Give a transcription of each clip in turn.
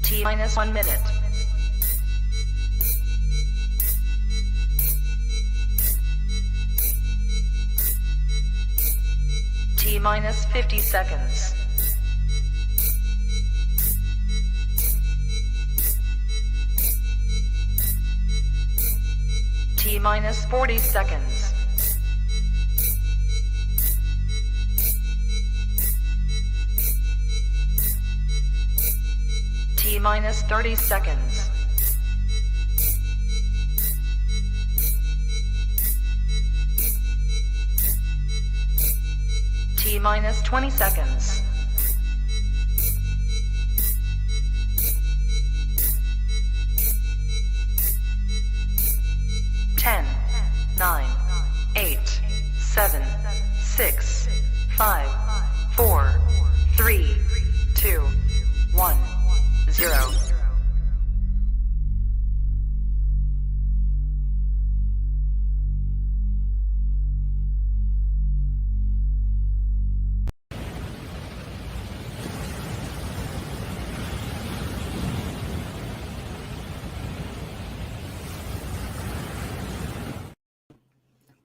T minus 1 minute. T minus 50 seconds. T minus 40 seconds. T minus 30 seconds. T minus 20 seconds. Ten, 9, 8, 7, 6, 5, 4, 3, 2, 1, 0.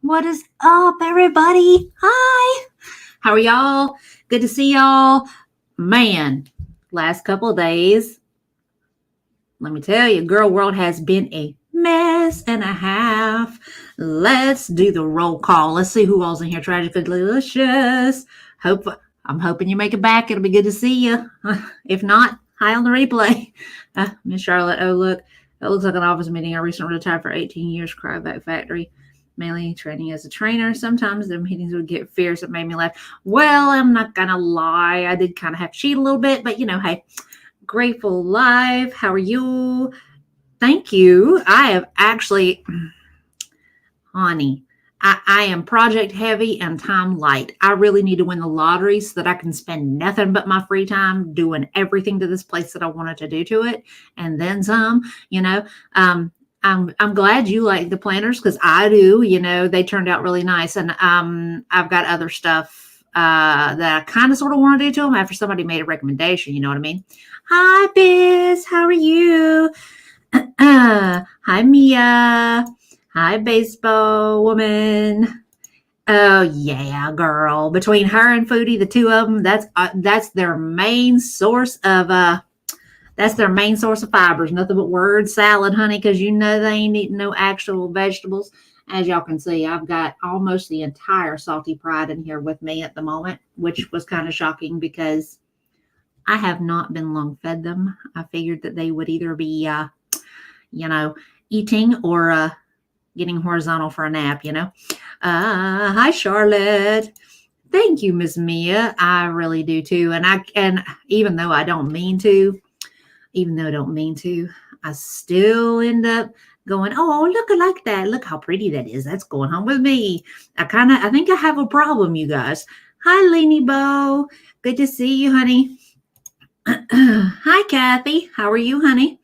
What is up, everybody? Hi. How are y'all? Good to see y'all. Man, last couple of days, let me tell you, girl world has been a mess and a half. Let's do the roll call. Let's see who all's in here. Tragically delicious. I'm hoping you make it back. It'll be good to see you. If not, hi on the replay. Miss Charlotte, oh look, that looks like an office meeting. I recently retired for 18 years, Cryovac Factory. Mainly training as a trainer. Sometimes the meetings would get fierce. It made me laugh. Well, I'm not going to lie. I did kind of have to cheat a little bit, but hey, Grateful Live. How are you? Thank you. I have actually, honey, I am project heavy and time light. I really need to win the lottery so that I can spend nothing but my free time doing everything to this place that I wanted to do to it. And then some, I'm glad you like the planners because I do. They turned out really nice, and I've got other stuff that I kind of sort of want to do to them after somebody made a recommendation. You know what I mean? Hi, Biz. How are you? Hi, Mia. Hi, baseball woman. Oh yeah, girl. Between her and Foodie, the two of them, that's their main source of That's their main source of fibers. Nothing but word salad, honey, because they ain't eating no actual vegetables. As y'all can see, I've got almost the entire Salty Pride in here with me at the moment, which was kind of shocking because I have not been long fed them. I figured that they would either be, eating or getting horizontal for a nap, Hi, Charlotte. Thank you, Miss Mia. I really do too. And even though I don't mean to, I still end up going, oh, look, I like that. Look how pretty that is. That's going home with me. I think I have a problem, you guys. Hi, Lainey Bo. Good to see you, honey. Hi, Kathy. How are you, honey?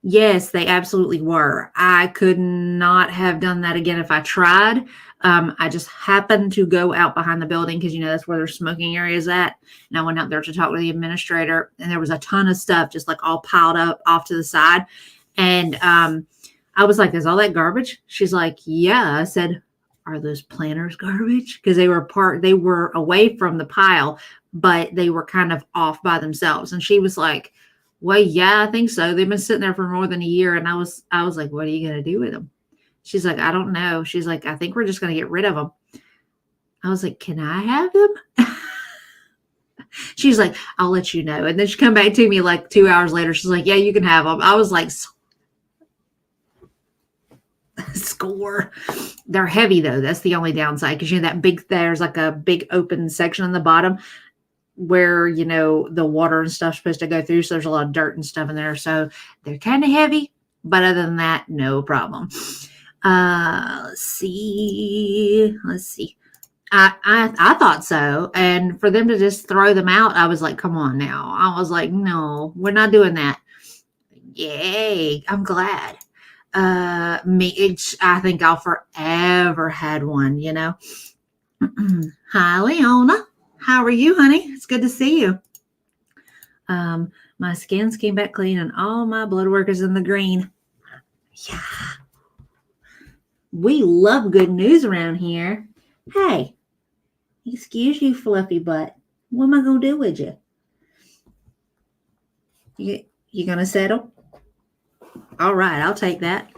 Yes, they absolutely were. I could not have done that again if I tried. I just happened to go out behind the building because, that's where their smoking area is at. And I went out there to talk with the administrator, and there was a ton of stuff just like all piled up off to the side. And I was like, is all that garbage? She's like, yeah. I said, are those planters garbage? Because they were away from the pile, but they were kind of off by themselves. And she was like, well, yeah, I think so. They've been sitting there for more than a year. And I was like, what are you going to do with them? She's like, I don't know. She's like, I think we're just going to get rid of them. I was like, can I have them? She's like, I'll let you know. And then she come back to me like 2 hours later. She's like, yeah, you can have them. I was like, score. They're heavy though. That's the only downside. Cause there's like a big open section on the bottom where, the water and stuff's supposed to go through. So there's a lot of dirt and stuff in there. So they're kind of heavy, but other than that, no problem. Let's see. I thought so. And for them to just throw them out, I was like, come on now. I was like, no, we're not doing that. Yay. I'm glad. I think I'll forever had one, Hi, Leona. How are you, honey? It's good to see you. My scans came back clean and all my blood work is in the green. Yeah. We love good news around here. Hey, excuse you, fluffy butt. What am I going to do with you? You going to settle? All right, I'll take that.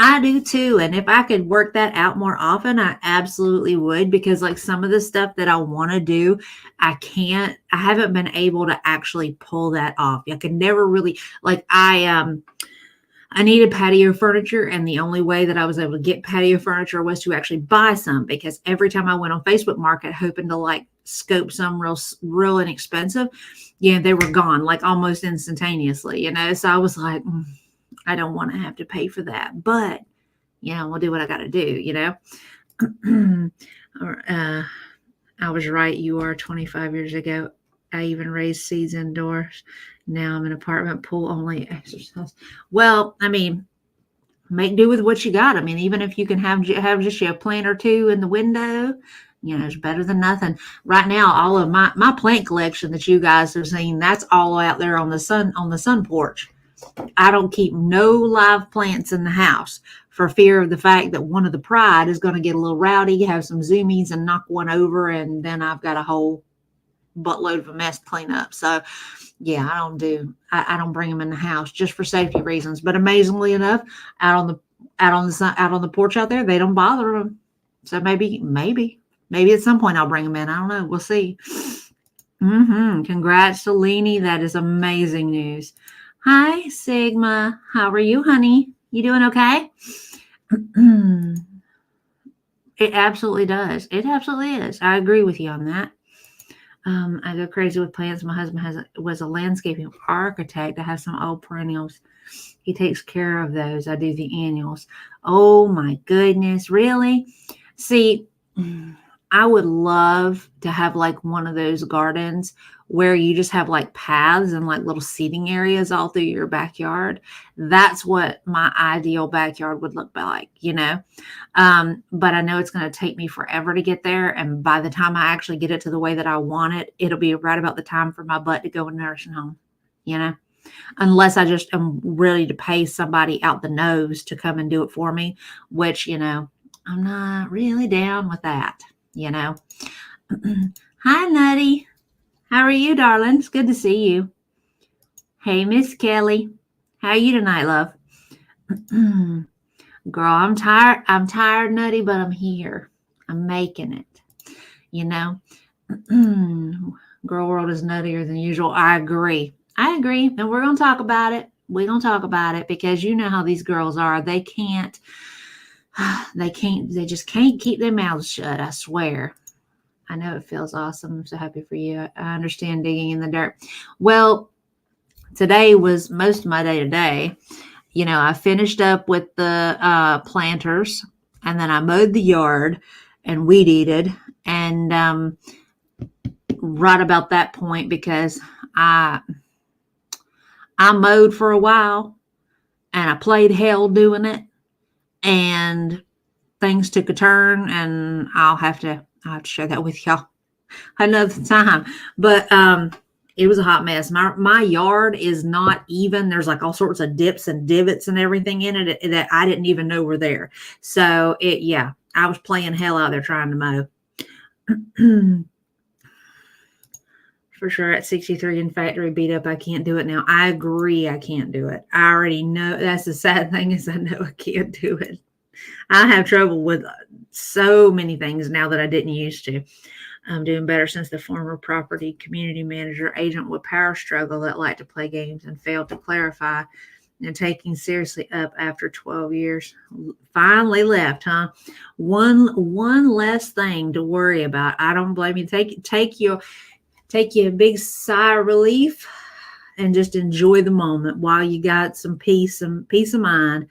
I do too. And if I could work that out more often, I absolutely would, because like some of the stuff that I want to do, I haven't been able to actually pull that off. I could never really I needed patio furniture, and the only way that I was able to get patio furniture was to actually buy some, because every time I went on Facebook Market hoping to like scope some real inexpensive, they were gone like almost instantaneously, So I was like, I don't want to have to pay for that, but we'll do what I got to do, I was right. You are 25 years ago. I even raised seeds indoors. Now I'm an apartment pool only exercise. Well, I mean, make do with what you got. I mean, even if you can have just a plant or two in the window, it's better than nothing. Right now, all of my plant collection that you guys have seen, that's all out there on the sun porch. I don't keep no live plants in the house for fear of the fact that one of the pride is going to get a little rowdy, have some zoomies and knock one over, and then I've got a whole buttload of a mess to clean up. So yeah, I don't bring them in the house just for safety reasons. But amazingly enough, out on the porch out there, they don't bother them. So maybe at some point I'll bring them in. I don't know. We'll see. Congrats to Leanie. That is amazing news. Hi, Sigma. How are you, honey? You doing okay? It absolutely does. It absolutely is. I agree with you on that. I go crazy with plants. My husband was a landscaping architect. I have some old perennials. He takes care of those. I do the annuals. Oh my goodness. Really? See, I would love to have like one of those gardens where you just have like paths and like little seating areas all through your backyard. That's what my ideal backyard would look like, but I know it's going to take me forever to get there. And by the time I actually get it to the way that I want it, it'll be right about the time for my butt to go in a nursing home, unless I just am ready to pay somebody out the nose to come and do it for me, which, I'm not really down with that, Hi, Nutty. How are you, darling? It's good to see you. Hey, Miss Kelly. How are you tonight, love? Girl, I'm tired. I'm tired, Nutty, but I'm here. I'm making it. Girl world is nuttier than usual. I agree. And we're going to talk about it. We're going to talk about it because you know how these girls are. They just can't keep their mouths shut. I swear. I know it feels awesome. I'm so happy for you. I understand digging in the dirt. Well, today was most of my day today. I finished up with the planters, and then I mowed the yard and weed eated. And right about that point, because I mowed for a while and I played hell doing it, and things took a turn, and I'll have to share that with y'all another time. But it was a hot mess. My yard is not even. There's like all sorts of dips and divots and everything in it that I didn't even know were there. So I was playing hell out there trying to mow. For sure, at 63 and factory beat up, I can't do it now. I agree, I can't do it. I already know. That's the sad thing, is I know I can't do it. I have trouble with so many things now that I didn't used to. I'm doing better since the former property community manager agent with power struggle that liked to play games and failed to clarify and taking seriously up after 12 years. Finally left, huh? One less thing to worry about. I don't blame you. Take you a big sigh of relief and just enjoy the moment while you got some peace of mind.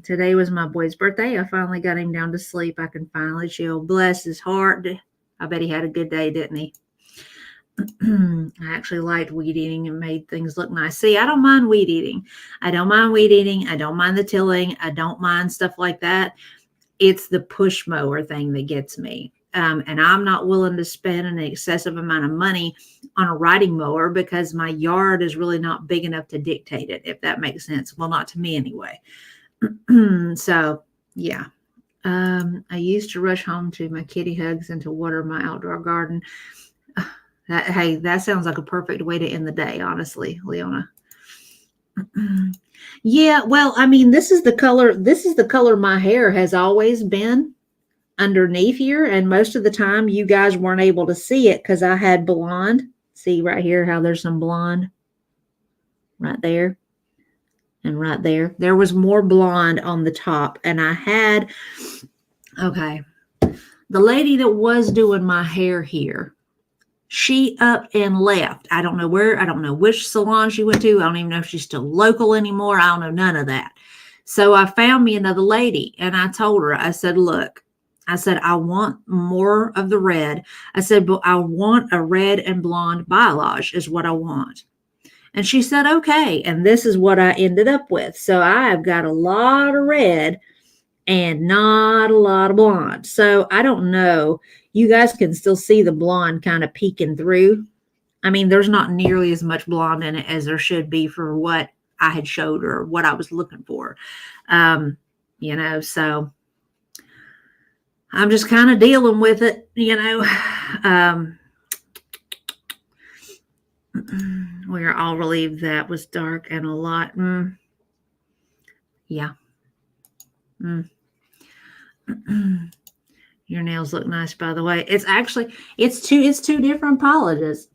Today was my boy's birthday. I finally got him down to sleep. I can finally chill. Bless his heart. I bet he had a good day, didn't he? I actually liked weed eating and made things look nice. See, I don't mind weed eating. I don't mind the tilling. I don't mind stuff like that. It's the push mower thing that gets me. And I'm not willing to spend an excessive amount of money on a riding mower because my yard is really not big enough to dictate it, if that makes sense. Well, not to me anyway. So, yeah. I used to rush home to my kitty hugs and to water my outdoor garden. Hey, that sounds like a perfect way to end the day, honestly, Leona. Yeah, well, I mean, this is the color my hair has always been underneath here, and most of the time you guys weren't able to see it because I had blonde. See right here how there's some blonde right there and right there. There was more blonde on the top, and I had, okay, the lady that was doing my hair here, she up and left. I don't know where, I don't know which salon she went to. I don't even know if she's still local anymore. I don't know none of that. So I found me another lady, and I told her, I said, look, I said, I want more of the red. I said, but I want a red and blonde balayage is what I want. And she said, okay. And this is what I ended up with. So I've got a lot of red and not a lot of blonde. So I don't know. You guys can still see the blonde kind of peeking through. I mean, there's not nearly as much blonde in it as there should be for what I had showed her, what I was looking for. So I'm just kind of dealing with it, we're all relieved that was dark and a lot. Yeah. Your nails look nice, by the way. It's two different polishes.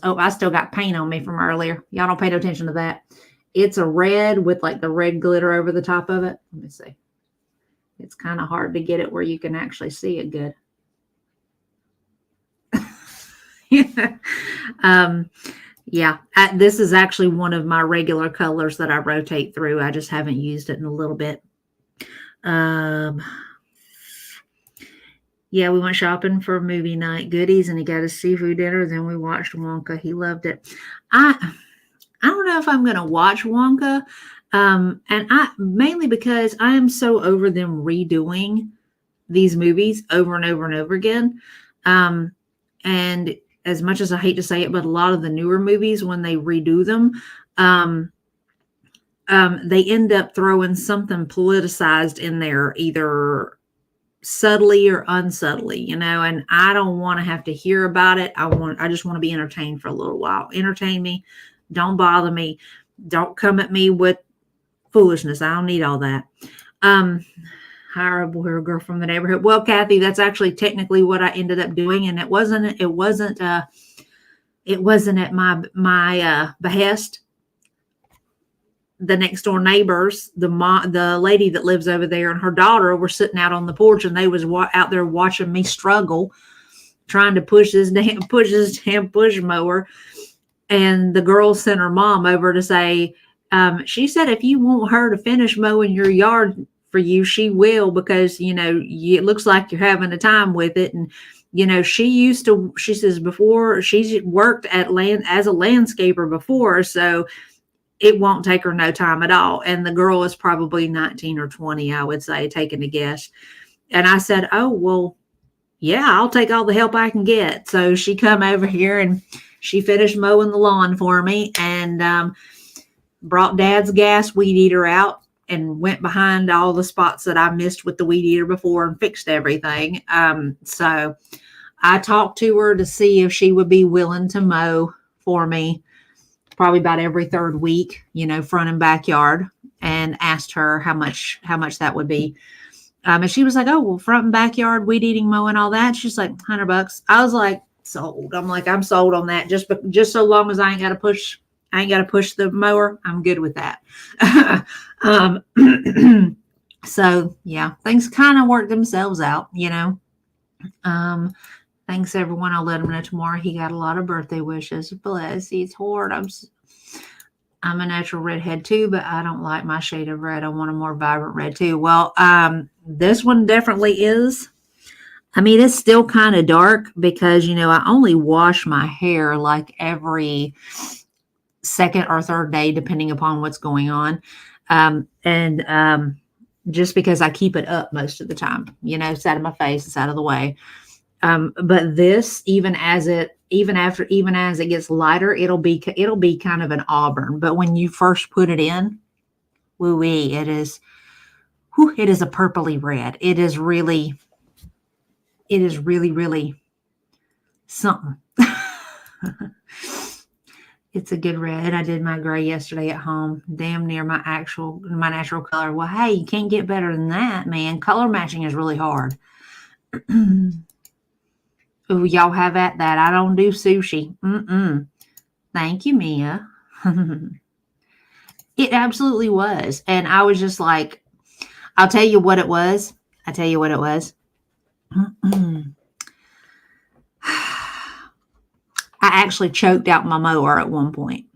Oh, I still got paint on me from earlier. Y'all don't pay no attention to that. It's a red with like the red glitter over the top of it. Let me see. It's kind of hard to get it where you can actually see it good. Yeah. This is actually one of my regular colors that I rotate through. I just haven't used it in a little bit. Yeah, we went shopping for movie night goodies, and he got a seafood dinner. Then we watched Wonka. He loved it. I don't know if I'm going to watch Wonka, and I mainly because I am so over them redoing these movies over and over and over again. And as much as I hate to say it, but a lot of the newer movies, when they redo them, they end up throwing something politicized in there, either subtly or unsubtly, and I don't want to have to hear about it. I just want to be entertained for a little while. Entertain me. Don't bother me. Don't come at me with foolishness. I don't need all that. Hire a boy or a girl from the neighborhood. Well, Kathy, that's actually technically what I ended up doing, and it wasn't at my behest. The next door neighbors, the lady that lives over there and her daughter were sitting out on the porch, and they was out there watching me struggle, trying to push this damn push mower. And the girl sent her mom over to say, she said, if you want her to finish mowing your yard for you, she will, because, it looks like you're having a time with it. And, she says before she's worked as a landscaper before. So it won't take her no time at all. And the girl is probably 19 or 20, I would say, taking a guess. And I said, oh, well, yeah, I'll take all the help I can get. So she come over here and she finished mowing the lawn for me, and brought Dad's gas weed eater out and went behind all the spots that I missed with the weed eater before and fixed everything. So I talked to her to see if she would be willing to mow for me, probably about every third week, front and backyard, and asked her how much that would be. And she was like, oh, well, front and backyard, weed eating, mowing, all that. She's like, $100. I was like, sold. I'm like, I'm sold on that. Just so long as I ain't got to push the mower, I'm good with that. So yeah, things kind of work themselves out, Thanks everyone. I'll let him know tomorrow. He got a lot of birthday wishes. Bless. He's hard. I'm a natural redhead too, but I don't like my shade of red. I want a more vibrant red too. Well, this one definitely is. I mean, it's still kind of dark because, I only wash my hair like every second or third day, depending upon what's going on. Just because I keep it up most of the time, it's out of my face, it's out of the way. But this, even as it gets lighter, it'll be kind of an auburn. But when you first put it in, woo wee, it is a purpley red. It is really, really something. It's a good red. I did my gray yesterday at home. Damn near my natural color. Well, hey, you can't get better than that, man. Color matching is really hard. Ooh, y'all have at that. I don't do sushi. Thank you, Mia. It absolutely was. And I was just like, I'll tell you what it was. I actually choked out my mower at one point.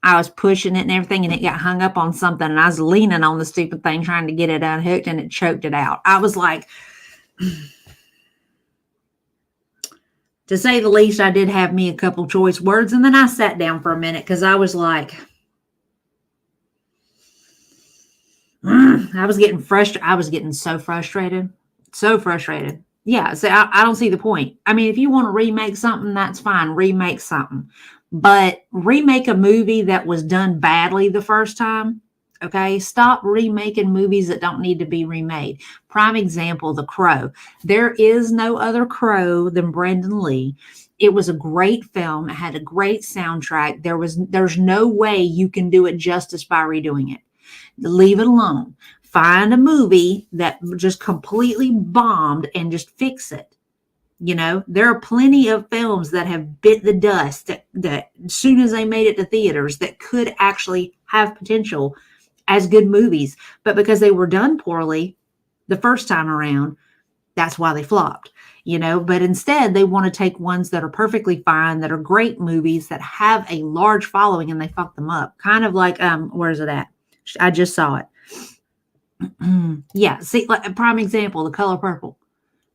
I was pushing it and everything, and it got hung up on something, and I was leaning on the stupid thing trying to get it unhooked, and it choked it out. I was like, to say the least, I did have me a couple choice words, and then I sat down for a minute because I was like, I was getting frustrated. I was getting so frustrated. Yeah, so I don't see the point. I mean, if you want to remake something, that's fine. Remake something. But remake a movie that was done badly the first time. Okay, stop remaking movies that don't need to be remade. Prime example, The Crow. There is no other Crow than Brendan Lee. It was a great film. It had a great soundtrack. There's no way you can do it justice by redoing it. Leave it alone. Find a movie that just completely bombed and just fix it. You know, there are plenty of films that have bit the dust that as soon as they made it to theaters that could actually have potential as good movies. But because they were done poorly the first time around, that's why they flopped. You know, but instead they want to take ones that are perfectly fine, that are great movies, that have a large following, and they fuck them up. Kind of like, where's it at? I just saw it. Yeah, see, like a prime example, The Color Purple.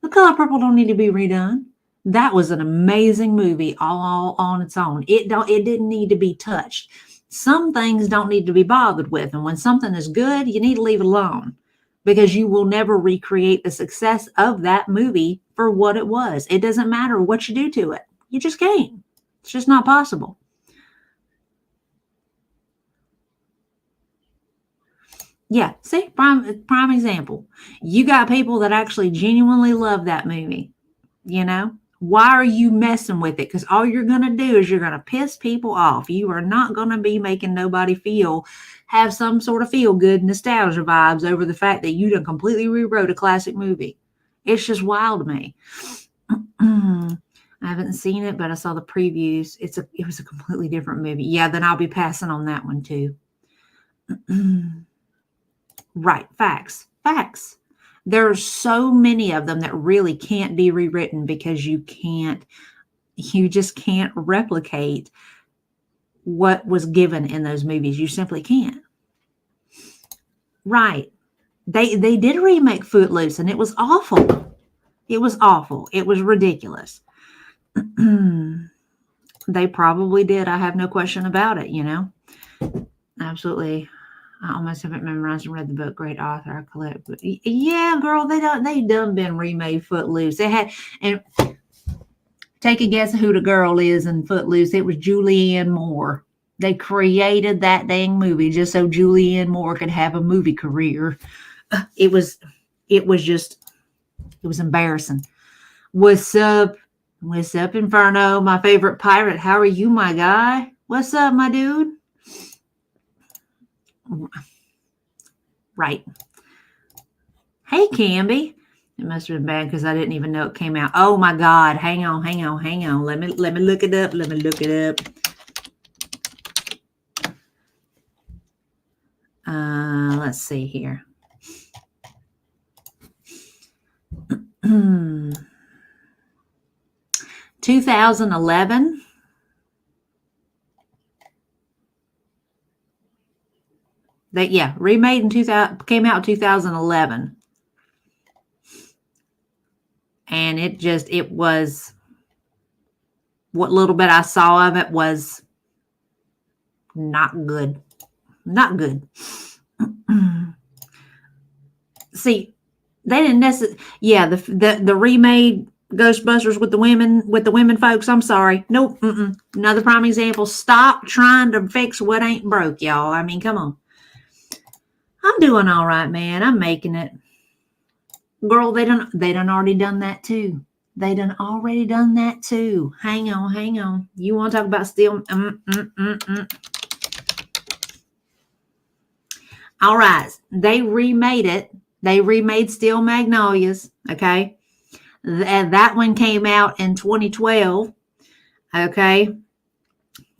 The Color Purple don't need to be redone. That was an amazing movie all on its own. It didn't need to be touched. Some things don't need to be bothered with, and when something is good, you need to leave it alone because you will never recreate the success of that movie for what it was. It doesn't matter what you do to it. You just can't. It's just not possible. Yeah, see, prime example. You got people that actually genuinely love that movie. You know, why are you messing with it? Because all you're going to do is you're going to piss people off. You are not going to be making nobody have some sort of feel good nostalgia vibes over the fact that you done completely rewrote a classic movie. It's just wild to me. I haven't seen it, but I saw the previews. It was a completely different movie. Yeah, then I'll be passing on that one too. Right. Facts. There's so many of them that really can't be rewritten because you just can't replicate what was given in those movies. You simply can't. Right. They did remake Footloose and it was awful. It was ridiculous. They probably did. I have no question about it, you know. Absolutely. I almost haven't memorized and read the book. Great author. I collect. But yeah, girl, they done been remade Footloose. They had, and take a guess who the girl is in Footloose. It was Julianne Moore. They created that dang movie just so Julianne Moore could have a movie career. It was embarrassing. What's up, Inferno? My favorite pirate. How are you, my guy? What's up, my dude? Right. Hey, Camby. It must have been bad because I didn't even know it came out. Oh my God. Hang on. Let me look it up. Let's see here. 2011. Remade in 2000, came out in 2011. And it was, what little bit I saw of it was not good. See, they didn't necessarily, the remade Ghostbusters with the women folks. I'm sorry. Nope. Another prime example. Stop trying to fix what ain't broke, y'all. I mean, come on. I'm doing all right, man. I'm making it. Girl, they done already done that too. They done already done that too. Hang on. You want to talk about steel? All right. They remade it. They remade Steel Magnolias. Okay. That one came out in 2012. Okay.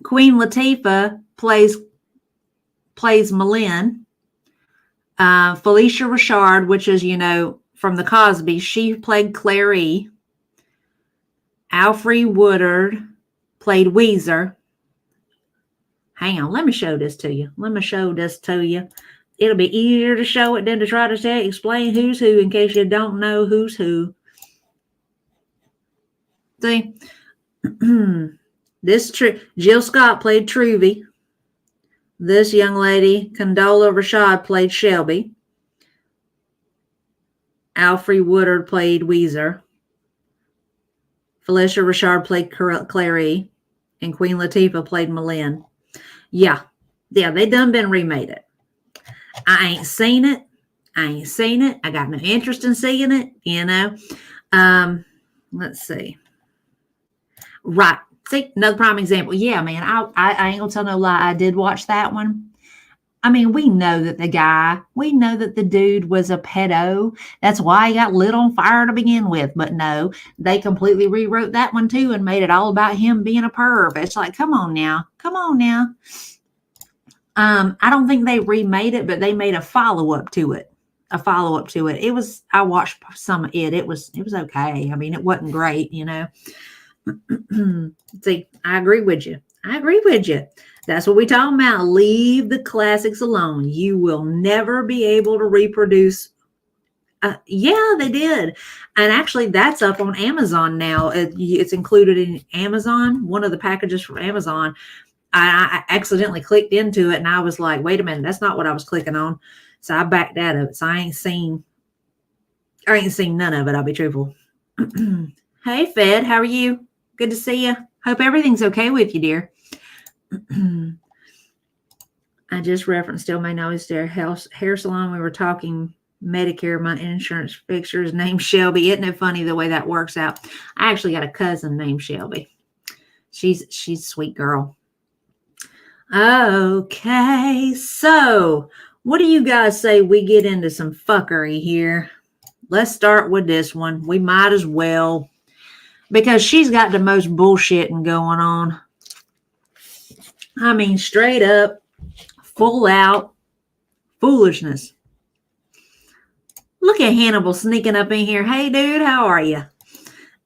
Queen Latifah plays Malin. Felicia Rashad, which is, from the Cosby, she played Clary. Alfre Woodard played Weezer. Hang on, let me show this to you. It'll be easier to show it than to try to explain who's who in case you don't know who's who. See? Jill Scott played Truvy. This young lady, Condola Rashad, played Shelby. Alfre Woodard played Weezer. Felicia Rashad played Clary. And Queen Latifah played Malin. Yeah, they done been remade it. I ain't seen it. I got no interest in seeing it, Let's see. Right. See, another prime example. Yeah, man, I ain't gonna tell no lie. I did watch that one. I mean, we know that the dude was a pedo. That's why he got lit on fire to begin with. But no, they completely rewrote that one too and made it all about him being a perv. It's like, come on now. I don't think they remade it, but they made a follow-up to it. I watched some of it. It was okay. I mean, it wasn't great, See, I agree with you. That's what we talking about. Leave the classics alone. You will never be able to reproduce. Yeah, they did. And actually, that's up on Amazon now. It's included in Amazon, one of the packages from Amazon. I accidentally clicked into it and I was like, wait a minute, that's not what I was clicking on. So I backed out of it. So I ain't seen none of it. I'll be truthful. Hey, Fed, how are you? Good to see you. Hope everything's okay with you, dear. I just referenced Still May Know It's their hair salon. We were talking Medicare. My insurance fixer is named Shelby. Isn't it funny the way that works out? I actually got a cousin named Shelby. She's a sweet girl. Okay, so what do you guys say we get into some fuckery here? Let's start with this one. We might as well, because she's got the most bullshitting going on. I mean, straight up, full out foolishness. Look at Hannibal sneaking up in here. Hey, dude, how are you?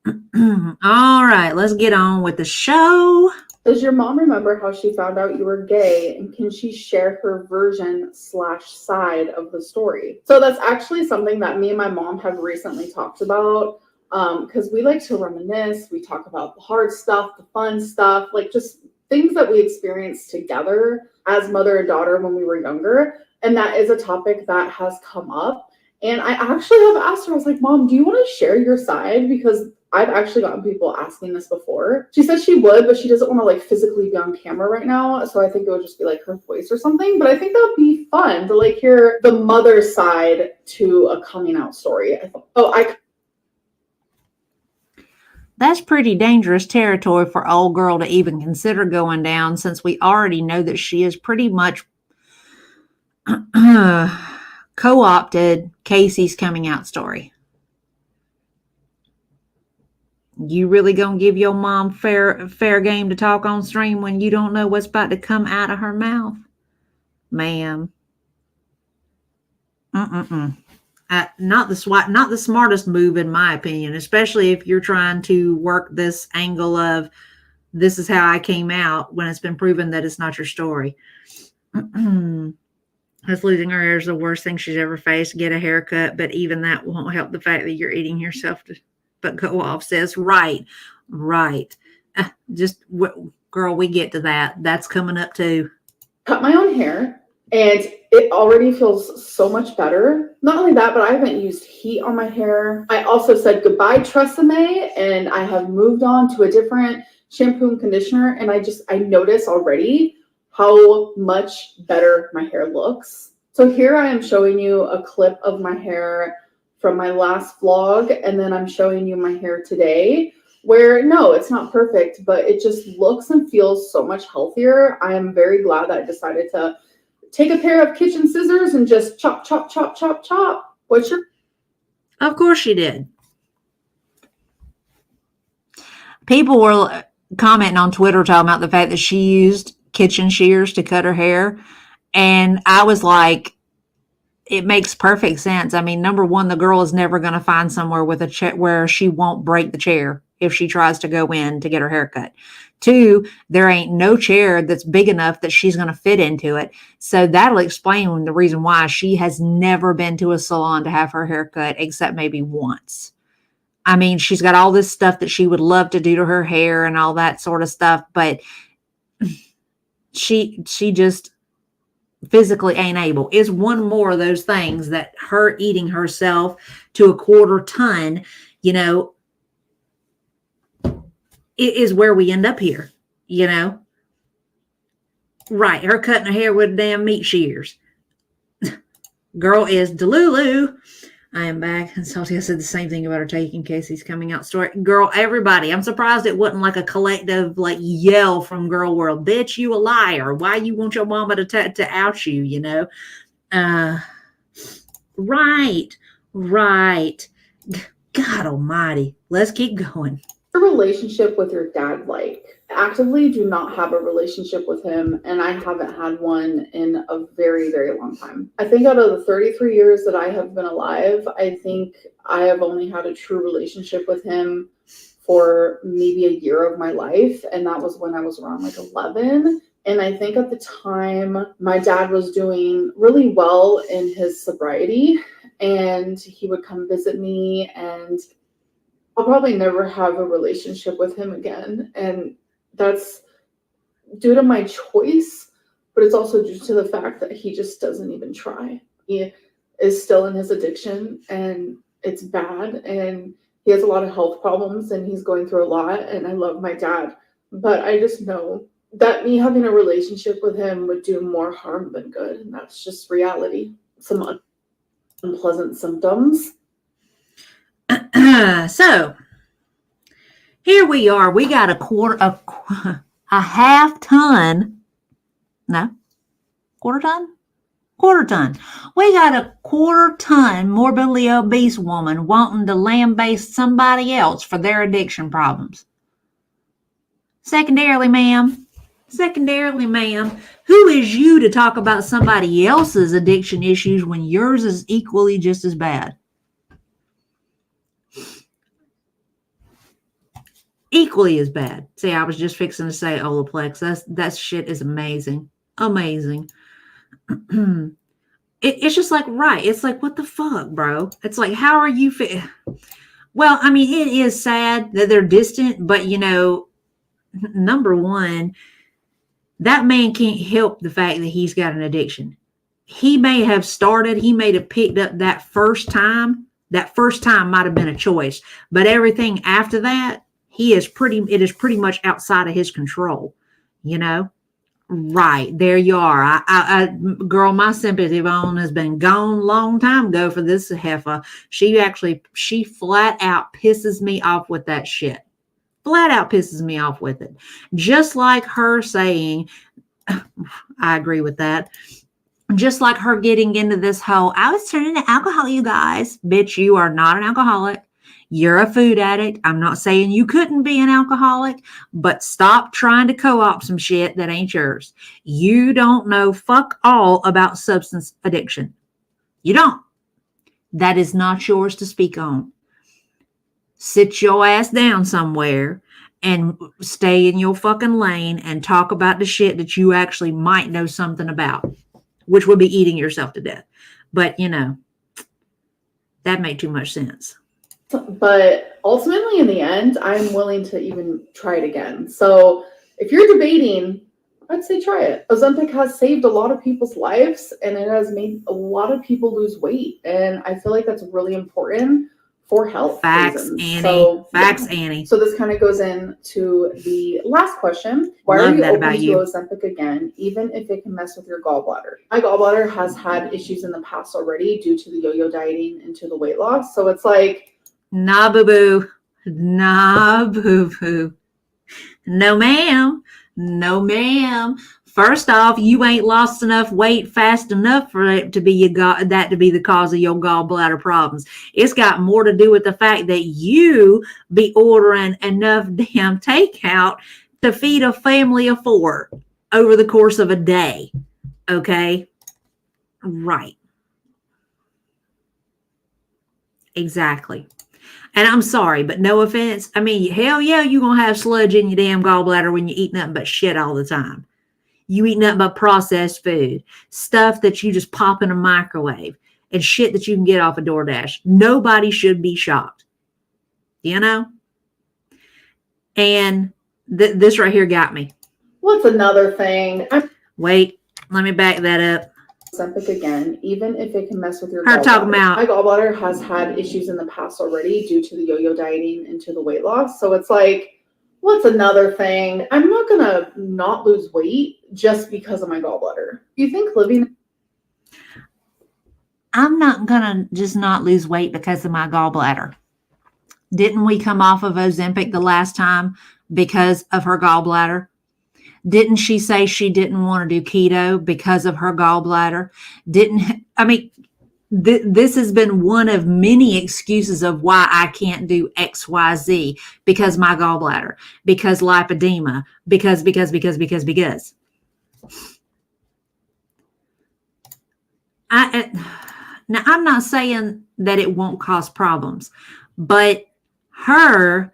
All right, let's get on with the show. Does your mom remember how she found out you were gay, and can she share her version/side of the story? So that's actually something that me and my mom have recently talked about, because we like to reminisce. We talk about the hard stuff, the fun stuff, like just things that we experienced together as mother and daughter when we were younger. And that is a topic that has come up. And I actually have asked her, I was like, Mom, do you want to share your side? Because I've actually gotten people asking this before. She said she would, but she doesn't want to like physically be on camera right now. So I think it would just be like her voice or something. But I think that would be fun to like hear the mother's side to a coming out story. That's pretty dangerous territory for old girl to even consider going down, since we already know that she is pretty much co-opted Casey's coming out story. You really gonna give your mom fair game to talk on stream when you don't know what's about to come out of her mouth, ma'am? Not the smartest move in my opinion, especially if you're trying to work this angle of this is how I came out when it's been proven that it's not your story. Us losing her hair is the worst thing she's ever faced. Get a haircut, but even that won't help the fact that you're eating yourself to. But go off says, right. Girl, we get to that. That's coming up too. Cut my own hair, and it already feels so much better. Not only that, but I haven't used heat on my hair. I also said goodbye Tresemme, and I have moved on to a different shampoo and conditioner, and I notice already how much better my hair looks. So here I am showing you a clip of my hair from my last vlog, and then I'm showing you my hair today, where no, it's not perfect, but it just looks and feels so much healthier. I am very glad that I decided to take a pair of kitchen scissors and just chop, chop, chop, chop, chop. What's your... Of course she did. People were commenting on Twitter talking about the fact that she used kitchen shears to cut her hair. And I was like, it makes perfect sense. I mean, number one, the girl is never going to find somewhere with a chair where she won't break the chair if she tries to go in to get her hair cut. Two, there ain't no chair that's big enough that she's going to fit into it. So that'll explain the reason why she has never been to a salon to have her hair cut, except maybe once. I mean, she's got all this stuff that she would love to do to her hair and all that sort of stuff, but she just physically ain't able. Is one more of those things that her eating herself to a quarter ton, you know, it is where we end up here, you know. Right, her cutting her hair with damn meat shears. Girl is Delulu. I am back. And Salty, I said the same thing about her taking Casey's coming out story. Girl, everybody, I'm surprised it wasn't like a collective like yell from Girl World. Bitch, you a liar. Why you want your mama to out you, you know? Right. God almighty. Let's keep going. Relationship with your dad like? I actively do not have a relationship with him, and I haven't had one in a very, very long time. I think out of the 33 years that I have been alive, I think I have only had a true relationship with him for maybe a year of my life, and that was when I was around like 11. And I think at the time my dad was doing really well in his sobriety, and he would come visit me, and I'll probably never have a relationship with him again. And that's due to my choice, but it's also due to the fact that he just doesn't even try. He is still in his addiction, and it's bad, and he has a lot of health problems, and he's going through a lot, and I love my dad. But I just know that me having a relationship with him would do more harm than good, and that's just reality. Some unpleasant symptoms. So here we are. We got a half ton. No, quarter ton. We got a quarter ton morbidly obese woman wanting to lambaste somebody else for their addiction problems. Secondarily, ma'am, who is you to talk about somebody else's addiction issues when yours is equally just as bad? Equally as bad. See, I was just fixing to say Olaplex. That shit is amazing. It's just like, right. It's like, what the fuck, bro? It's like, how are you well, I mean, it is sad that they're distant, but you know, number one, that man can't help the fact that he's got an addiction. He may have picked up that first time. That first time might have been a choice, but everything after that, it is pretty much outside of his control, you know? Right. There you are. Girl, my sympathy bone has been gone a long time ago for this heifer. She flat out pisses me off with that shit. Flat out pisses me off with it. Just like her saying, I agree with that. Just like her getting into this whole, I was turning to alcohol, you guys. Bitch, you are not an alcoholic. You're a food addict. I'm not saying you couldn't be an alcoholic, but stop trying to co-op some shit that ain't yours. You don't know fuck all about substance addiction. You don't. That is not yours to speak on. Sit your ass down somewhere and stay in your fucking lane and talk about the shit that you actually might know something about, which would be eating yourself to death. But, you know, that made too much sense. But ultimately, in the end, I'm willing to even try it again. So if you're debating I'd say try it. Ozempic has saved a lot of people's lives and it has made a lot of people lose weight. And I feel like that's really important for health Facts, reasons. Annie. So, Facts, Annie. So this kind of goes into the last question. Why Love are you that open about to you. Ozempic again, even if it can mess with your gallbladder? My gallbladder has had issues in the past already due to the yo-yo dieting and to the weight loss. So it's like, nah, boo-boo. Nah, boo-boo. No, ma'am. No, ma'am. First off, you ain't lost enough weight fast enough for it to be that to be the cause of your gallbladder problems. It's got more to do with the fact that you be ordering enough damn takeout to feed a family of 4 over the course of a day. Okay? Right. Exactly. And I'm sorry, but no offense. I mean, hell yeah, you're going to have sludge in your damn gallbladder when you eat nothing but shit all the time. You eat nothing but processed food, stuff that you just pop in a microwave, and shit that you can get off of DoorDash. Nobody should be shocked. You know? And this right here got me. what's another thing? Wait, let me back that up. Ozempic again, even if it can mess with your Her gallbladder. talking about My gallbladder has had issues in the past already due to the yo-yo dieting and to the weight loss. So it's like, what's another thing? I'm not gonna not lose weight just because of my gallbladder. Do you think living? I'm not gonna just not lose weight because of my gallbladder. Didn't we come off of Ozempic the last time because of her gallbladder? Didn't she say she didn't want to do keto because of her gallbladder? This has been one of many excuses of why I can't do XYZ, because my gallbladder, because lipedema, because. Now, I'm not saying that it won't cause problems, but her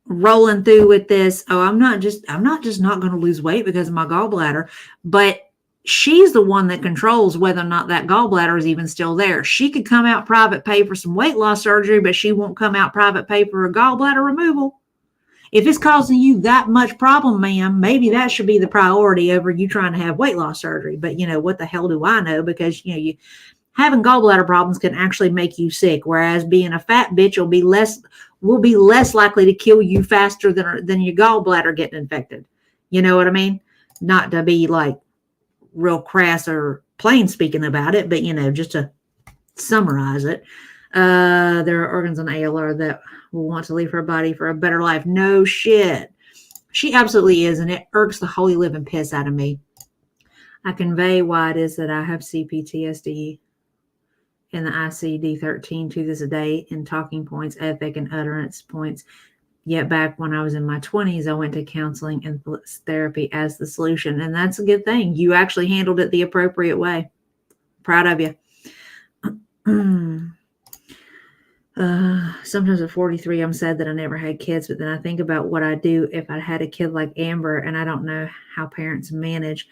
rolling through with this, I'm not just not going to lose weight because of my gallbladder, but she's the one that controls whether or not that gallbladder is even still there. She could come out private pay for some weight loss surgery, but she won't come out private pay for a gallbladder removal. If it's causing you that much problem, ma'am, maybe that should be the priority over you trying to have weight loss surgery. But what the hell do I know? Because you having gallbladder problems can actually make you sick, whereas being a fat bitch will be less likely to kill you faster than your gallbladder getting infected. You know what I mean? Not to be like real crass or plain speaking about it, but just to summarize it, there are organs in ALR that will want to leave her body for a better life. No shit. She absolutely is, and it irks the holy living piss out of me. I convey why it is that I have CPTSD in the ICD-13 to this day in talking points, ethic, and utterance points. Yet back when I was in my 20s, I went to counseling and therapy as the solution. And that's a good thing. You actually handled it the appropriate way. Proud of you. Sometimes at 43, I'm sad that I never had kids, but then I think about what I'd do if I had a kid like Amber, and I don't know how parents manage.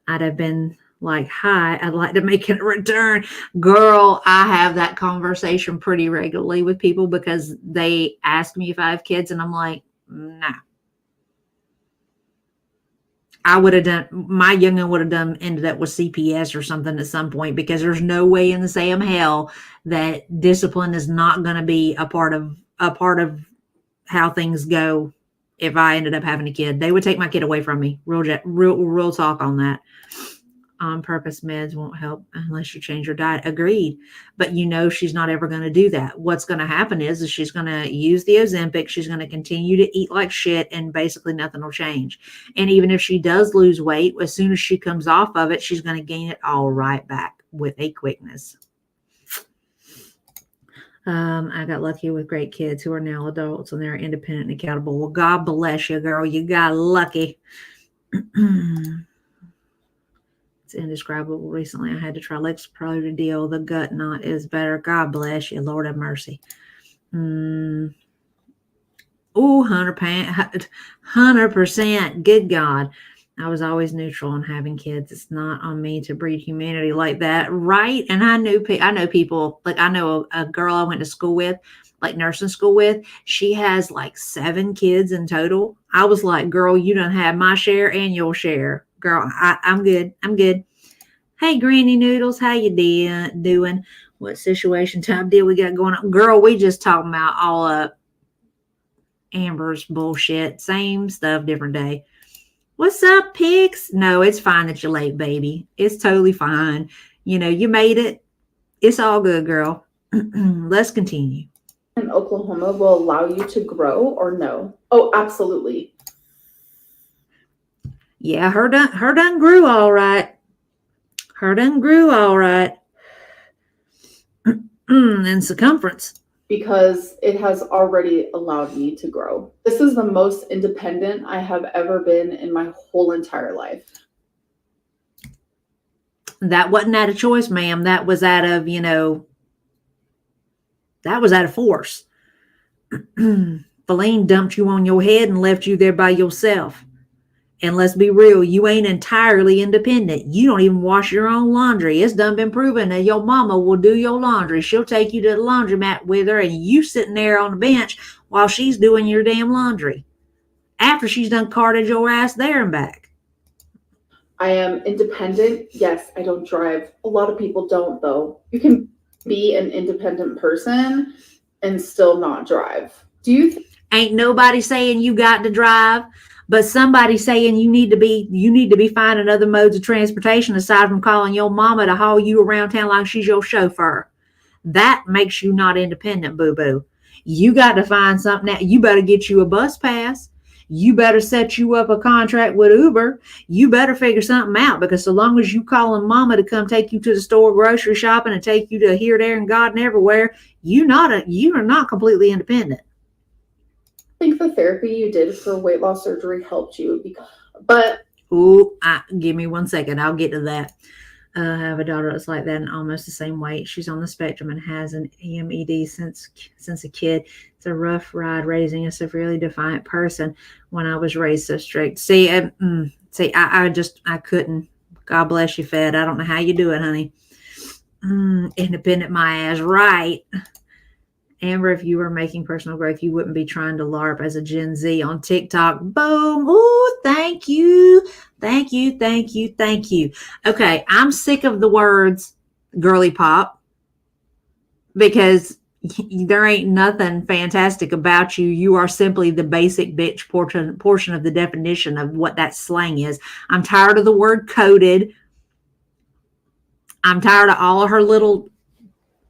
I'd have been like, hi, I'd like to make a return. Girl, I have that conversation pretty regularly with people because they ask me if I have kids, and I'm like, nah. My youngin would have ended up with CPS or something at some point, because there's no way in the Sam hell that discipline is not going to be a part of how things go. If I ended up having a kid, they would take my kid away from me. Real talk on that. On purpose meds won't help unless you change your diet. Agreed. But she's not ever going to do that. What's going to happen is she's going to use the Ozempic. She's going to continue to eat like shit, and basically nothing will change. And even if she does lose weight, as soon as she comes off of it, she's going to gain it all right back with a quickness. I got lucky with great kids who are now adults, and they're independent and accountable. Well, God bless you, girl. You got lucky. It's indescribable. Recently, I had to try Lexapro. The gut knot is better. God bless you. Lord have mercy. 100%. Good God. I was always neutral on having kids. It's not on me to breed humanity like that. Right. And I know people, like I know a girl I went to school with, like nursing school with. She has like 7 kids in total. I was like, girl, you done had my share and your share. girl, I'm good. I'm good. Hey, Granny Noodles, how you doing? What situation time deal we got going on? Girl, we just talking about all up Amber's bullshit. Same stuff, different day. What's up, pigs? No, it's fine that you're late, baby. It's totally fine. You made it. It's all good, girl. Let's continue. In Oklahoma will allow you to grow or no? Oh, absolutely. Yeah, her done grew all right. Her done grew all right. In circumference. Because it has already allowed me to grow. This is the most independent I have ever been in my whole entire life. That wasn't out of choice, ma'am. That was out of, that was out of force. Feline dumped you on your head and left you there by yourself. And let's be real, you ain't entirely independent. You don't even wash your own laundry. It's done been proven that your mama will do your laundry. She'll take you to the laundromat with her and you sitting there on the bench while she's doing your damn laundry. After she's done carted your ass there and back. I am independent. Yes, I don't drive. A lot of people don't, though. You can be an independent person and still not drive. Do you Ain't nobody saying you got to drive, but somebody saying you need to be finding other modes of transportation aside from calling your mama to haul you around town like she's your chauffeur. That makes you not independent, boo-boo. You got to find something that you better get you a bus pass. You better set you up a contract with Uber. You better figure something out, because so long as you calling mama to come take you to the store grocery shopping and take you to here, there, and God and everywhere, you are not completely independent. I think the therapy you did for weight loss surgery helped you, but give me 1 second. I'll get to that. I have a daughter that's like that and almost the same weight. She's on the spectrum and has an EMED since a kid. It's a rough ride raising a severely defiant person when I was raised so strict. I couldn't. God bless you, Fed. I don't know how you do it, honey. Independent my ass, right? Amber, if you were making personal growth, you wouldn't be trying to LARP as a Gen Z on TikTok. Boom. Ooh, thank you. Thank you. Thank you. Thank you. Okay. I'm sick of the words girly pop because there ain't nothing fantastic about you. You are simply the basic bitch portion of the definition of what that slang is. I'm tired of the word coded. I'm tired of all of her little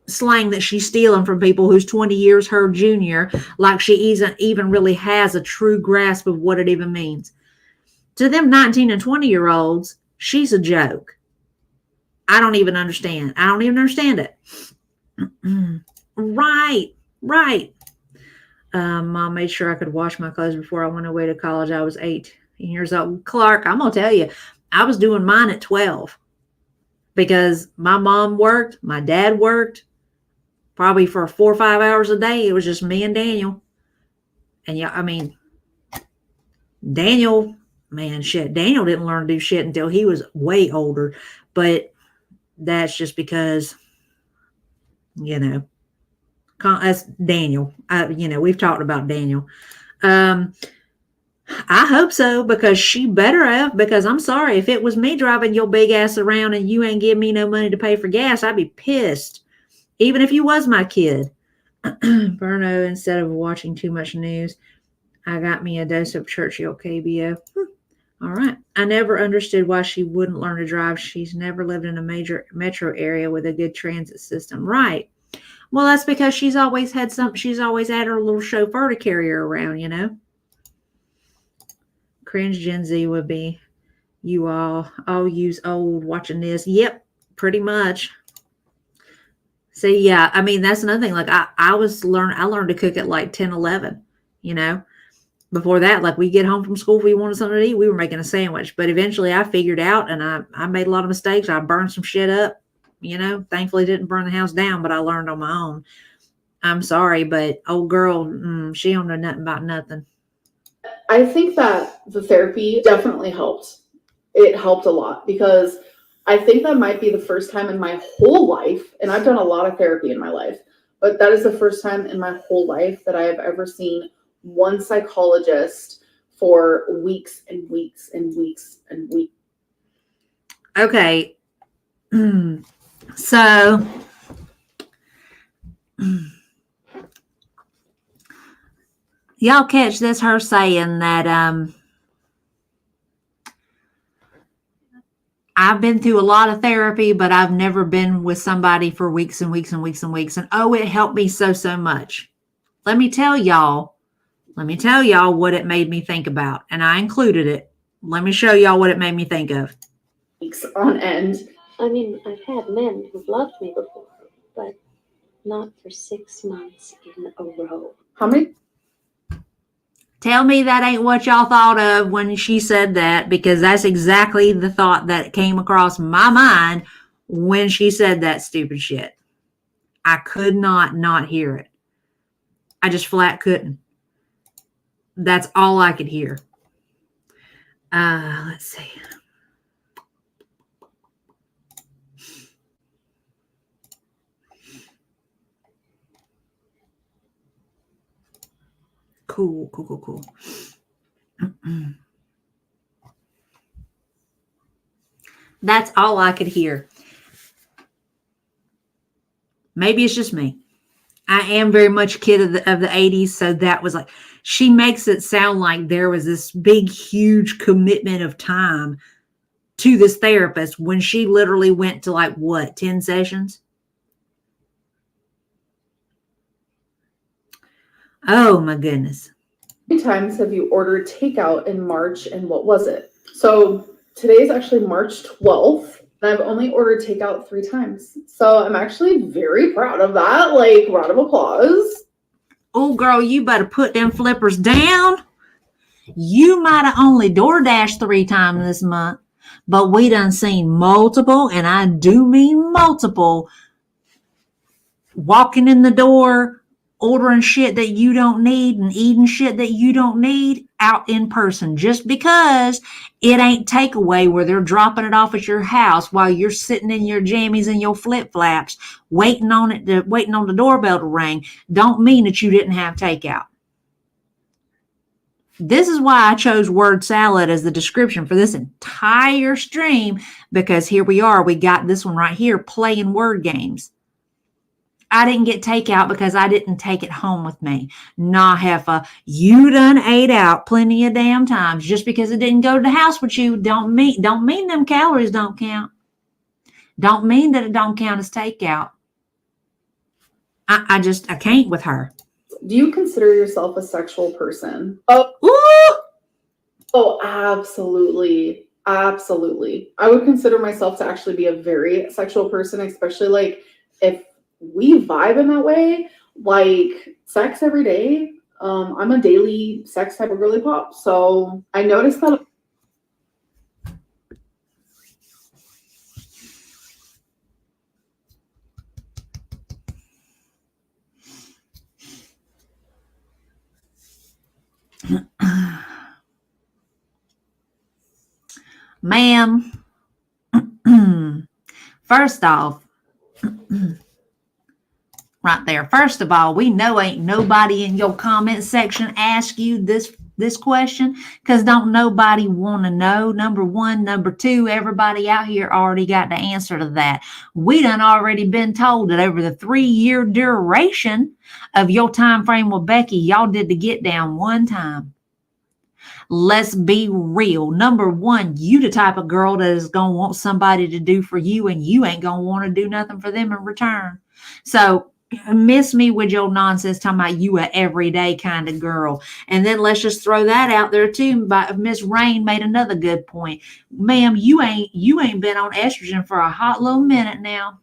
slang that she's stealing from people who's 20 years her junior, like she isn't even really has a true grasp of what it even means. To them 19 and 20-year-olds, she's a joke. I don't even understand it. Right. Mom made sure I could wash my clothes before I went away to college. I was 18 years old. Clark, I'm going to tell you, I was doing mine at 12 because my mom worked, my dad worked, probably for 4 or 5 hours a day. It was just me and Daniel. And yeah, I mean, Daniel didn't learn to do shit until he was way older. But that's just because, that's Daniel. We've talked about Daniel. I hope so, because she better have, because I'm sorry, if it was me driving your big ass around and you ain't giving me no money to pay for gas, I'd be pissed. Even if you was my kid. Berno, instead of watching too much news, I got me a dose of Churchill KBO. All right. I never understood why she wouldn't learn to drive. She's never lived in a major metro area with a good transit system. Right. Well, that's because she's always had her little chauffeur to carry her around, Cringe Gen Z would be you all use old watching this. Yep, pretty much. See, yeah, I mean, that's another thing. Like I learned to cook at like 10, 11, Before that, like we get home from school, if we wanted something to eat, we were making a sandwich. But eventually I figured out, and I made a lot of mistakes. I burned some shit up, Thankfully didn't burn the house down, but I learned on my own. I'm sorry, but old girl, she don't know nothing about nothing. I think that the therapy definitely helped. It helped a lot, because I think that might be the first time in my whole life, and I've done a lot of therapy in my life, but that is the first time in my whole life that I have ever seen one psychologist for weeks and weeks and weeks and weeks Okay. So y'all catch this, her saying that I've been through a lot of therapy, but I've never been with somebody for weeks and weeks and weeks and weeks. And oh, it helped me so much. Let me tell y'all what it made me think about. And I included it. Let me show y'all what it made me think of. Weeks on end. I mean, I've had men who've loved me before, but not for 6 months in a row. How many? Tell me that ain't what y'all thought of when she said that, because that's exactly the thought that came across my mind when she said that stupid shit. I could not hear it. I just flat couldn't. That's all I could hear. Let's see. Cool. That's all I could hear. Maybe it's just me. I am very much a kid of the 80s, so that was like, she makes it sound like there was this big, huge commitment of time to this therapist when she literally went to like, what, 10 sessions? Oh my goodness. How many times have you ordered takeout in March, and what was it? So today's actually March 12th, and I've only ordered takeout 3 times. So I'm actually very proud of that. Like, round of applause. Oh, girl, you better put them flippers down. You might have only DoorDashed 3 times this month, but we done seen multiple, and I do mean multiple, walking in the door, ordering shit that you don't need and eating shit that you don't need out in person, just because it ain't takeaway where they're dropping it off at your house while you're sitting in your jammies and your flip flaps waiting on the doorbell to ring, don't mean that you didn't have takeout. This is why I chose word salad as the description for this entire stream, because here we are. We got this one right here, playing word games. I didn't get takeout because I didn't take it home with me. Nah, heifer, you done ate out plenty of damn times. Just because it didn't go to the house with you don't mean them calories don't count. Don't mean that it don't count as takeout. I can't with her. Do you consider yourself a sexual person? Oh, absolutely. Absolutely. I would consider myself to actually be a very sexual person, especially like if we vibe in that way, like sex every day. I'm a daily sex type of girly pop. So I noticed that. Ma'am, first off, right there. First of all, we know ain't nobody in your comment section ask you this question, because don't nobody want to know. Number one. Number two, everybody out here already got the answer to that. We done already been told that over the 3-year duration of your time frame with Becky, y'all did the get down one time. Let's be real. Number one, you the type of girl that is going to want somebody to do for you, and you ain't going to want to do nothing for them in return. So miss me with your nonsense talking about you a everyday kind of girl. And then let's just throw that out there too. But Miss Rain made another good point. Ma'am, you ain't been on estrogen for a hot little minute now.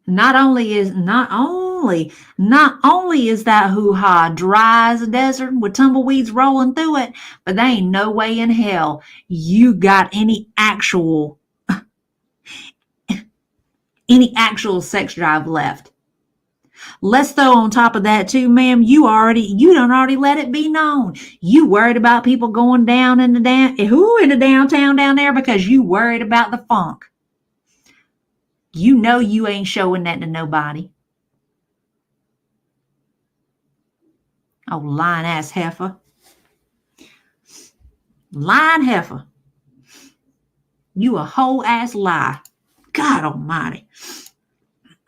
Not only is that hoo-ha dry as a desert with tumbleweeds rolling through it, but there ain't no way in hell you got any actual sex drive left. Let's throw on top of that too, ma'am, you done already let it be known. You worried about people going down in the downtown down there because you worried about the funk. You know you ain't showing that to nobody. Oh, lying ass heifer. Lying heifer. You a whole ass lie. God almighty.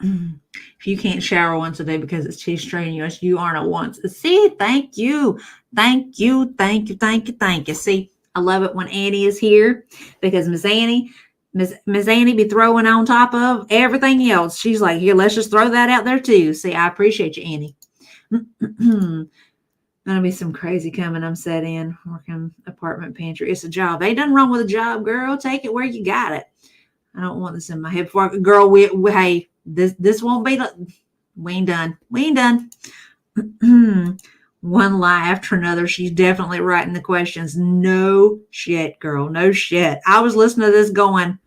If you can't shower once a day because it's too strenuous, you aren't a once. See, thank you. Thank you. Thank you. Thank you. Thank you. See, I love it when Annie is here because Miss Annie be throwing on top of everything else. She's like, here, let's just throw that out there too. See, I appreciate you, Annie. Gonna be some crazy coming. I'm set in working apartment pantry. It's a job. Ain't nothing wrong with a job, girl. Take it where you got it. I don't want this in my head. Before, girl, hey, this won't be. We ain't done. We ain't done. One lie after another. She's definitely writing the questions. No shit, girl. No shit. I was listening to this going,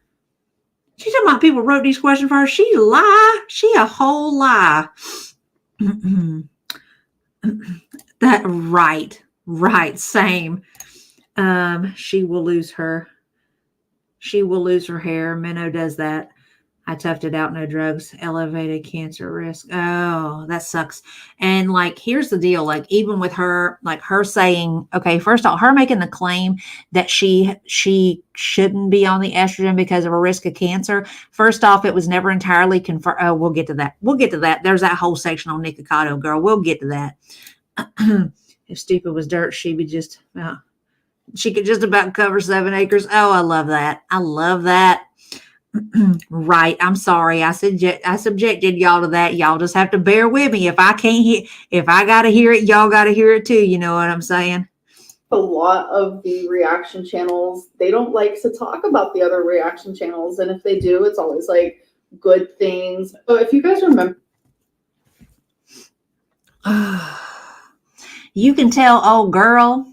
she's talking about people wrote these questions for her. She lie. She a whole lie. That right. Same. She will lose her hair. Minnow does that. I toughed it out. No drugs. Elevated cancer risk. Oh, that sucks. And like, here's the deal. Like, even with her, like her saying, okay, first off, her making the claim that she shouldn't be on the estrogen because of a risk of cancer. First off, it was never entirely confirmed. Oh, we'll get to that. There's that whole section on Nikocado, girl. We'll get to that. If stupid was dirt, she could just about cover 7 acres. Oh, I love that. Right. I'm sorry. I subjected y'all to that. Y'all just have to bear with me. If I got to hear it, y'all got to hear it too. You know what I'm saying? A lot of the reaction channels, they don't like to talk about the other reaction channels. And if they do, it's always like good things. So if you guys remember. You can tell old girl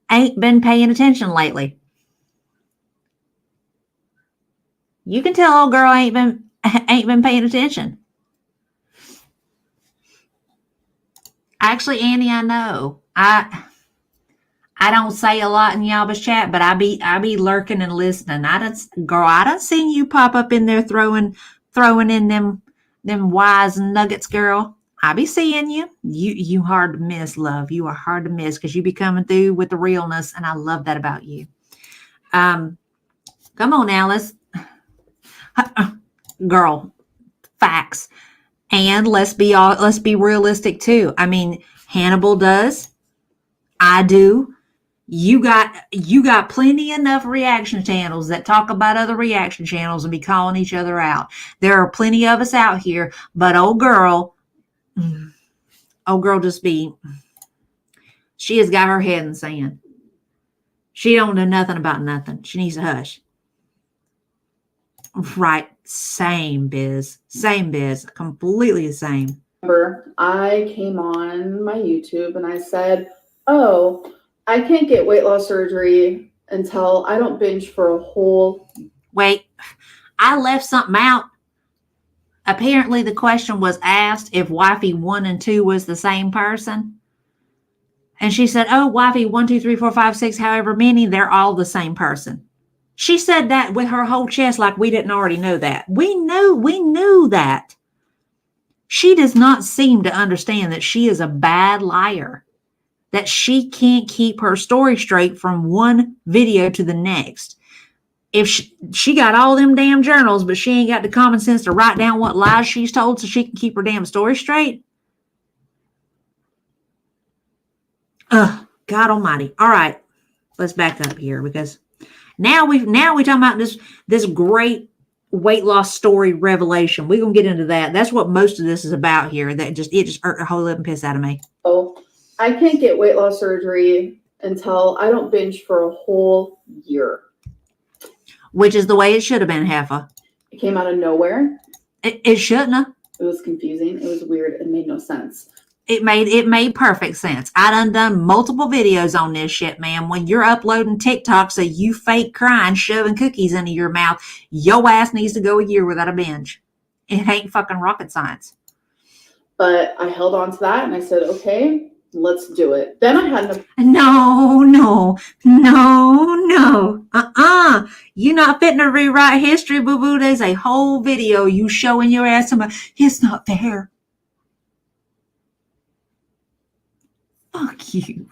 ain't been paying attention lately. You can tell old girl ain't been paying attention. Actually, Annie, I know. I don't say a lot in y'all's chat, but I be lurking and listening. I done seen you pop up in there throwing in them wise nuggets, girl. I be seeing you. You hard to miss, love. You are hard to miss because you be coming through with the realness, and I love that about you. Come on now, let's girl, facts. And let's be realistic too. I mean, Hannibal does. I do. You got plenty enough reaction channels that talk about other reaction channels and be calling each other out. There are plenty of us out here, but old girl she has got her head in the sand. She don't know nothing about nothing. She needs to hush. Right. Same biz. Completely the same. I came on my YouTube and I said, oh, I can't get weight loss surgery until I don't binge for a whole. Wait, I left something out. Apparently the question was asked if wifey 1 and 2 was the same person. And she said, oh, wifey 1, 2, 3, 4, 5, 6, however many, they're all the same person. She said that with her whole chest like we didn't already know that. We knew that. She does not seem to understand that she is a bad liar, that she can't keep her story straight from one video to the next. If she got all them damn journals, but she ain't got the common sense to write down what lies she's told so she can keep her damn story straight. God almighty. All right, let's back up here because now we talking about this great weight loss story revelation. We're gonna get into that. That's what most of this is about here. That it just hurt a whole living piss out of me. Oh, I can't get weight loss surgery until I don't binge for a whole year. Which is the way it should have been, Heffa. It came out of nowhere. It shouldn't have. It was confusing. It was weird. It made no sense. It made perfect sense. I done multiple videos on this shit, man. When you're uploading TikToks of you fake crying, shoving cookies into your mouth, your ass needs to go a year without a binge. It ain't fucking rocket science. But I held on to that and I said, okay, let's do it. Then I had No. You're not fitting to rewrite history, boo-boo. There's a whole video you showing your ass. It's not fair. Fuck you.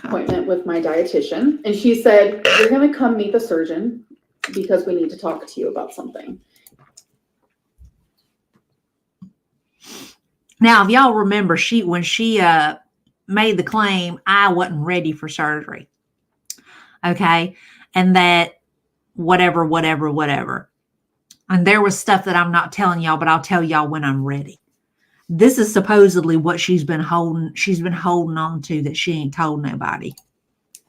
appointment with my dietitian, and she said, you're going to come meet the surgeon because we need to talk to you about something. Now, if y'all remember, when she made the claim, I wasn't ready for surgery. Okay. And that whatever. And there was stuff that I'm not telling y'all, but I'll tell y'all when I'm ready. This is supposedly what she's been holding on to that she ain't told nobody.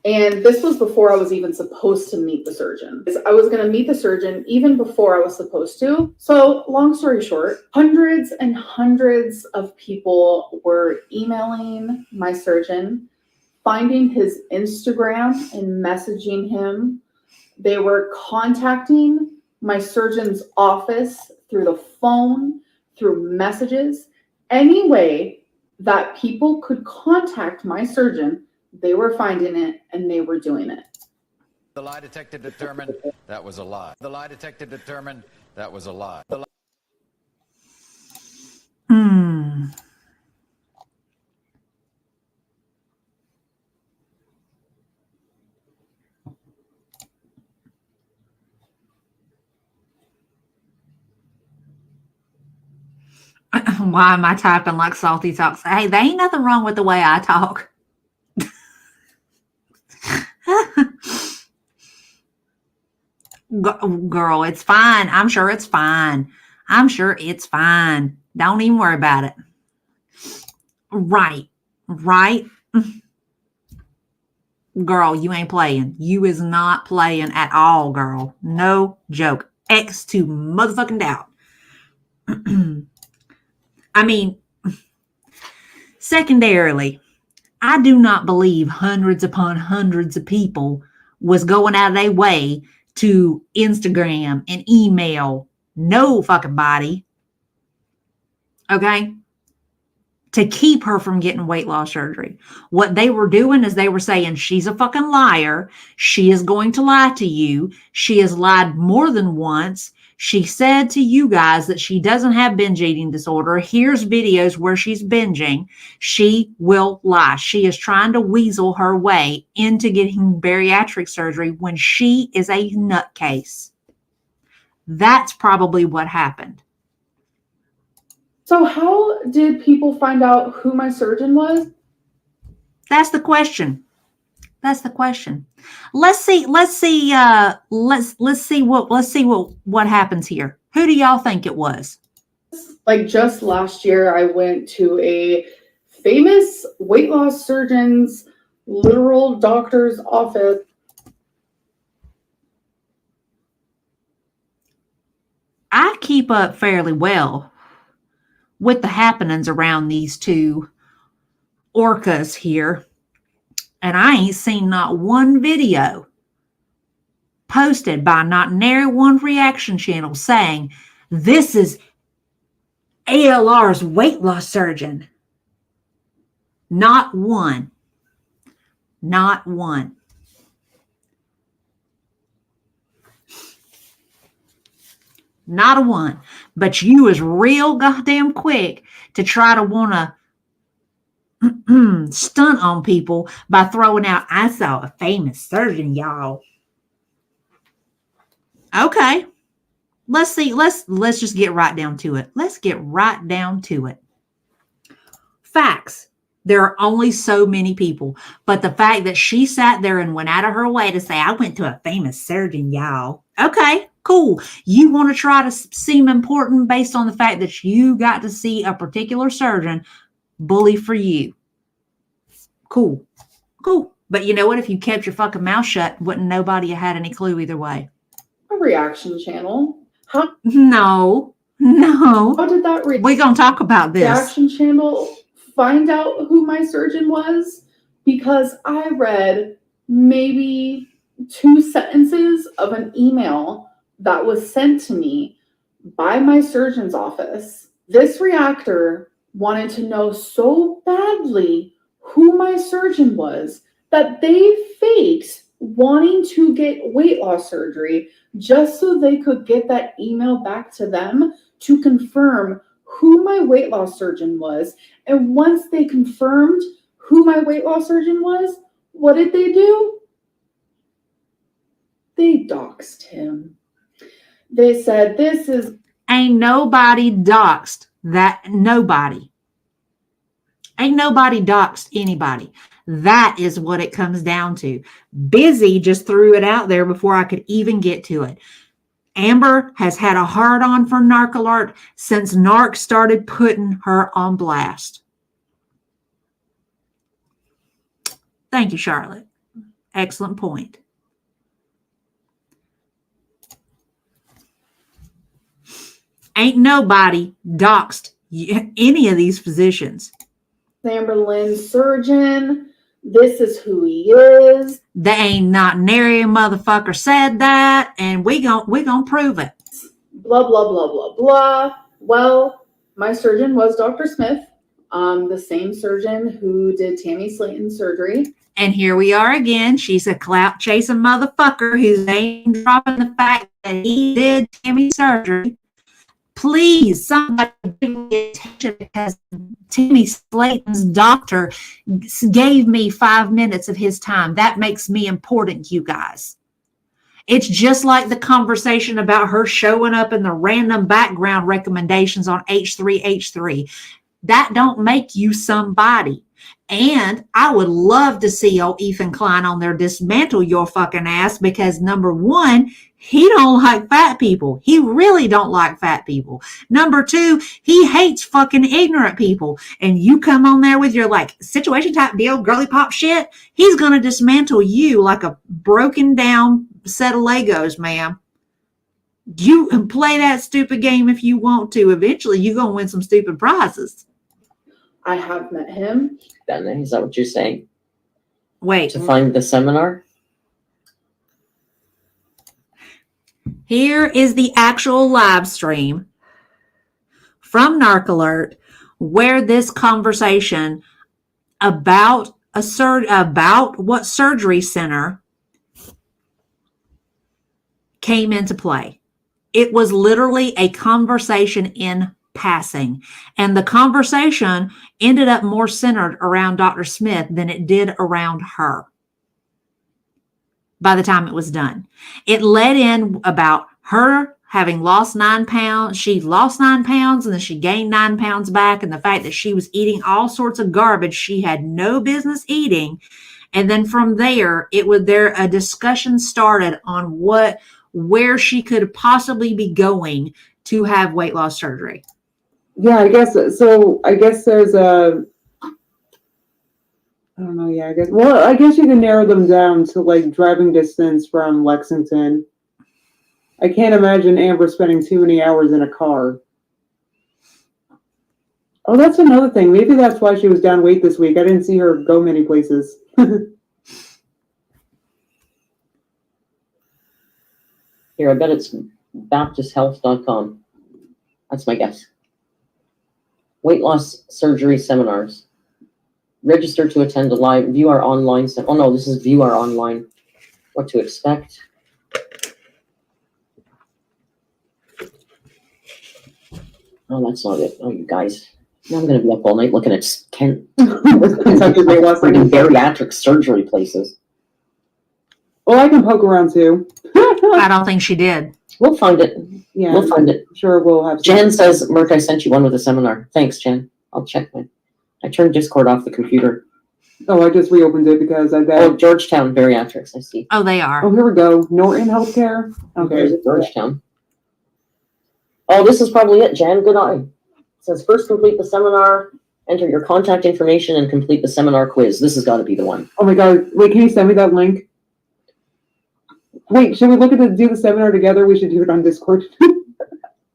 And this was before I was even supposed to meet the surgeon. I was going to meet the surgeon even before I was supposed to. So long story short, hundreds and hundreds of people were emailing my surgeon, finding his Instagram and messaging him. They were contacting my surgeon's office through the phone, through messages, any way that people could contact my surgeon. They were finding it and they were doing it. The lie detector determined that was a lie. The lie detector determined that was a lie. Why am I typing like Salty Talks? Hey, there ain't nothing wrong with the way I talk. Girl, it's fine. I'm sure it's fine. Don't even worry about it. Right. Girl, you ain't playing. You is not playing at all, girl. No joke. X to motherfucking doubt. I mean, secondarily, I do not believe hundreds upon hundreds of people was going out of their way to Instagram and email no fucking body, okay, to keep her from getting weight loss surgery. What they were doing is they were saying, she's a fucking liar. She is going to lie to you. She has lied more than once. She said to you guys that she doesn't have binge eating disorder. Here's videos where she's binging. She will lie. She is trying to weasel her way into getting bariatric surgery when she is a nutcase. That's probably what happened. So how did people find out who my surgeon was? That's the question. Let's see what happens here. Who do y'all think it was? Like just last year, I went to a famous weight loss surgeon's literal doctor's office. I keep up fairly well with the happenings around these two orcas here. And I ain't seen not one video posted by not nary one reaction channel saying, this is ALR's weight loss surgeon. Not one. Not one. Not a one. But you was real goddamn quick to try to want to stunt on people by throwing out, I saw a famous surgeon, y'all. Okay. Let's see. Let's just get right down to it. Facts. There are only so many people. But the fact that she sat there and went out of her way to say, I went to a famous surgeon, y'all. Okay, cool. You want to try to seem important based on the fact that you got to see a particular surgeon. Bully for you. Cool. But you know what? If you kept your fucking mouth shut, wouldn't nobody have had any clue either way. A reaction channel. No. How did that We're going to talk about this. Reaction channel find out who my surgeon was? Because I read maybe 2 sentences of an email that was sent to me by my surgeon's office. This reactor wanted to know so badly who my surgeon was that they faked wanting to get weight loss surgery just so they could get that email back to them to confirm who my weight loss surgeon was. And once they confirmed who my weight loss surgeon was, what did they do? They doxed him. They said, this is... Ain't nobody doxed that. Nobody. Ain't nobody doxed anybody. That is what it comes down to. Busy just threw it out there before I could even get to it. Amber has had a hard-on for Narc Alert since Narc started putting her on blast. Thank you, Charlotte. Excellent point. Ain't nobody doxed any of these physicians. Amber Lynn's surgeon. This is who he is. They ain't not nary a motherfucker said that, and we gon' prove it. Blah, blah, blah, blah, blah. Well, my surgeon was Dr. Smith, the same surgeon who did Tammy Slayton's surgery. And here we are again. She's a clout chasing motherfucker who's name dropping the fact that he did Tammy's surgery. Please, somebody give me attention because Tammy Slayton's doctor gave me 5 minutes of his time. That makes me important, you guys. It's just like the conversation about her showing up in the random background recommendations on H3H3. That don't make you somebody. And I would love to see old Ethan Klein on there dismantle your fucking ass because number one, he don't like fat people. He really don't like fat people. Number two, he hates fucking ignorant people. And you come on there with your like situation type deal, girly pop shit, he's going to dismantle you like a broken down set of Legos, ma'am. You can play that stupid game if you want to. Eventually, you're going to win some stupid prizes. I have met him. Then is that what you're saying? Wait. To find the seminar? Here is the actual live stream from Narc Alert where this conversation about about what surgery center came into play. It was literally a conversation in passing. And the conversation ended up more centered around Dr. Smith than it did around her by the time it was done. It led in about her having lost 9 pounds. She lost 9 pounds and then she gained 9 pounds back, and the fact that she was eating all sorts of garbage she had no business eating. And then from there, a discussion started on where she could possibly be going to have weight loss surgery. Yeah, I guess so. I guess there's I don't know. Yeah, I guess you can narrow them down to like driving distance from Lexington. I can't imagine Amber spending too many hours in a car. Oh, that's another thing. Maybe that's why she was down weight this week. I didn't see her go many places. Here, I bet it's BaptistHealth.com. That's my guess. Weight loss surgery seminars. Register to attend a live, view our online. Oh no, this is view our online. What to expect. Oh, that's not it. Oh, you guys. Now I'm going to be up all night looking at freaking bariatric surgery places. Well, I can poke around too. I don't think she did. We'll find it. Yeah, we'll find it. Sure, we'll have. Jen says, Merck, I sent you one with a seminar. Thanks, Jen. I'll check mine. I turned Discord off the computer. Oh, I just reopened it because I got. Oh, Georgetown Bariatrics, I see. Oh, they are. Oh, here we go. Norton Healthcare. Okay. There's Georgetown. Oh, this is probably it, Jen. Good eye. It says, first complete the seminar, enter your contact information, and complete the seminar quiz. This has got to be the one. Oh my God. Wait, can you send me that link? Wait, should we do the seminar together? We should do it on Discord.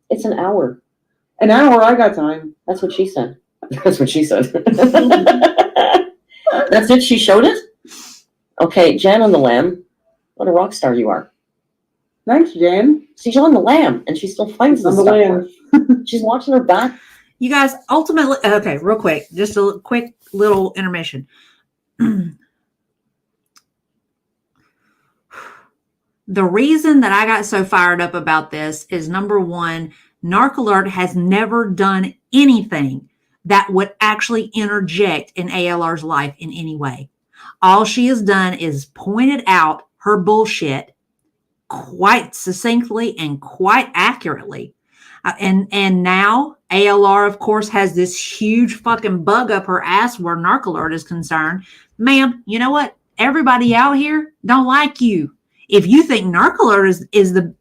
It's an hour. An hour? I got time. That's what she said. That's what she said. That's it? She showed it? Okay, Jan on the Lamb. What a rock star you are. Thanks, Jan. She's on the Lamb, and she still finds On this the stuff. Lamb. She's watching her back. You guys, ultimately, okay, real quick, just a quick little intermission. The reason that I got so fired up about this is, number one, Narc Alert has never done anything that would actually interject in ALR's life in any way. All she has done is pointed out her bullshit quite succinctly and quite accurately. And now ALR, of course, has this huge fucking bug up her ass where Narcoalert is concerned. Ma'am, you know what? Everybody out here don't like you. If you think Narcoalert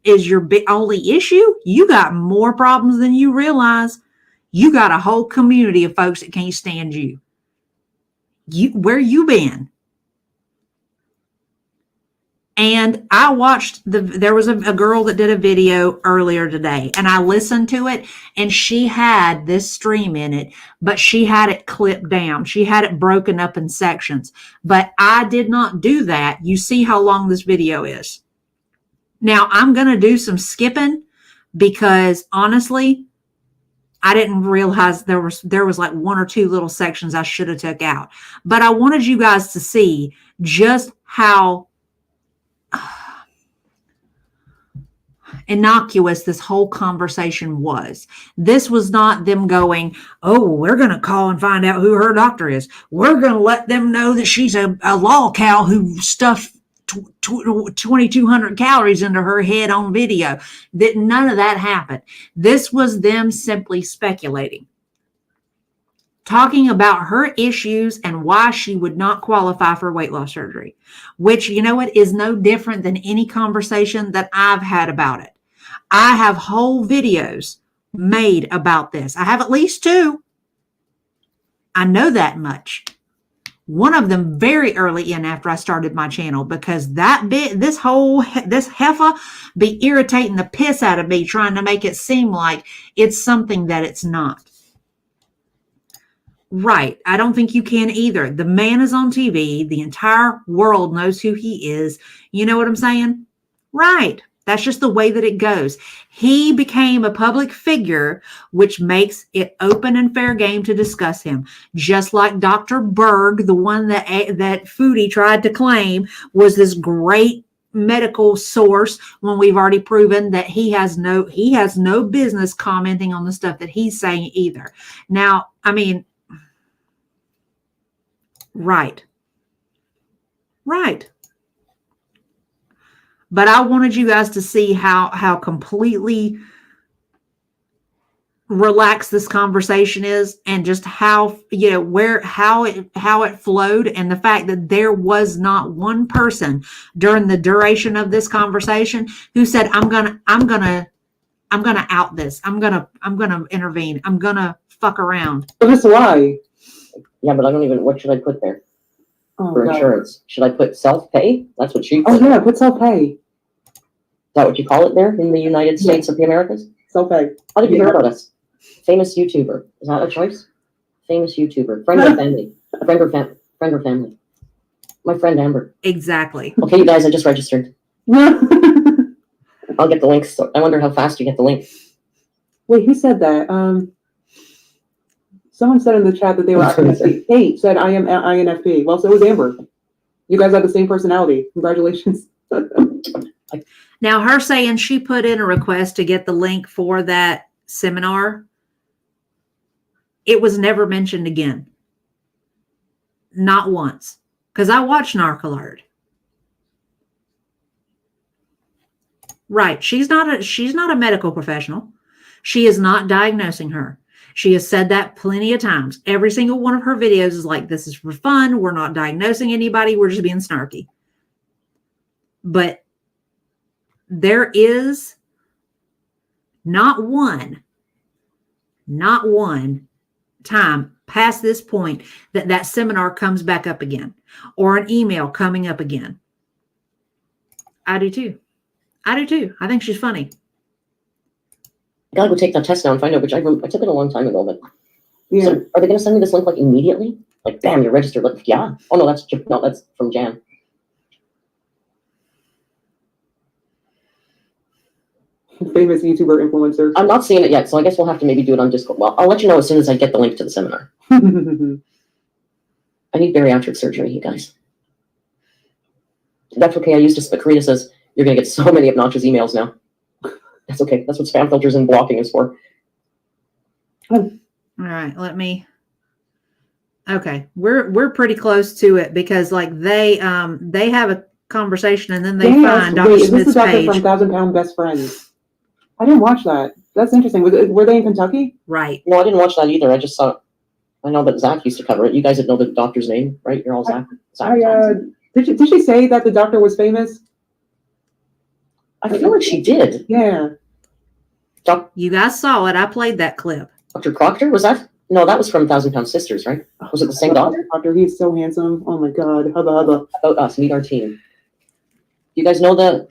is your only issue, you got more problems than you realize. You got a whole community of folks that can't stand you. Where you been? And I watched there was a girl that did a video earlier today, and I listened to it, and she had this stream in it, but she had it clipped down. She had it broken up in sections, but I did not do that. You see how long this video is. Now I'm going to do some skipping because honestly, I didn't realize there was like one or two little sections I should have took out, but I wanted you guys to see just how innocuous this whole conversation was. This was not them going, oh, we're going to call and find out who her doctor is. We're going to let them know that she's a lol cow who stuffed 2,200 calories into her head on video. That none of that happened. This was them simply speculating, talking about her issues and why she would not qualify for weight loss surgery, which, you know what, is no different than any conversation that I've had about it. I have whole videos made about this. I have at least two. I know that much. One of them very early in after I started my channel, because this heifer be irritating the piss out of me trying to make it seem like it's something that it's not. Right. I don't think you can either. The man is on TV. The entire world knows who he is. You know what I'm saying? Right. That's just the way that it goes. He became a public figure, which makes it open and fair game to discuss him. Just like Dr. Berg, the one that Foodie tried to claim was this great medical source, when we've already proven that he has no business commenting on the stuff that he's saying either. Now, I mean, right. But I wanted you guys to see how completely relaxed this conversation is, and just how, how it flowed, and the fact that there was not one person during the duration of this conversation who said, I'm gonna out this. I'm gonna intervene. I'm gonna fuck around. But that's why. Yeah, but I don't even, what should I put there for God. insurance? Should I put self-pay? That's what she Oh put. yeah, put self-pay. Is that what you call it there in the United States of the Americas? Self-pay. How did you hear about us? Famous YouTuber. Is that a choice? Famous YouTuber. Friend or family? Friend or family? My friend Amber. Exactly. Okay, you guys, I just registered. I'll get the link. So I wonder how fast you get the link. Wait, who said that? Someone said in the chat that they were INFP. Kate said I am INFP. Well, so was Amber. You guys have the same personality. Congratulations. Now, her saying she put in a request to get the link for that seminar, it was never mentioned again. Not once. Because I watched Narcoalert. Right. She's not a medical professional. She is not diagnosing her. She has said that plenty of times. Every single one of her videos is like, this is for fun. We're not diagnosing anybody. We're just being snarky. But there is not one time past this point that seminar comes back up again, or an email coming up again. I do too. I think she's funny. I gotta go take that test now and find out which I took it a long time ago, but Yeah. so are they gonna send me this link like immediately? Like, bam, you're registered. Like, yeah. Oh no, that's from Jan. Famous YouTuber influencer. I'm not seeing it yet, so I guess we'll have to maybe do it on Discord. Well, I'll let you know as soon as I get the link to the seminar. I need bariatric surgery, you guys. That's okay. I used to. Karina says you're gonna get so many obnoxious emails now. That's okay. That's what spam filters and blocking is for. All right, okay, we're pretty close to it, because like they have conversation, and then they Yes. find Dr. Wait, is this the Smith's doctor page. from 1,000 Pound Best Friends? I didn't watch that. That's interesting. Were they in Kentucky? Right. No, I didn't watch that either. I just saw. I know that Zach used to cover it. You guys would know the doctor's name, right? You're all Zach. Did she say that the doctor was famous? I feel like she did. Yeah. You guys saw it. I played that clip. Dr. Proctor, was that? No, that was from 1,000 Pound Sisters, right? Was it the same doctor? Doctor, he's so handsome. Oh my God. Hubba hubba. About Us, Meet Our Team. You guys know the?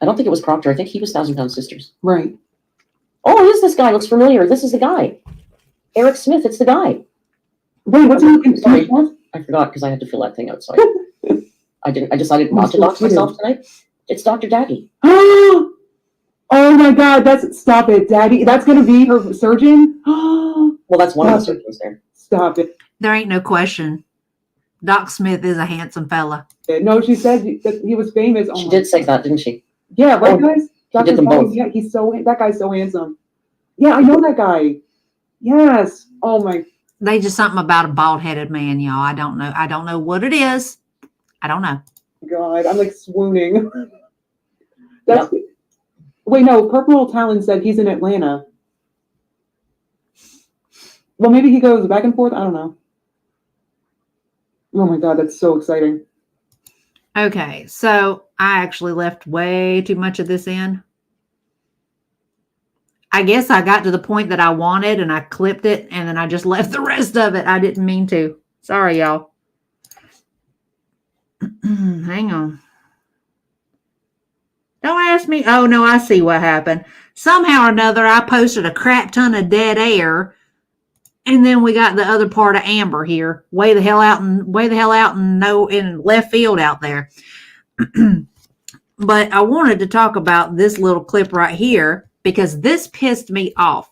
I don't think it was Proctor. I think he was 1,000 Pound Sisters. Right. Oh, it is this guy. Looks familiar. This is the guy. Eric Smith. It's the guy. Wait, what's he? Sorry, I forgot because I had to fill that thing out. So I didn't. I decided not to dox myself tonight. It's Dr. Daddy. Oh my God! Stop it, Daddy. That's gonna be her surgeon. Well, that's one of the surgeons there. Stop it. There ain't no question. Doc Smith is a handsome fella. No, she said that he was famous. She did say that, didn't she? Yeah, right, guys. He did them both. Yeah, that guy's so handsome. Yeah, I know that guy. Yes. Oh my. They just something about a bald-headed man, y'all. I don't know. I don't know what it is. I don't know. God, I'm like swooning. That's. Yep. Wait, no. Purple Talon said he's in Atlanta. Well, maybe he goes back and forth. I don't know. Oh my God, that's so exciting. Okay, so I actually left way too much of this in. I guess I got to the point that I wanted and I clipped it and then I just left the rest of it. I didn't mean to. Sorry, y'all. Hang on. Don't ask me. Oh, no, I see what happened. Somehow or another, I posted a crap ton of dead air. And then we got the other part of Amber here, way the hell out in left field out there. But I wanted to talk about this little clip right here because this pissed me off.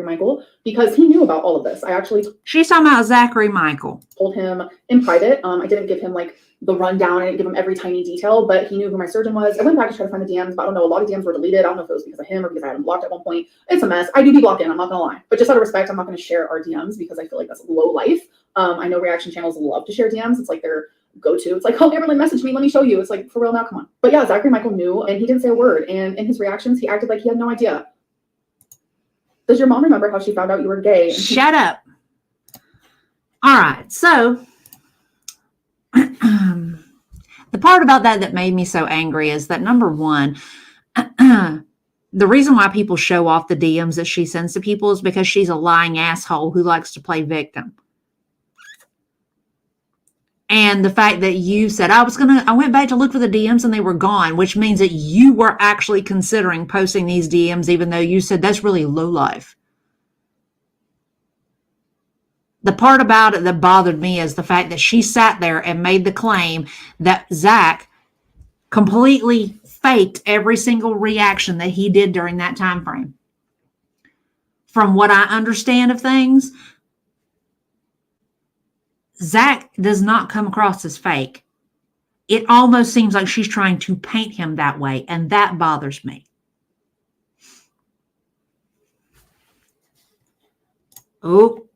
Michael, because he knew about all of this. I actually She's talking about Zachary Michael. Told him in private. I didn't give him like the rundown. I didn't give him every tiny detail, but he knew who my surgeon was. I went back to try to find the DMs, but I don't know. A lot of DMs were deleted. I don't know if it was because of him or because I had him blocked at one point. It's a mess. I do be blocking. I'm not gonna lie, but just out of respect, I'm not gonna share our DMs because I feel like that's low life. I know reaction channels love to share DMs. It's like their go-to. It's like, oh, Amberlynn messaged me. Let me show you. It's like, for real now, come on. But yeah, Zachary Michael knew, and he didn't say a word. And in his reactions, he acted like he had no idea. Does your mom remember how she found out you were gay? Shut up. All right. So the part about that made me so angry is that, number one, the reason why people show off the DMs that she sends to people is because she's a lying asshole who likes to play victim. And the fact that you said, I went back to look for the DMs and they were gone, which means that you were actually considering posting these DMs, even though you said that's really low life. The part about it that bothered me is the fact that she sat there and made the claim that Zach completely faked every single reaction that he did during that time frame. From what I understand of things, Zach does not come across as fake. It almost seems like she's trying to paint him that way, and that bothers me. Oh,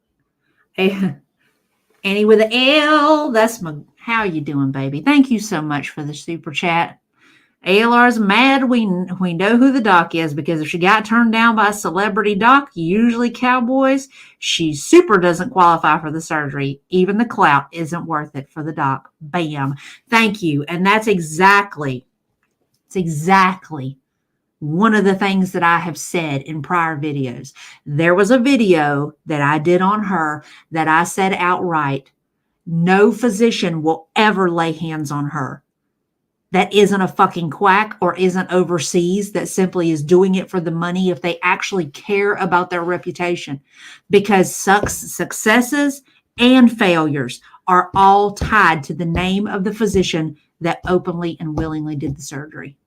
Annie with an L. That's my. How you doing, baby? Thank you so much for the super chat. ALR's mad. We know who the doc is because if she got turned down by a celebrity doc, usually cowboys, she super doesn't qualify for the surgery. Even the clout isn't worth it for the doc. Bam. Thank you. And it's exactly one of the things that I have said in prior videos. There was a video that I did on her that I said outright, no physician will ever lay hands on her that isn't a fucking quack or isn't overseas, that simply is doing it for the money if they actually care about their reputation. Because successes and failures are all tied to the name of the physician that openly and willingly did the surgery.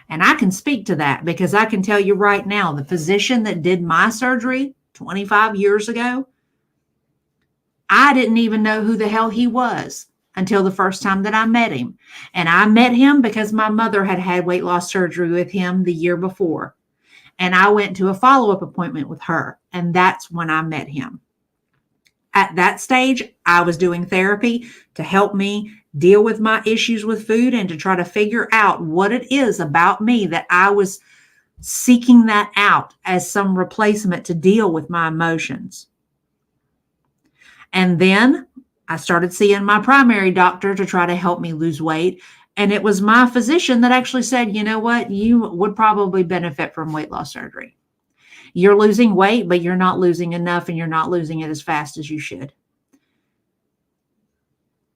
And I can speak to that because I can tell you right now, the physician that did my surgery 25 years ago, I didn't even know who the hell he was until the first time that I met him. And I met him because my mother had had weight loss surgery with him the year before. And I went to a follow-up appointment with her. And that's when I met him. At that stage, I was doing therapy to help me deal with my issues with food and to try to figure out what it is about me that I was seeking that out as some replacement to deal with my emotions. And then I started seeing my primary doctor to try to help me lose weight. And it was my physician that actually said, you know what, you would probably benefit from weight loss surgery. You're losing weight, but you're not losing enough and you're not losing it as fast as you should.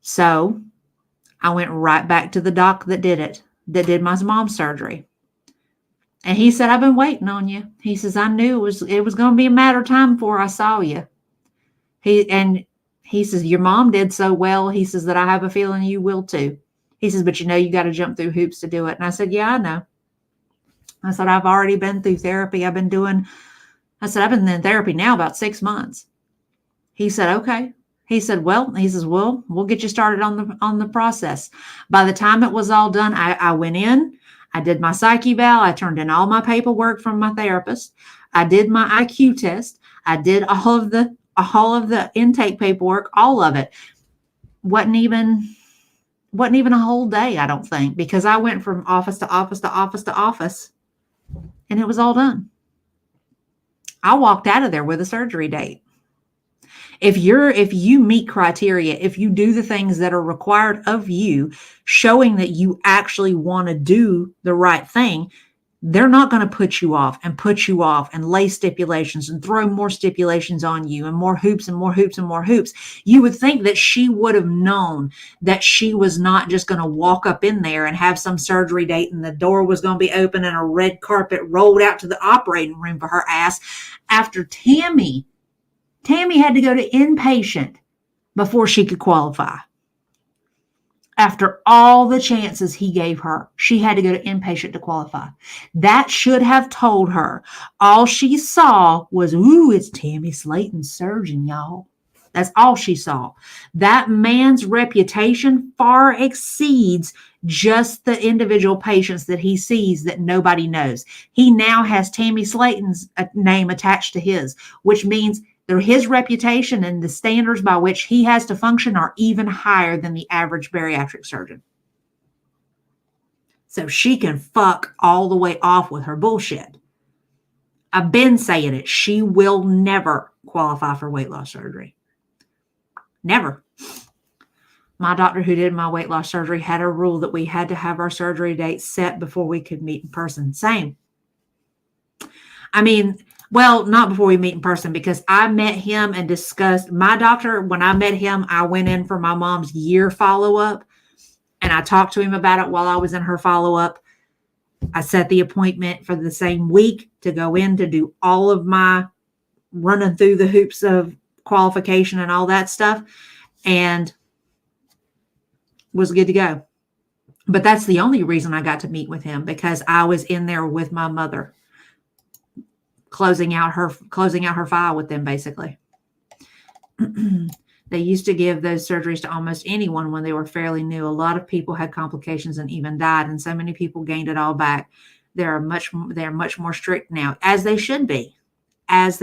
So I went right back to the doc that did my mom's surgery. And he said, I've been waiting on you. He says, I knew it was going to be a matter of time before I saw you. He says, your mom did so well. He says that I have a feeling you will too. He says, but you got to jump through hoops to do it. And I said, yeah, I know. I said, I've already been through therapy. I've been in therapy now about 6 months. He said, okay. He said, well, we'll get you started on the process. By the time it was all done, I went in, I did my psych eval. I turned in all my paperwork from my therapist. I did my IQ test. I did all of the intake paperwork, all of it. Wasn't even a whole day, I don't think, because I went from office to office to office to office, and it was all done. I walked out of there with a surgery date. If you meet criteria, if you do the things that are required of you, showing that you actually want to do the right thing, they're not going to put you off and lay stipulations and throw more stipulations on you and more hoops and more hoops and more hoops. You would think that she would have known that she was not just going to walk up in there and have some surgery date and the door was going to be open and a red carpet rolled out to the operating room for her ass after Tammy had to go to inpatient before she could qualify. After all the chances he gave her, she had to go to inpatient to qualify. That should have told her. All she saw was, ooh, it's Tammy Slayton's surgeon, y'all. That's all she saw. That man's reputation far exceeds just the individual patients that he sees that nobody knows. He now has Tammy Slayton's name attached to his, which means his reputation and the standards by which he has to function are even higher than the average bariatric surgeon. So she can fuck all the way off with her bullshit. I've been saying it. She will never qualify for weight loss surgery. Never. My doctor who did my weight loss surgery had a rule that we had to have our surgery date set before we could meet in person. Same. I mean, well, not before we meet in person, because I met him and discussed my doctor. When I met him, I went in for my mom's year follow-up and I talked to him about it while I was in her follow-up. I set the appointment for the same week to go in to do all of my running through the hoops of qualification and all that stuff, and was good to go. But that's the only reason I got to meet with him, because I was in there with my mother, closing out her file with them, basically. They used to give those surgeries to almost anyone when they were fairly new. A lot of people had complications and even died, and so many people gained it all back. They're much more strict now, as they should be. And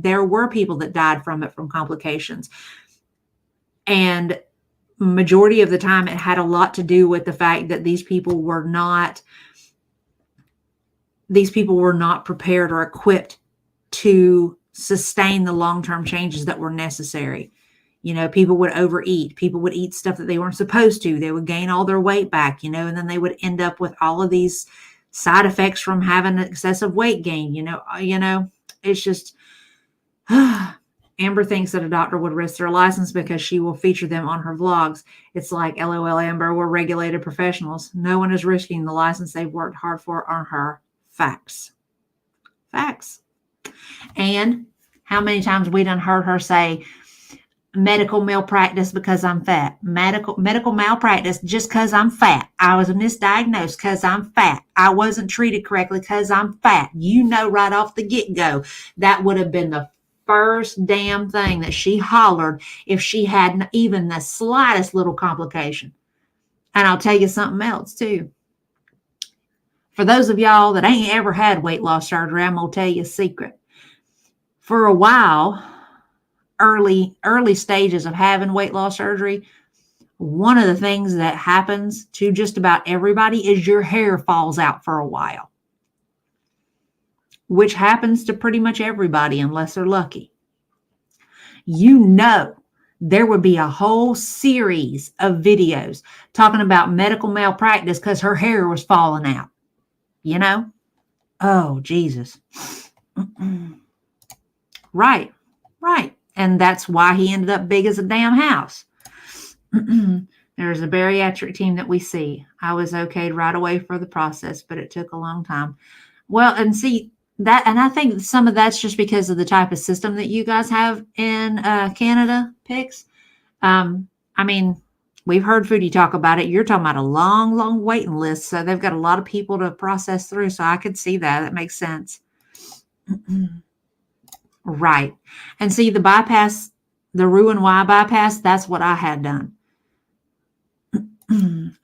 there were people that died from it, from complications. And majority of the time it had a lot to do with the fact that these people were not prepared or equipped to sustain the long-term changes that were necessary. You know, people would overeat. People would eat stuff that they weren't supposed to. They would gain all their weight back, and then they would end up with all of these side effects from having excessive weight gain. It's just, Amber thinks that a doctor would risk their license because she will feature them on her vlogs. It's like, LOL, Amber, we're regulated professionals. No one is risking the license they've worked hard for on her. Facts. And how many times we done heard her say, medical malpractice because I'm fat. Medical malpractice just because I'm fat. I was misdiagnosed because I'm fat. I wasn't treated correctly because I'm fat. Right off the get-go, that would have been the first damn thing that she hollered if she had even the slightest little complication. And I'll tell you something else too. For those of y'all that ain't ever had weight loss surgery, I'm going to tell you a secret. For a while, early stages of having weight loss surgery, one of the things that happens to just about everybody is your hair falls out for a while, which happens to pretty much everybody unless they're lucky. You know, there would be a whole series of videos talking about medical malpractice because her hair was falling out, you know? Oh, Jesus. Right. And that's why he ended up big as a damn house. There's a bariatric team that we see. I was okayed right away for the process, but it took a long time. Well, and see that, and I think some of that's just because of the type of system that you guys have in Canada, Pix. I mean, we've heard Foodie talk about it. You're talking about a long waiting list. So they've got a lot of people to process through. So I could see that. That makes sense. Right. And see the bypass, the Roux-en-Y bypass, that's what I had done.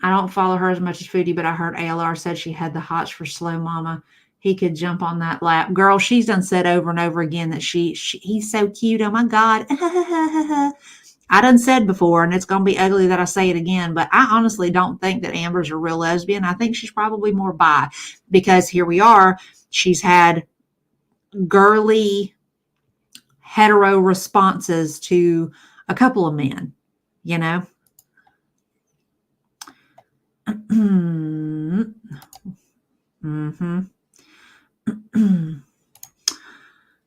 I don't follow her as much as Foodie, but I heard ALR said she had the hots for Slow Mama. He could jump on that lap. Girl, she's done said over and over again that he's so cute. Oh my God. I done said before, and it's going to be ugly that I say it again, but I honestly don't think that Amber's a real lesbian. I think she's probably more bi, because here we are. She's had girly hetero responses to a couple of men, you know?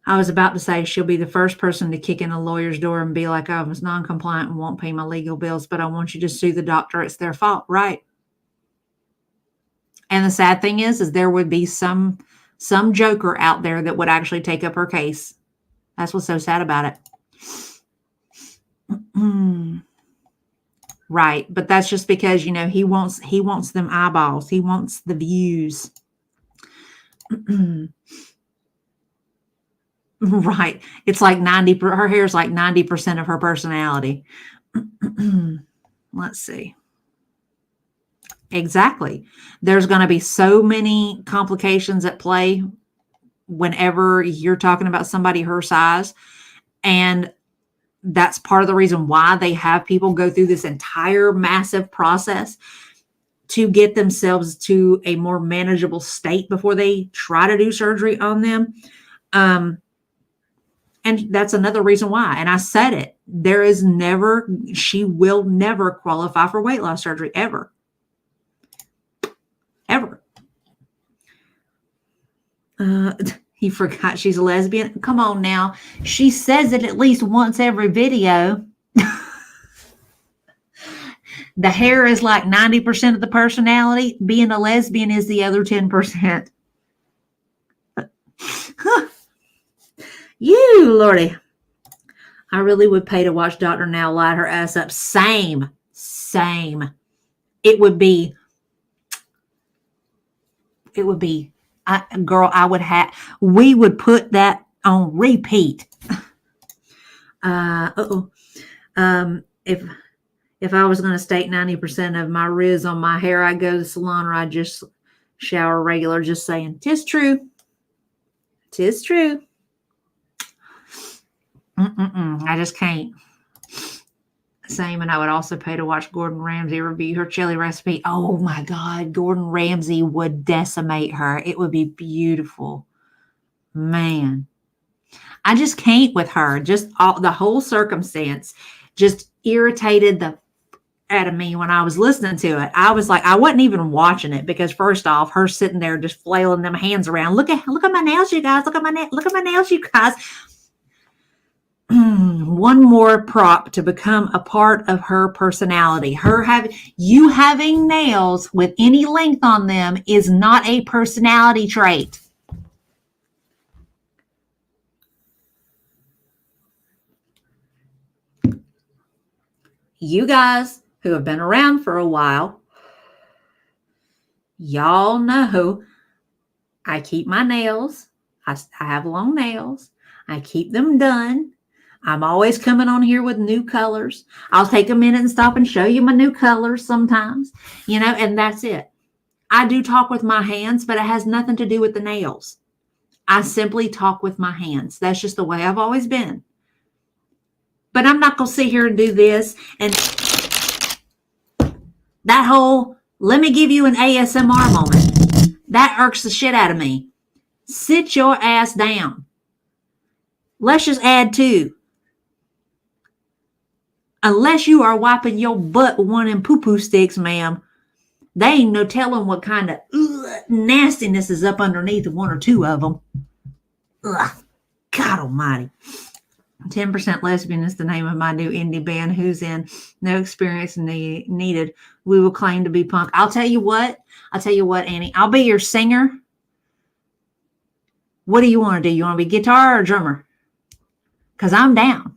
I was about to say she'll be the first person to kick in a lawyer's door and be like, I was non-compliant and won't pay my legal bills, but I want you to sue the doctor. It's their fault. Right. And the sad thing is there would be some joker out there that would actually take up her case. That's what's so sad about it. Right. But that's just because, you know, he wants them eyeballs. He wants the views. Right. It's like her hair is like 90% of her personality. Let's see. Exactly. There's going to be so many complications at play whenever you're talking about somebody her size. And that's part of the reason why they have people go through this entire massive process to get themselves to a more manageable state before they try to do surgery on them. And that's another reason why. And I said it, she will never qualify for weight loss surgery ever. Ever. He forgot she's a lesbian. Come on now. She says it at least once every video. The hair is like 90% of the personality. Being a lesbian is the other 10%. You, Lordy. I really would pay to watch Dr. Now light her ass up. Same. It would be, we would put that on repeat. If I was going to stake 90% of my riz on my hair, I'd go to the salon, or I'd just shower regular. Just saying. 'Tis true. I just can't. Same, and I would also pay to watch Gordon Ramsay review her chili recipe. Oh my God, Gordon Ramsay would decimate her. It would be beautiful. Man, I just can't with her. Just the whole circumstance just irritated the out of me when I was listening to it. I was like, I wasn't even watching it because first off, her sitting there just flailing them hands around. Look at my nails, you guys. Look at my nails, you guys. One more prop to become a part of her personality. You having nails with any length on them is not a personality trait. You guys who have been around for a while, y'all know I keep my nails. I have long nails. I keep them done. I'm always coming on here with new colors. I'll take a minute and stop and show you my new colors sometimes, and that's it. I do talk with my hands, but it has nothing to do with the nails. I simply talk with my hands. That's just the way I've always been. But I'm not going to sit here and do this. And That whole, let me give you an ASMR moment. That irks the shit out of me. Sit your ass down. Let's just add 2. Unless you are wiping your butt with one of them poo-poo sticks, ma'am, they ain't no telling what kind of nastiness is up underneath of 1 or 2 of them. Ugh, God almighty. 10% Lesbian is the name of my new indie band. Who's in? No experience needed. We will claim to be punk. I'll tell you what, Annie. I'll be your singer. What do you want to do? You want to be guitar or drummer? Because I'm down.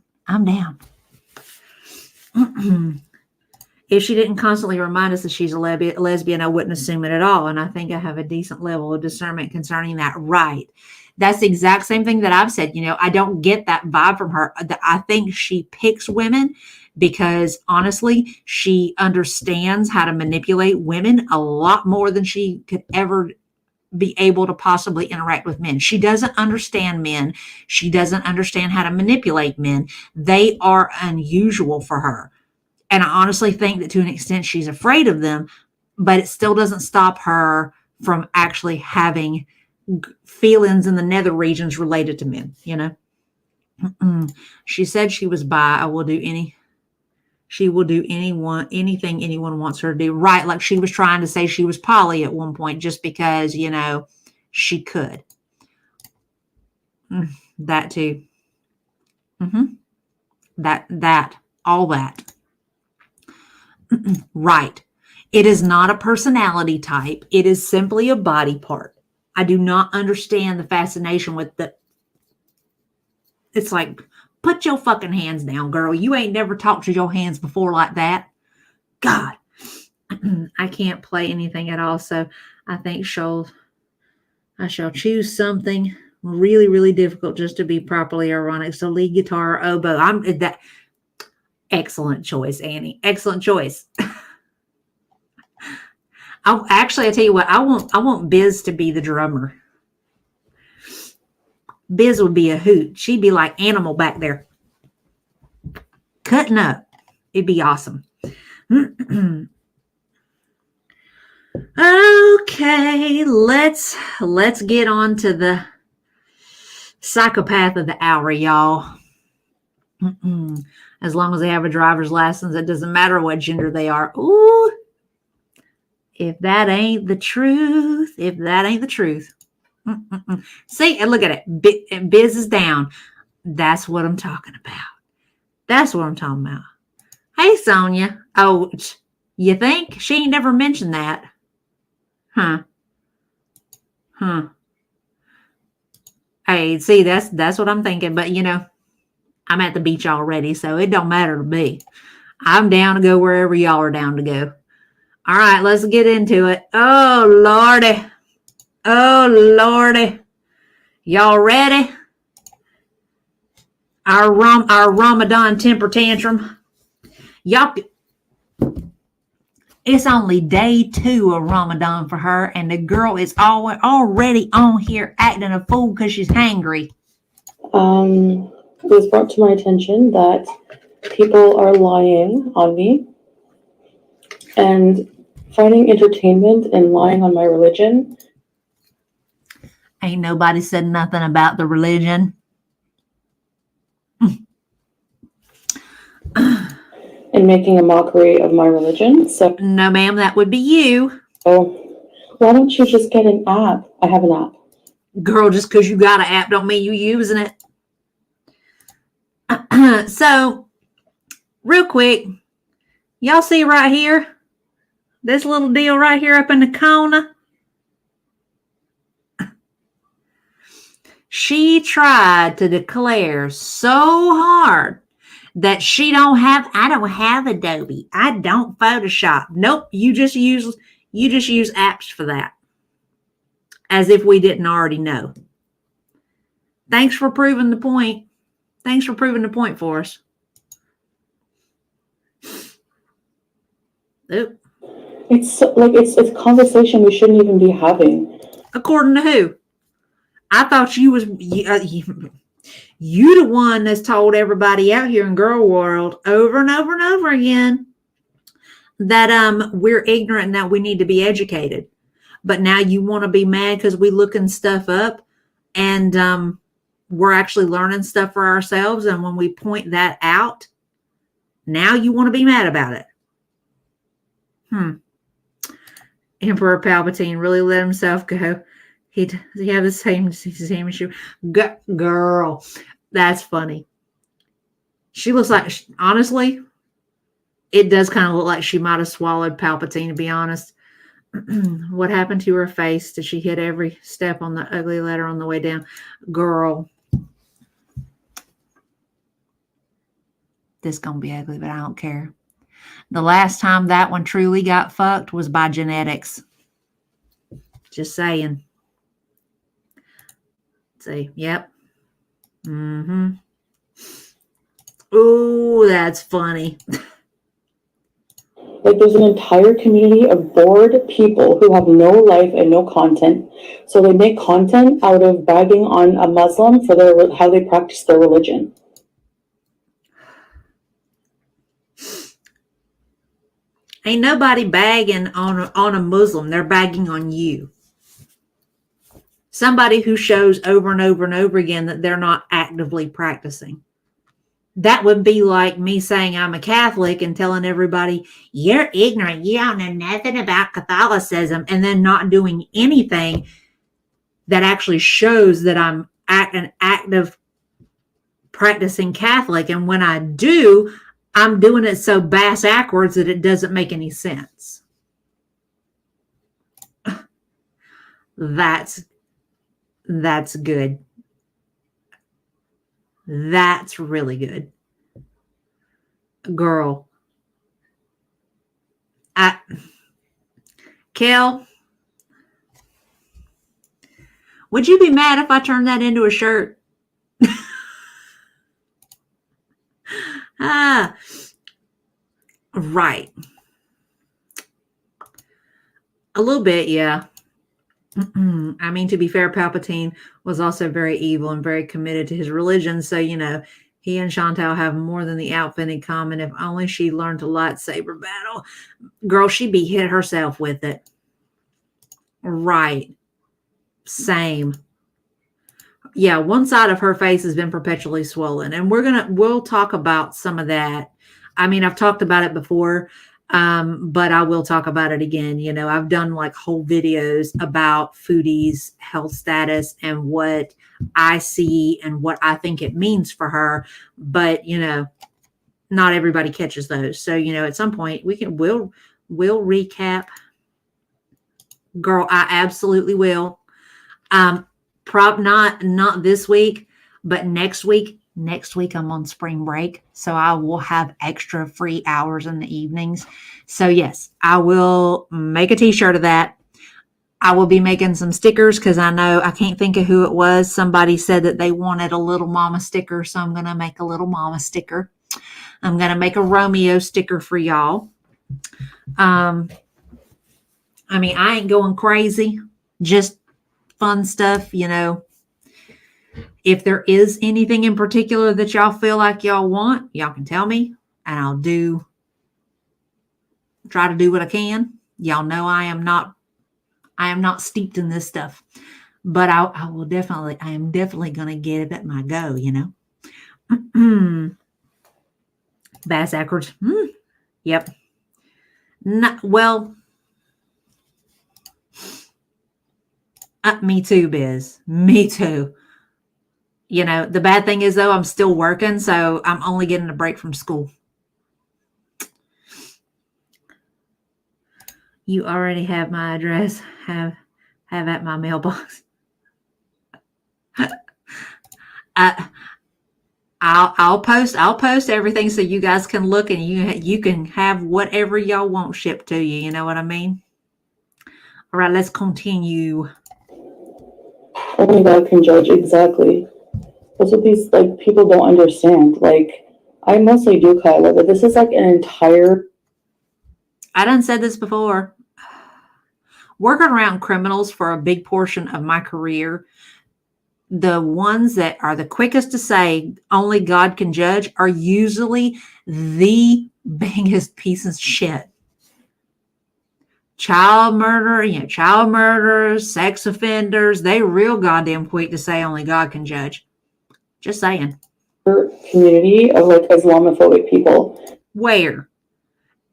If she didn't constantly remind us that she's a lesbian, I wouldn't assume it at all. And I think I have a decent level of discernment concerning that. Right. That's the exact same thing that I've said. I don't get that vibe from her. I think she picks women because, honestly, she understands how to manipulate women a lot more than she could ever be able to possibly interact with men. She doesn't understand men. She doesn't understand how to manipulate men. They are unusual for her. And I honestly think that to an extent she's afraid of them, but it still doesn't stop her from actually having feelings in the nether regions related to men, She said she was bi. She will do anything anyone wants her to do. Right. Like she was trying to say she was poly at one point just because, she could. That too. All that. Right. It is not a personality type. It is simply a body part. I do not understand the fascination with it's like, put your fucking hands down, girl. You ain't never talked to your hands before like that. God. I can't play anything at all. So I think I shall choose something really, really difficult just to be properly ironic. So lead guitar or oboe. Excellent choice, Annie. Excellent choice. I tell you what, I want Biz to be the drummer. Biz would be a hoot. She'd be like Animal back there, cutting up. It'd be awesome. Okay, let's get on to the psychopath of the hour, y'all. As long as they have a driver's license, it doesn't matter what gender they are. Ooh. If that ain't the truth. See, and look at it. Biz is down. That's what I'm talking about. Hey, Sonia. Oh, you think? She ain't never mentioned that. Huh. Hey, see, that's what I'm thinking. But, I'm at the beach already, so it don't matter to me. I'm down to go wherever y'all are down to go. All right, let's get into it. Oh, Lordy. Y'all ready? Our Ramadan temper tantrum. Y'all, it's only day 2 of Ramadan for her, and the girl is already on here acting a fool because she's hangry. It was brought to my attention that people are lying on me and finding entertainment in lying on my religion. Ain't nobody said nothing about the religion. And making a mockery of my religion. So no, ma'am, that would be you. Oh, why don't you just get an app? I have an app. Girl, just because you got an app don't mean you using it. So, real quick, y'all see right here? This little deal right here up in the corner? She tried to declare so hard that I don't have Adobe. I don't Photoshop. Nope, you just use apps for that. As if we didn't already know. Thanks for proving the point. Thanks for proving the point for us. Oop. It's a conversation we shouldn't even be having. According to who? I thought you the one that's told everybody out here in girl world over and over and over again that we're ignorant and that we need to be educated. But now you want to be mad because we looking stuff up and we're actually learning stuff for ourselves. And when we point that out, now you want to be mad about it. Emperor Palpatine really let himself go. He have the same issue. Girl, that's funny. She looks like, honestly, it does kind of look like she might have swallowed Palpatine, to be honest. What happened to her face? Did she hit every step on the ugly letter on the way down? Girl. This is going to be ugly, but I don't care. The last time that one truly got fucked was by genetics. Just saying. See, yep. Ooh, that's funny. Like, there's an entire community of bored people who have no life and no content. So they make content out of bagging on a Muslim for how they practice their religion. Ain't nobody bagging on a Muslim. They're bagging on you. Somebody who shows over and over and over again that they're not actively practicing. That would be like me saying I'm a Catholic and telling everybody, you're ignorant, you don't know nothing about Catholicism, and then not doing anything that actually shows that I'm an active practicing Catholic. And when I do, I'm doing it so bass-ackwards that it doesn't make any sense. That's good. That's really good. Girl. Kel, would you be mad if I turned that into a shirt? Right. A little bit, yeah. I mean, to be fair, Palpatine was also very evil and very committed to his religion. So, you know, he and Chantal have more than the outfit in common. If only she learned to lightsaber battle. Girl, she'd be hit herself with it. Right. Same. Yeah, one side of her face has been perpetually swollen. And we'll talk about some of that. I mean, I've talked about it before. But I will talk about it again. You know, I've done like whole videos about foodies' health status and what I see and what I think it means for her. But, you know, not everybody catches those. So, you know, at some point we'll recap. Girl, I absolutely will. Not this week, but next week. Next week, I'm on spring break, so I will have extra free hours in the evenings. So, yes, I will make a t-shirt of that. I will be making some stickers because I can't think of who it was. Somebody said that they wanted a little mama sticker, so I'm going to make a little mama sticker. I'm going to make a Romeo sticker for y'all. I mean, I ain't going crazy, just fun stuff, you know. If there is anything in particular that y'all feel like y'all want, y'all can tell me and I'll try to do what I can. Y'all know I am not steeped in this stuff, but I am definitely going to give it my go, you know. Bass backwards. Yep. Me too, Biz. Me too. You know, the bad thing is, though, I'm still working, so I'm only getting a break from school. You already have my address. Have at my mailbox. I'll post everything so you guys can look and you can have whatever y'all want shipped to you. You know what I mean? All right, let's continue. Only God can judge, exactly. That's what these people don't understand. Like, I mostly do Kyla, but this is like an entire. I done said this before. Working around criminals for a big portion of my career, the ones that are the quickest to say only God can judge are usually the biggest piece of shit. child murderers, sex offenders, they real goddamn quick to say only God can judge. Just saying. Community of like Islamophobic people. Where?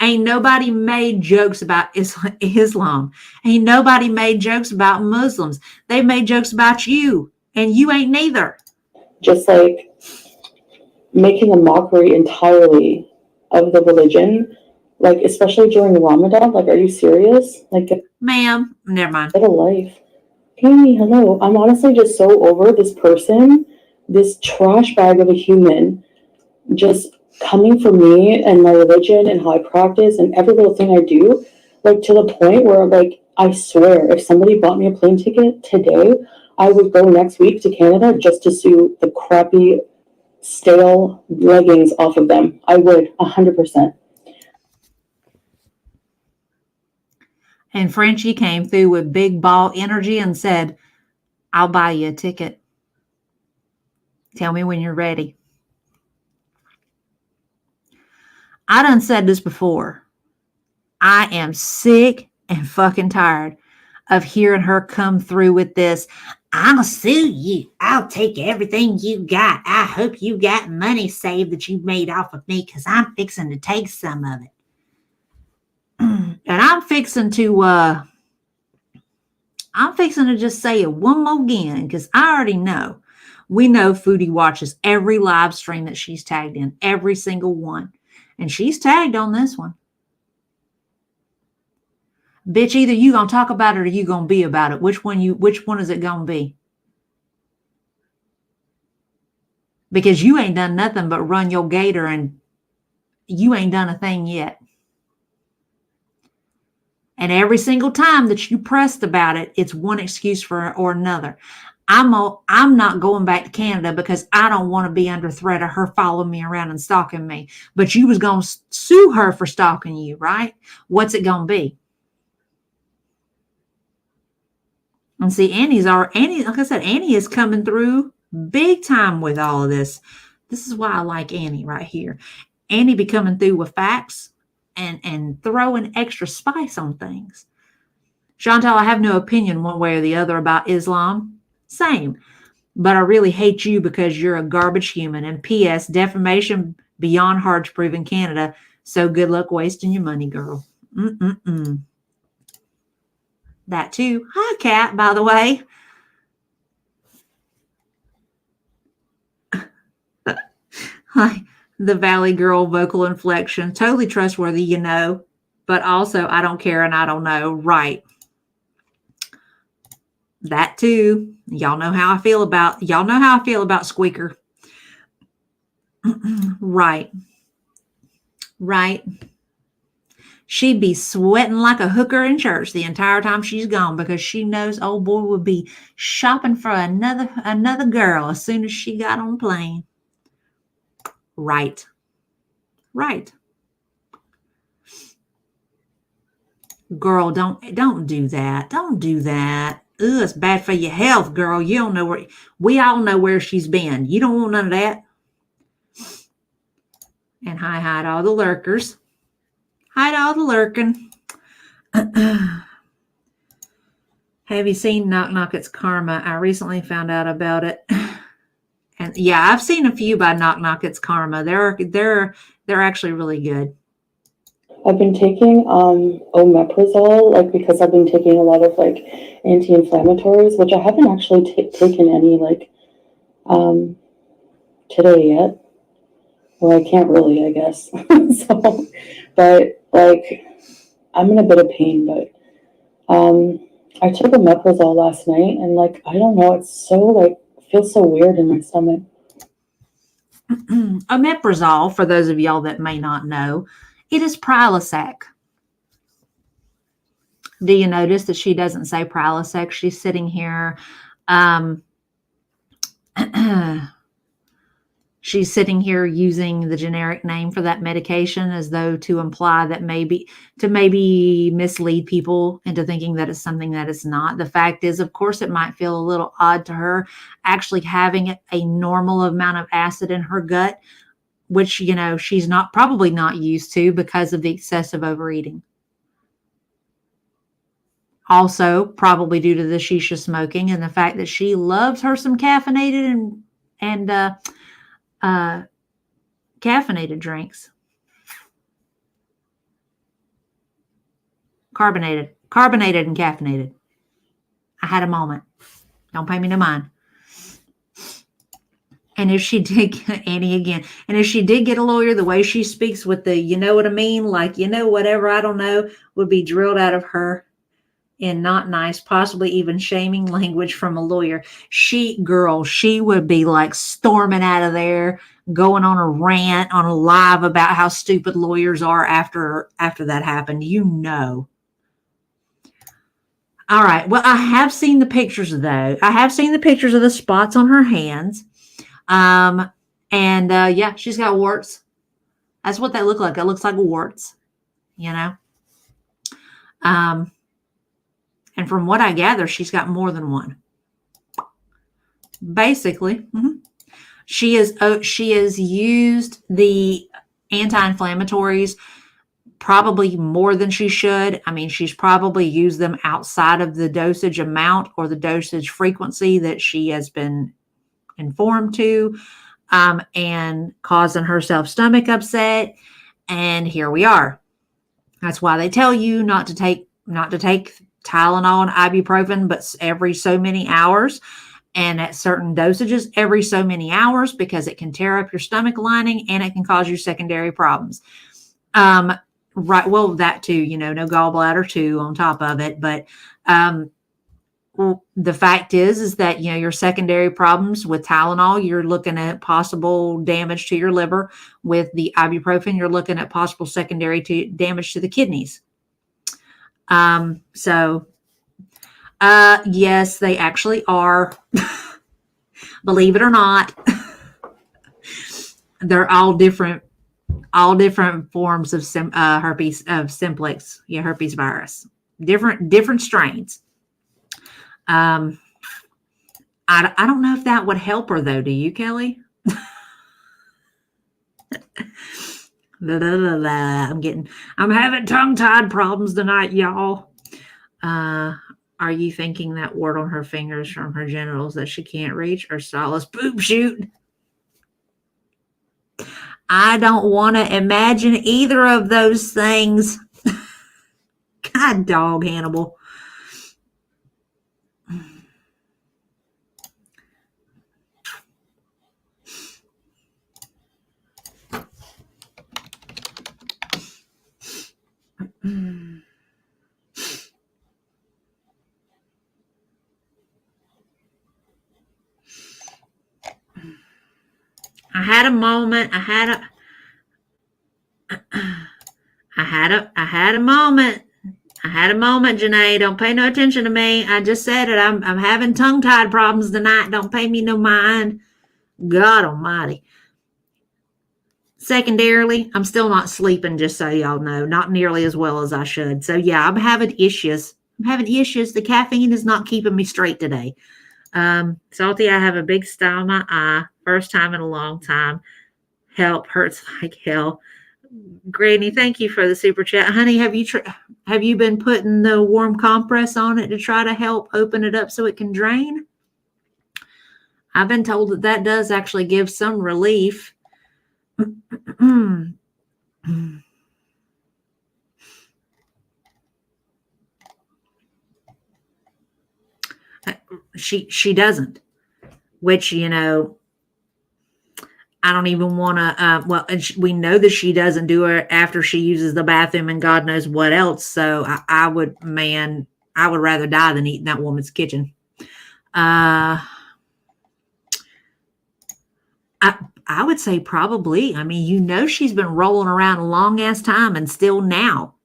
Ain't nobody made jokes about Islam. Ain't nobody made jokes about Muslims. They made jokes about you, and you ain't neither. Just like making a mockery entirely of the religion, like especially during Ramadan. Like, are you serious? Like, Ma'am, never mind. Get a life. Amy, hello. I'm honestly just so over this person, this trash bag of a human, just coming for me and my religion and how I practice and every little thing I do, like to the point where, like, I swear, if somebody bought me a plane ticket today, I would go next week to Canada just to sue the crappy, stale leggings off of them. I would, 100%. And Frenchie came through with big ball energy and said, I'll buy you a ticket. Tell me when you're ready. I done said this before. I am sick and fucking tired of hearing her come through with this. I'll sue you. I'll take everything you got. I hope you got money saved that you made off of me because I'm fixing to take some of it. And I'm fixing to just say it one more again because I already know. We know Foodie watches every live stream that she's tagged in, every single one. And she's tagged on this one. Bitch, either you gonna talk about it or you gonna be about it. Which one is it gonna be? Because you ain't done nothing but run your gator and you ain't done a thing yet. And every single time that you pressed about it, it's one excuse or another. I'm not going back to Canada because I don't want to be under threat of her following me around and stalking me. But you was going to sue her for stalking you, right? What's it going to be? And see, Annie, like I said, Annie is coming through big time with all of this. This is why I like Annie right here. Annie be coming through with facts and throwing extra spice on things. Chantal, I have no opinion one way or the other about Islam. Same. But I really hate you because you're a garbage human. And P.S. defamation beyond hard to prove in Canada. So good luck wasting your money, girl. That too. Hi, Kat, by the way. Hi, the Valley Girl vocal inflection. Totally trustworthy, you know. But also, I don't care and I don't know. Right. That too. Y'all know how I feel about Squeaker. Right. She'd be sweating like a hooker in church the entire time she's gone because she knows old boy would be shopping for another girl as soon as she got on the plane. Right. Girl, don't do that. Don't do that. Ugh, it's bad for your health, girl. You don't know where. We all know where she's been. You don't want none of that. And hi to all the lurkers. Hi to all the lurking. Have you seen Knock Knock It's Karma? I recently found out about it. And yeah, I've seen a few by Knock Knock It's Karma. They're actually really good. I've been taking omeprazole, like because I've been taking a lot of like anti-inflammatories, which I haven't actually taken any like today yet. Well, I can't really, I guess. So, but like I'm in a bit of pain, but I took omeprazole last night and like I don't know, it's so like feels so weird in my stomach. Omeprazole, for those of y'all that may not know, it is Prilosec. Do you notice that she doesn't say Prilosec? She's sitting here. She's sitting here using the generic name for that medication as though to imply that maybe mislead people into thinking that it's something that it's not. The fact is, of course, it might feel a little odd to her actually having a normal amount of acid in her gut, which, you know, she's probably not used to because of the excessive overeating. Also, probably due to the shisha smoking and the fact that she loves her some caffeinated and caffeinated drinks. Carbonated and caffeinated. I had a moment. Don't pay me no mind. And if she did, Annie again, and if she did get a lawyer, the way she speaks with the, you know what I mean, like, whatever, I don't know, would be drilled out of her in not nice, possibly even shaming language from a lawyer. She would be like storming out of there, going on a rant on a live about how stupid lawyers are after that happened. All right. Well, I have seen the pictures though. I have seen the pictures of the spots on her hands. Yeah, she's got warts. That's what that look like. It looks like warts, And from what I gather, she's got more than one. Basically, she has used the anti-inflammatories probably more than she should. I mean, she's probably used them outside of the dosage amount or the dosage frequency that she has been informed to, and causing herself stomach upset. And here we are. That's why they tell you not to take Tylenol and ibuprofen, but every so many hours and at certain dosages every so many hours, because it can tear up your stomach lining and it can cause you secondary problems. Right. Well, that too, no gallbladder too on top of it. But the fact is that, your secondary problems with Tylenol, you're looking at possible damage to your liver. With the ibuprofen, you're looking at possible secondary damage to the kidneys. Yes, they actually are. Believe it or not, they're all different forms of herpes, of simplex, herpes virus, different strains. I don't know if that would help her though. Do you, Kelly? I'm having tongue-tied problems tonight, y'all. Are you thinking that wart on her fingers from her genitals that she can't reach, or Solace boob shoot? I don't want to imagine either of those things. God dog, Hannibal. I had a moment. I had a moment. Janae. Don't pay no attention to me. I just said it. I'm having tongue-tied problems tonight. Don't pay me no mind. God almighty. Secondarily, I'm still not sleeping, just so y'all know. Not nearly as well as I should. So yeah, I'm having issues. The caffeine is not keeping me straight today. Salty, I have a big star in my eye. First time in a long time. Help, hurts like hell. Granny, thank you for the super chat. Honey, have you been putting the warm compress on it to try to help open it up so it can drain? I've been told that does actually give some relief. She doesn't, which, I don't even want to, and we know that she doesn't do it after she uses the bathroom and God knows what else. So I would rather die than eat in that woman's kitchen. I would say probably. I mean, she's been rolling around a long ass time, and still now,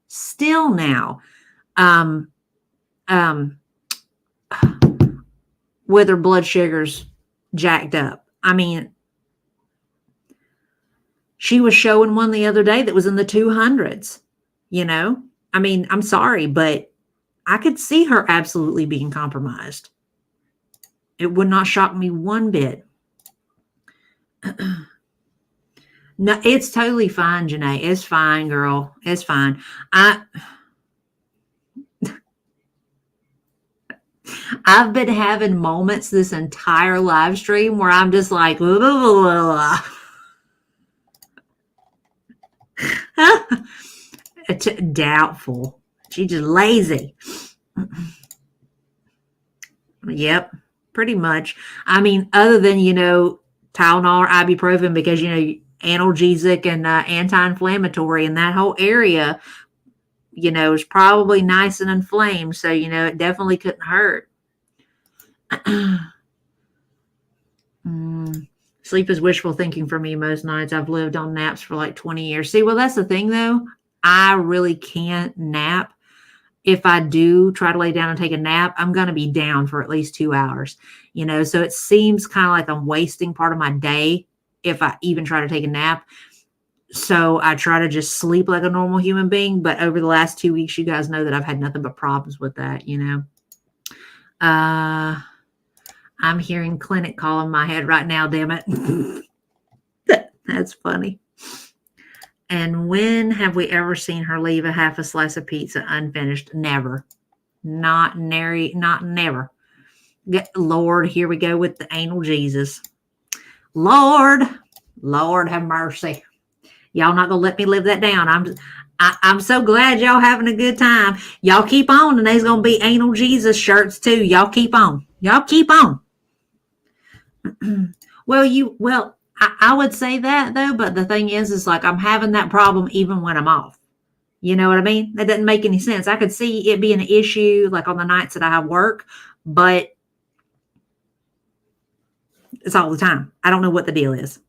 with her blood sugars jacked up. I mean, she was showing one the other day that was in the 200s, I mean, I'm sorry, but I could see her absolutely being compromised. It would not shock me one bit. No, it's totally fine, Janae. It's fine, girl. It's fine. I've been having moments this entire live stream where I'm just like, blah, blah, blah, blah. Doubtful. She's just lazy. Yep, pretty much. I mean, other than, Tylenol or ibuprofen, because, analgesic and anti-inflammatory, and that whole area, is probably nice and inflamed. So, it definitely couldn't hurt. Sleep is wishful thinking for me most nights. I've lived on naps for like 20 years. See, well, that's the thing, though. I really can't nap. If I do try to lay down and take a nap, I'm going to be down for at least 2 hours, so it seems kind of like I'm wasting part of my day if I even try to take a nap. So I try to just sleep like a normal human being. But over the last 2 weeks, you guys know that I've had nothing but problems with that, I'm hearing clinic call in my head right now, damn it. That's funny. And when have we ever seen her leave a half a slice of pizza unfinished? Never. Not never. Lord, here we go with the anal Jesus. Lord have mercy. Y'all not gonna let me live that down. I'm so glad y'all having a good time. Y'all keep on, and there's gonna be anal Jesus shirts too. Y'all keep on. Well, I would say that though, but the thing is like I'm having that problem even when I'm off. You know what I mean? That doesn't make any sense. I could see it being an issue like on the nights that I have work, but it's all the time. I don't know what the deal is.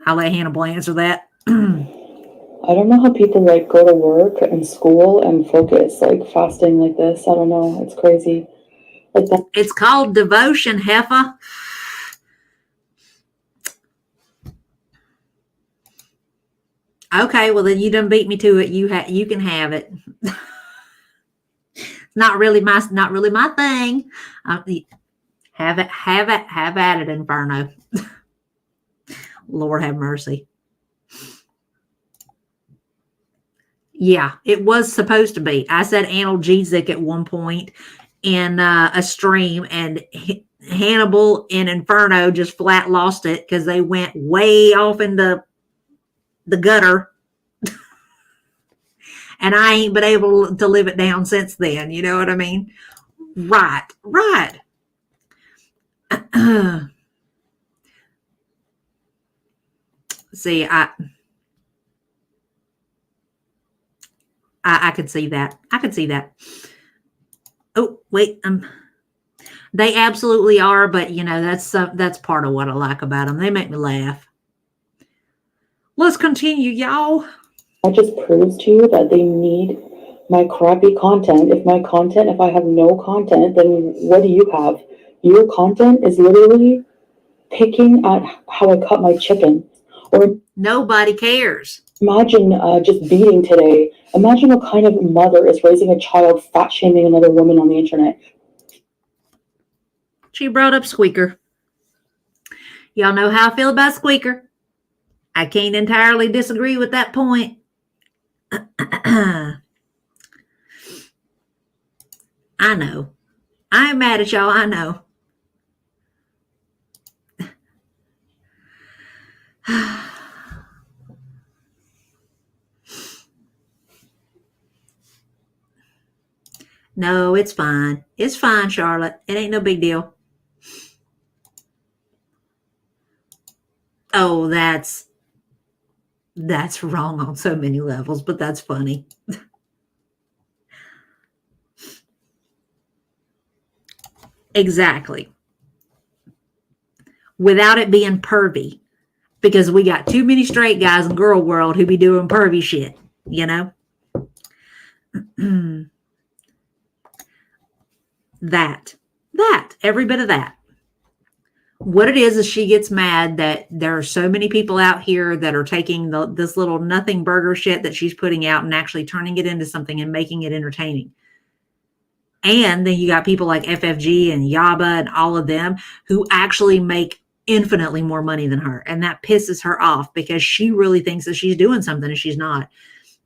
I'll let Hannibal answer that. I don't know how people like go to work and school and focus like fasting like this. I don't know. It's crazy. Like that. It's called devotion, heifer. Okay, well then you done beat me to it. You can have it. Not really my thing. Have at it, Inferno. Lord have mercy. Yeah, it was supposed to be. I said analgesic at one point in a stream, and Hannibal and Inferno just flat lost it because they went way off into the gutter. And I ain't been able to live it down since then. You know what I mean? Right. See, I could see that. I could see that. Oh, wait. They absolutely are, but that's part of what I like about them. They make me laugh. Let's continue, y'all. That just proves to you that they need my crappy content. If I have no content, then what do you have? Your content is literally picking at how I cut my chicken. Or nobody cares. Imagine just beating today. Imagine what kind of mother is raising a child fat shaming another woman on the internet. She brought up Squeaker. Y'all know how I feel about Squeaker. I can't entirely disagree with that point. I know. I ain't mad at y'all. I know. No, it's fine. It's fine, Charlotte. It ain't no big deal. Oh, that's wrong on so many levels, but that's funny. Exactly. Without it being pervy, because we got too many straight guys in girl world who be doing pervy shit, that every bit of that. What it is she gets mad that there are so many people out here that are taking this little nothing burger shit that she's putting out and actually turning it into something and making it entertaining. And then you got people like FFG and Yaba and all of them who actually make infinitely more money than her. And that pisses her off because she really thinks that she's doing something and she's not.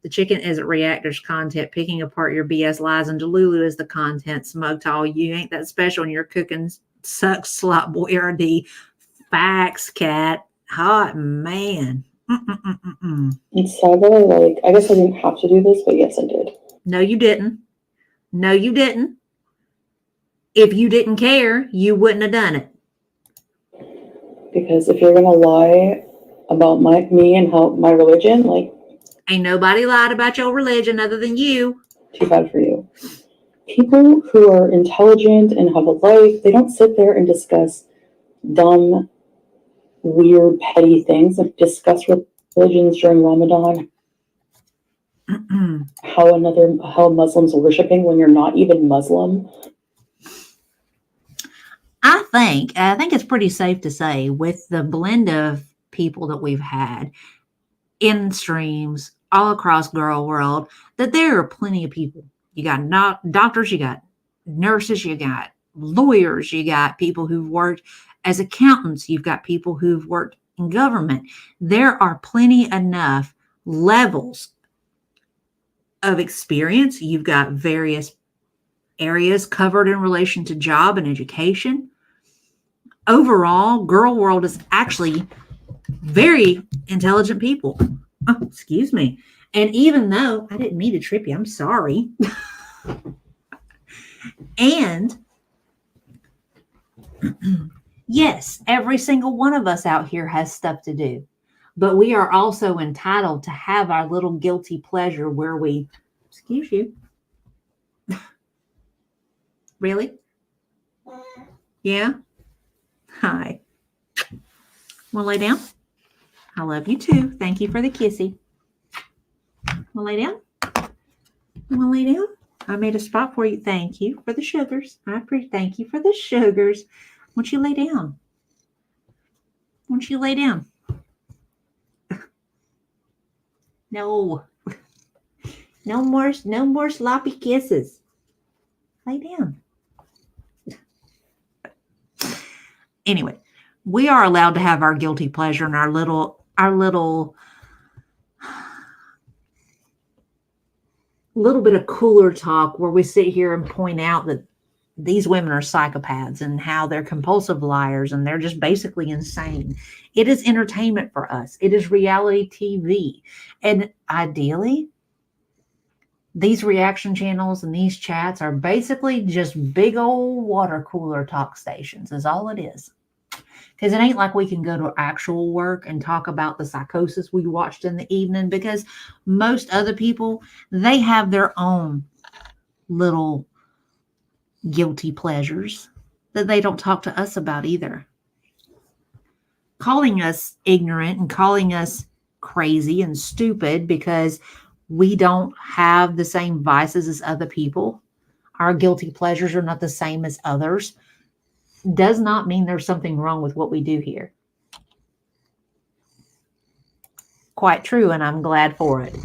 The chicken isn't reactors content, picking apart your BS lies, and Delulu is the content. Smug tall, you ain't that special, and your cooking sucks, slot boy RD. Facts, cat. Hot man. It's sadly like, I guess I didn't have to do this, but yes, I did. No, you didn't. No, you didn't. If you didn't care, you wouldn't have done it. Because if you're gonna lie about me and how my religion, like, ain't nobody lied about your religion other than you. Too bad for you. People who are intelligent and have a life, they don't sit there and discuss dumb, weird, petty things, like discuss religions during Ramadan. how Muslims are worshiping when you're not even Muslim. I think it's pretty safe to say, with the blend of people that we've had in streams all across girl world, that there are plenty of people. You got doctors, you got nurses, you got lawyers, you got people who've worked as accountants, you've got people who've worked in government. There are plenty enough levels of experience. You've got various areas covered in relation to job and education. Overall, girl world is actually very intelligent people. Oh, excuse me. And even though I didn't mean to trip you, I'm sorry. And yes, every single one of us out here has stuff to do, but we are also entitled to have our little guilty pleasure where we, excuse you. Really? Yeah? Hi. Want to lay down? I love you too. Thank you for the kissy. Want to lay down? You want to lay down? I made a spot for you. Thank you for the sugars. Thank you for the sugars. Won't you lay down? Won't you lay down? No. No more sloppy kisses. Lay down. Anyway, we are allowed to have our guilty pleasure and our little bit of cooler talk where we sit here and point out that these women are psychopaths and how they're compulsive liars and they're just basically insane. It is entertainment for us. It is reality TV. And ideally, these reaction channels and these chats are basically just big old water cooler talk stations is all it is. Because it ain't like we can go to actual work and talk about the psychosis we watched in the evening, because most other people, they have their own little guilty pleasures that they don't talk to us about either. Calling us ignorant and calling us crazy and stupid because we don't have the same vices as other people, our guilty pleasures are not the same as others, does not mean there's something wrong with what we do here. Quite true, and I'm glad for it.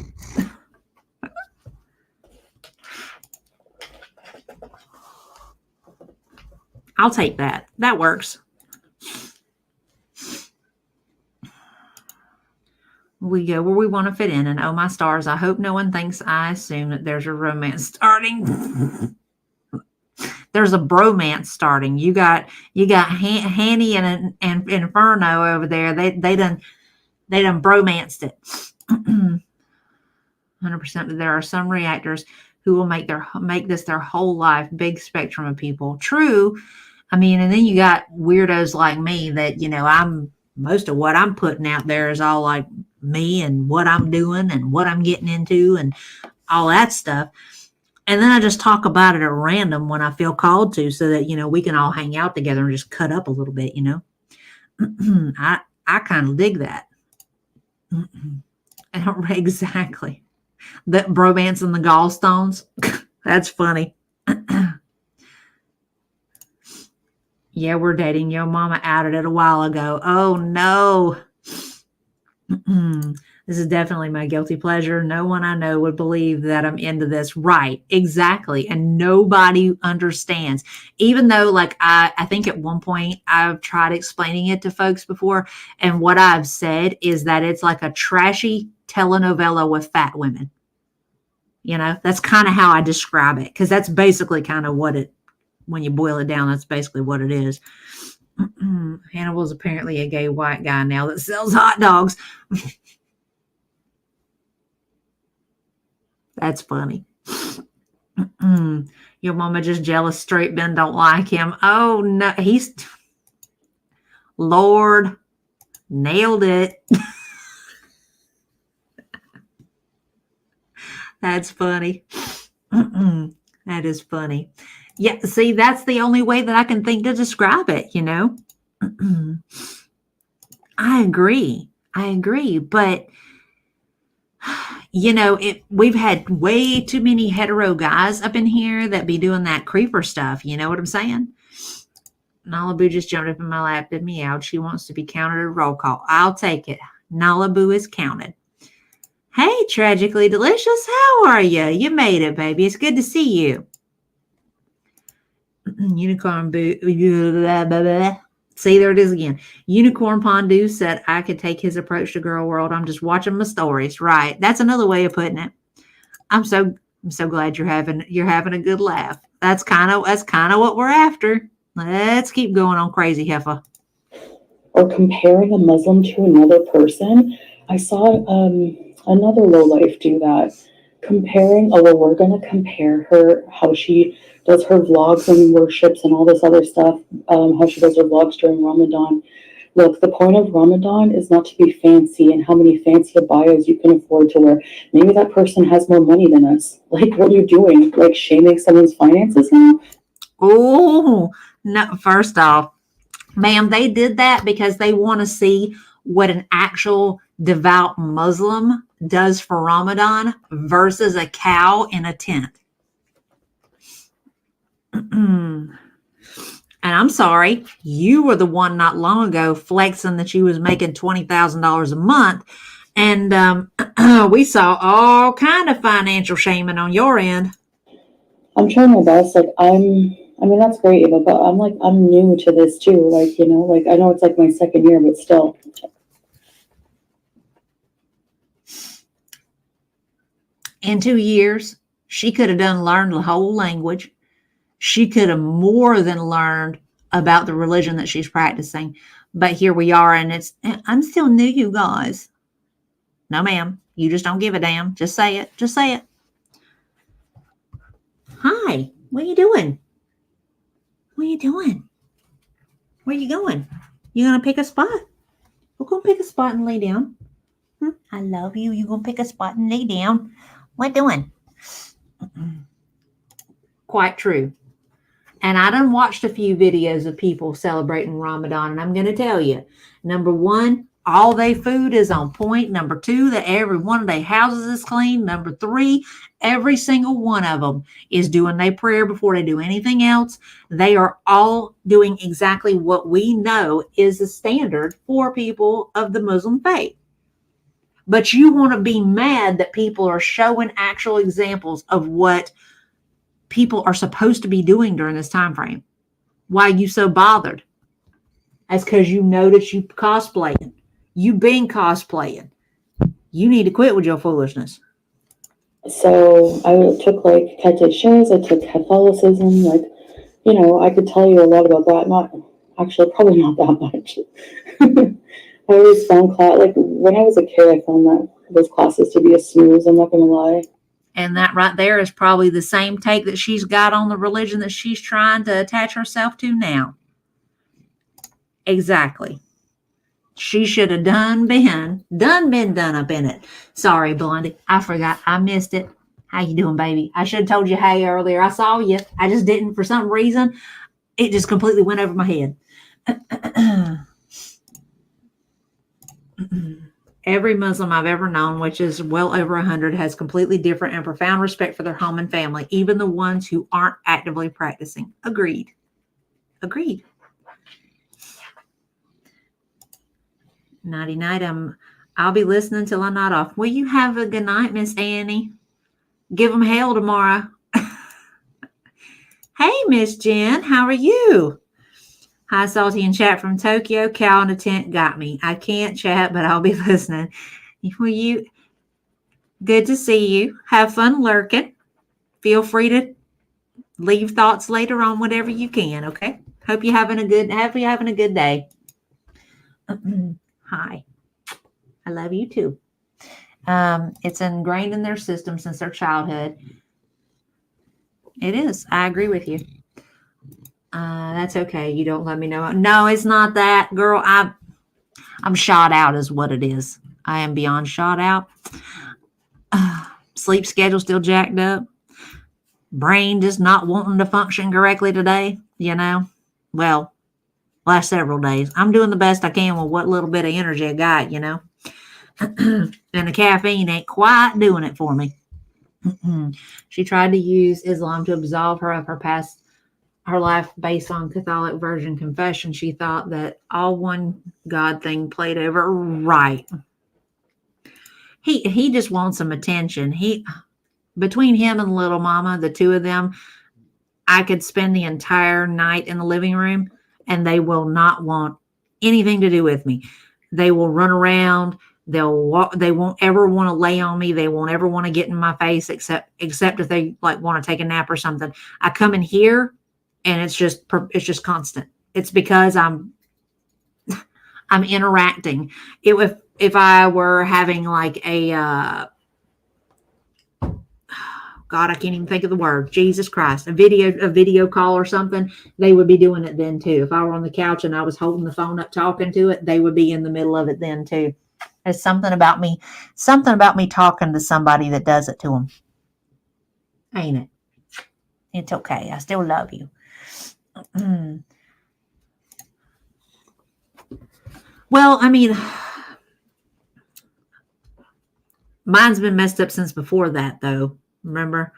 I'll take that. That works. We go where we want to fit in, and oh my stars, I hope no one thinks I assume that there's a romance starting. There's a bromance starting. You got Hanny and Inferno over there. They done bromanced it. 100%. There are some reactors who will make this their whole life. Big spectrum of people. True. I mean, and then you got weirdos like me that, I'm most of what I'm putting out there is all like me and what I'm doing and what I'm getting into and all that stuff. And then I just talk about it at random when I feel called to, so that, we can all hang out together and just cut up a little bit, I kind of dig that. I don't exactly. The bromance and the gallstones. That's funny. Yeah, we're dating. Yo mama outed it a while ago. Oh no. This is definitely my guilty pleasure. No one I know would believe that I'm into this. Right. Exactly. And nobody understands. Even though, like, I think at one point I've tried explaining it to folks before. And what I've said is that it's like a trashy telenovela with fat women. That's kind of how I describe it, because that's basically kind of when you boil it down, that's basically what it is. Hannibal's apparently a gay white guy now that sells hot dogs. That's funny. Your mama just jealous straight men don't like him. Oh, no. Lord, nailed it. That's funny. That is funny. Yeah, see, that's the only way that I can think to describe it, I agree. But, we've had way too many hetero guys up in here that be doing that creeper stuff. You know what I'm saying? Nala Boo just jumped up in my lap and meowed. She wants to be counted at roll call. I'll take it. Nala Boo is counted. Hey, Tragically Delicious. How are you? You made it, baby. It's good to see you. Unicorn Boo. Blah, blah, blah. See, there it is again. Unicorn Pondu said I could take his approach to Girl World. I'm just watching my stories. Right. That's another way of putting it. I'm so glad you're having a good laugh. That's kind of what we're after. Let's keep going on crazy, Heffa. Or comparing a Muslim to another person. I saw another lowlife do that. We're going to compare her, how she does her vlogs and worships and all this other stuff, how she does her vlogs during Ramadan. Look, the point of Ramadan is not to be fancy and how many fancy abayas you can afford to wear. Maybe that person has more money than us. Like, what are you doing? Like, shaming someone's finances now? Oh, no. First off, ma'am, they did that because they want to see what an actual devout Muslim does for Ramadan versus a cow in a tent. And I'm sorry, you were the one not long ago flexing that you was making $20,000 a month. And we saw all kind of financial shaming on your end. I'm trying my best. Like, I mean, that's great, Eva, but I'm new to this too. Like, I know it's like my second year, but still. In 2 years, she could have learned the whole language. She could have more than learned about the religion that she's practicing. But here we are, and I'm still new, you guys. No, ma'am. You just don't give a damn. Just say it. Just say it. Hi. What are you doing? What are you doing? Where are you going? You going to pick a spot? We're going to pick a spot and lay down. I love you. You going to pick a spot and lay down? What doing? Quite true. And I done watched a few videos of people celebrating Ramadan, and I'm going to tell you, number one, all their food is on point. Number two, that every one of their houses is clean. Number three, every single one of them is doing their prayer before they do anything else. They are all doing exactly what we know is the standard for people of the Muslim faith. But you want to be mad that people are showing actual examples of what people are supposed to be doing during this time frame. Why are you so bothered? That's because you know that you cosplaying. You've been cosplaying. You need to quit with your foolishness. So I took like Catholic shows, I took Catholicism, I could tell you a lot about that. Probably not that much. I always found when I was a kid, I found those classes to be a snooze, I'm not going to lie. And that right there is probably the same take that she's got on the religion that she's trying to attach herself to now. Exactly. She should have done been up in it. Sorry, Blondie. I forgot. I missed it. How you doing, baby? I should have told you hey earlier. I saw you. I just didn't for some reason. It just completely went over my head. Every Muslim I've ever known, which is well over 100, has completely different and profound respect for their home and family, even the ones who aren't actively practicing. Agreed. Nighty night. I'll be listening till I'm not off. Will you have a good night, Miss Annie? Give them hell tomorrow. Hey, Miss Jen, how are you? Hi, Salty in chat from Tokyo. Cow in a tent got me. I can't chat, but I'll be listening. Will you? Good to see you. Have fun lurking. Feel free to leave thoughts later on whatever you can, okay? Hope you're having a good day. Hi. I love you too. It's ingrained in their system since their childhood. It is. I agree with you. That's okay. You don't let me know. No, it's not that, girl. I'm shot out is what it is. I am beyond shot out. Sleep schedule still jacked up. Brain just not wanting to function correctly today, Well, last several days. I'm doing the best I can with what little bit of energy I got, And the caffeine ain't quite doing it for me. She tried to use Islam to absolve her of her life based on Catholic Virgin confession. She thought that all one God thing played over. Right. He just wants some attention. Between him and little mama, the two of them, I could spend the entire night in the living room and they will not want anything to do with me. They will run around. They'll walk. They won't ever want to lay on me. They won't ever want to get in my face except if they like want to take a nap or something. I come in here and it's just constant. It's because I'm interacting. If I were having like a God, I can't even think of the word. Jesus Christ, a video call or something, they would be doing it then too. If I were on the couch and I was holding the phone up talking to it, they would be in the middle of it then too. There's something about me talking to somebody that does it to them. Ain't it? It's okay. I still love you. Well, I mean, mine's been messed up since before that, though. Remember?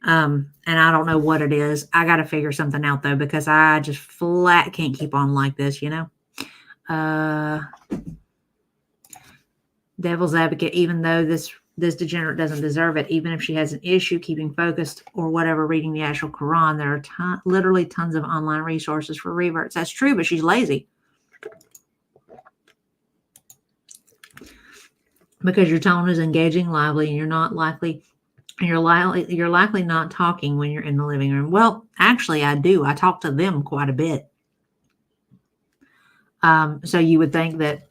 And I don't know what it is. I got to figure something out, though, because I just flat can't keep on like this, Devil's advocate, even though this degenerate doesn't deserve it, even if she has an issue keeping focused or whatever, reading the actual Quran, there are literally tons of online resources for reverts. That's true, but she's lazy. Because your tone is engaging, lively, and you're likely not talking when you're in the living room. Well, actually, I do. I talk to them quite a bit. So you would think that,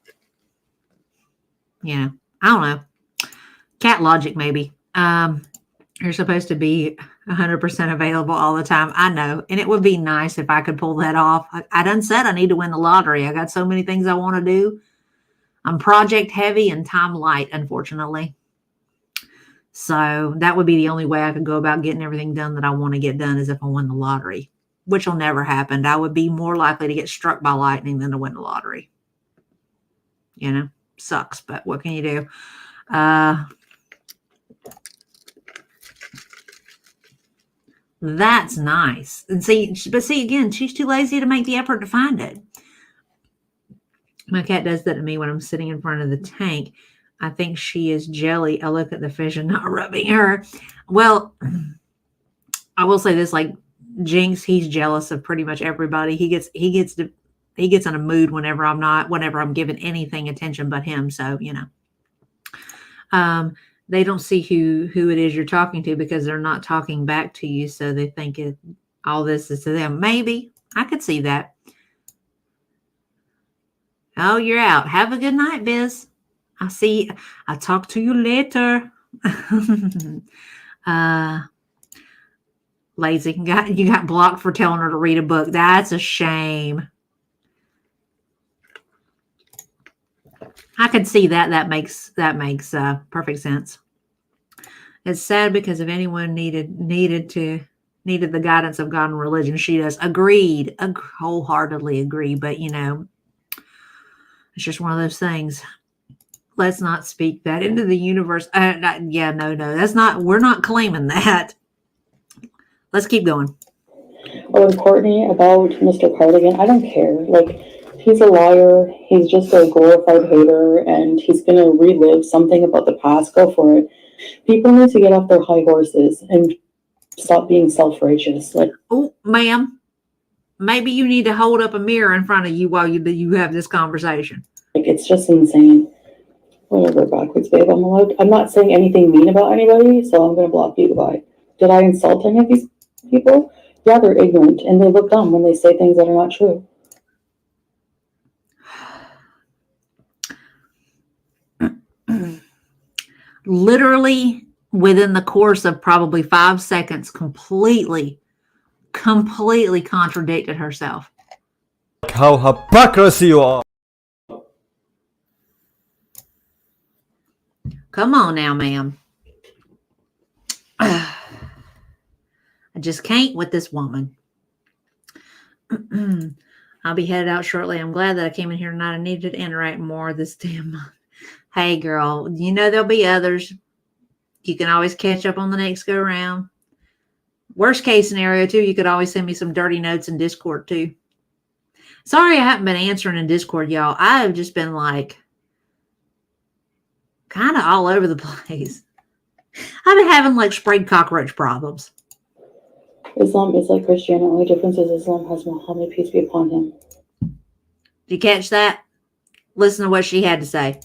I don't know. Cat logic, maybe. You're supposed to be 100% available all the time. I know. And it would be nice if I could pull that off. I done said I need to win the lottery. I got so many things I want to do. I'm project heavy and time light, unfortunately. So that would be the only way I could go about getting everything done that I want to get done is if I win the lottery, which will never happen. I would be more likely to get struck by lightning than to win the lottery. Sucks, but what can you do? That's nice. And see, again, she's too lazy to make the effort to find it. My cat does that to me when I'm sitting in front of the tank. I think she is jelly. I look at the fish and not rubbing her. Well, I will say this, like Jinx, he's jealous of pretty much everybody. He gets in a mood whenever I'm giving anything attention but him. So, they don't see who it is you're talking to because they're not talking back to you. So they think all this is to them. Maybe I could see that. Oh, you're out. Have a good night, Biz. I'll talk to you later. Lazy. You got blocked for telling her to read a book. That's a shame. I could see that. That makes perfect sense. It's sad because if anyone needed the guidance of God and religion, she does. Agreed. Wholeheartedly agree. But it's just one of those things. Let's not speak that into the universe. No. That's not. We're not claiming that. Let's keep going. Oh, and Courtney, about Mr. Cardigan, I don't care. Like, he's a liar. He's just a glorified hater, and he's going to relive something about the past. Go for it. People need to get off their high horses and stop being self-righteous. Like, oh, ma'am, maybe you need to hold up a mirror in front of you while you have this conversation. Like, it's just insane. Whatever, backwards, babe. I'm not saying anything mean about anybody, so I'm gonna block you. Goodbye. Did I insult any of these people? Yeah, they're ignorant and they look dumb when they say things that are not true. Literally within the course of probably 5 seconds, completely contradicted herself. How hypocrisy you are. Come on now, ma'am. I just can't with this woman. I'll be headed out shortly. I'm glad that I came in here tonight. I needed to interact more this damn month. Hey, girl, you know there'll be others. You can always catch up on the next go around. Worst case scenario, too, you could always send me some dirty notes in Discord, too. Sorry I haven't been answering in Discord, y'all. I have just been like kind of all over the place. I've been having like sprayed cockroach problems. Islam is like Christianity. The only difference is Islam has Muhammad, peace be upon him. Did you catch that? Listen to what she had to say.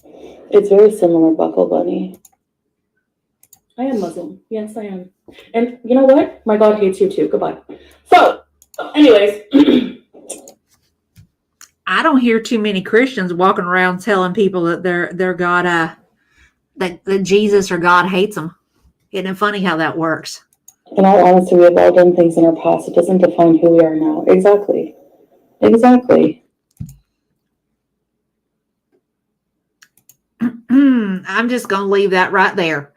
It's very similar, Buckle Bunny. I am Muslim. Yes, I am. And you know what? My God hates you too. Goodbye. So, anyways. I don't hear too many Christians walking around telling people that their God, that Jesus or God hates them. Isn't it funny how that works? In all honesty, we have all done things in our past. It doesn't define who we are now. Exactly. I'm just going to leave that right there.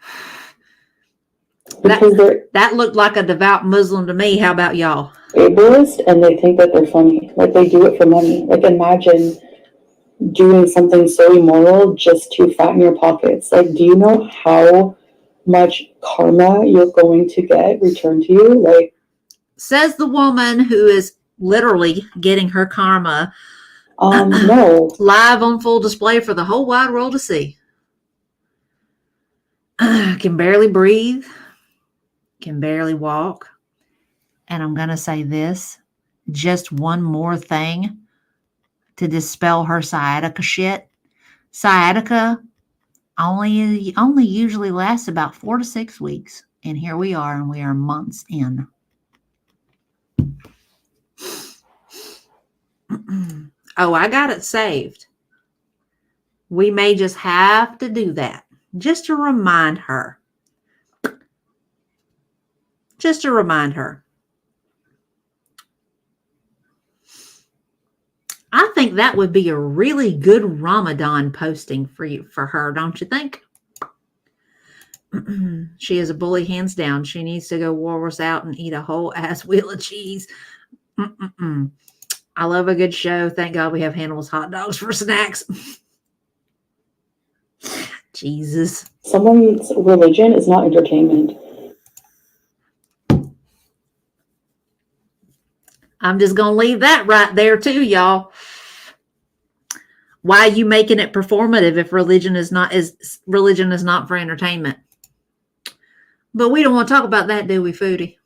Because that looked like a devout Muslim to me. How about y'all? Ableist, and they think that they're funny. Like they do it for money. Like imagine doing something so immoral just to fatten your pockets. Like, do you know how much karma you're going to get returned to you? Like, says the woman who is literally getting her karma no, live on full display for the whole wide world to see. Can barely breathe, can barely walk. And I'm going to say this, just one more thing to dispel her sciatica shit. Sciatica only usually lasts about 4 to 6 weeks. And here we are, and we are months in. Oh, I got it saved. We may just have to do that. Just to remind her. I think that would be a really good Ramadan posting for her, don't you think? She is a bully, hands down. She needs to go walrus out and eat a whole ass wheel of cheese. I love a good show. Thank God we have Hannibal's hot dogs for snacks. Jesus. Someone's religion is not entertainment. I'm just going to leave that right there too, y'all. Why are you making it performative if religion is not for entertainment? But we don't want to talk about that, do we, Foodie?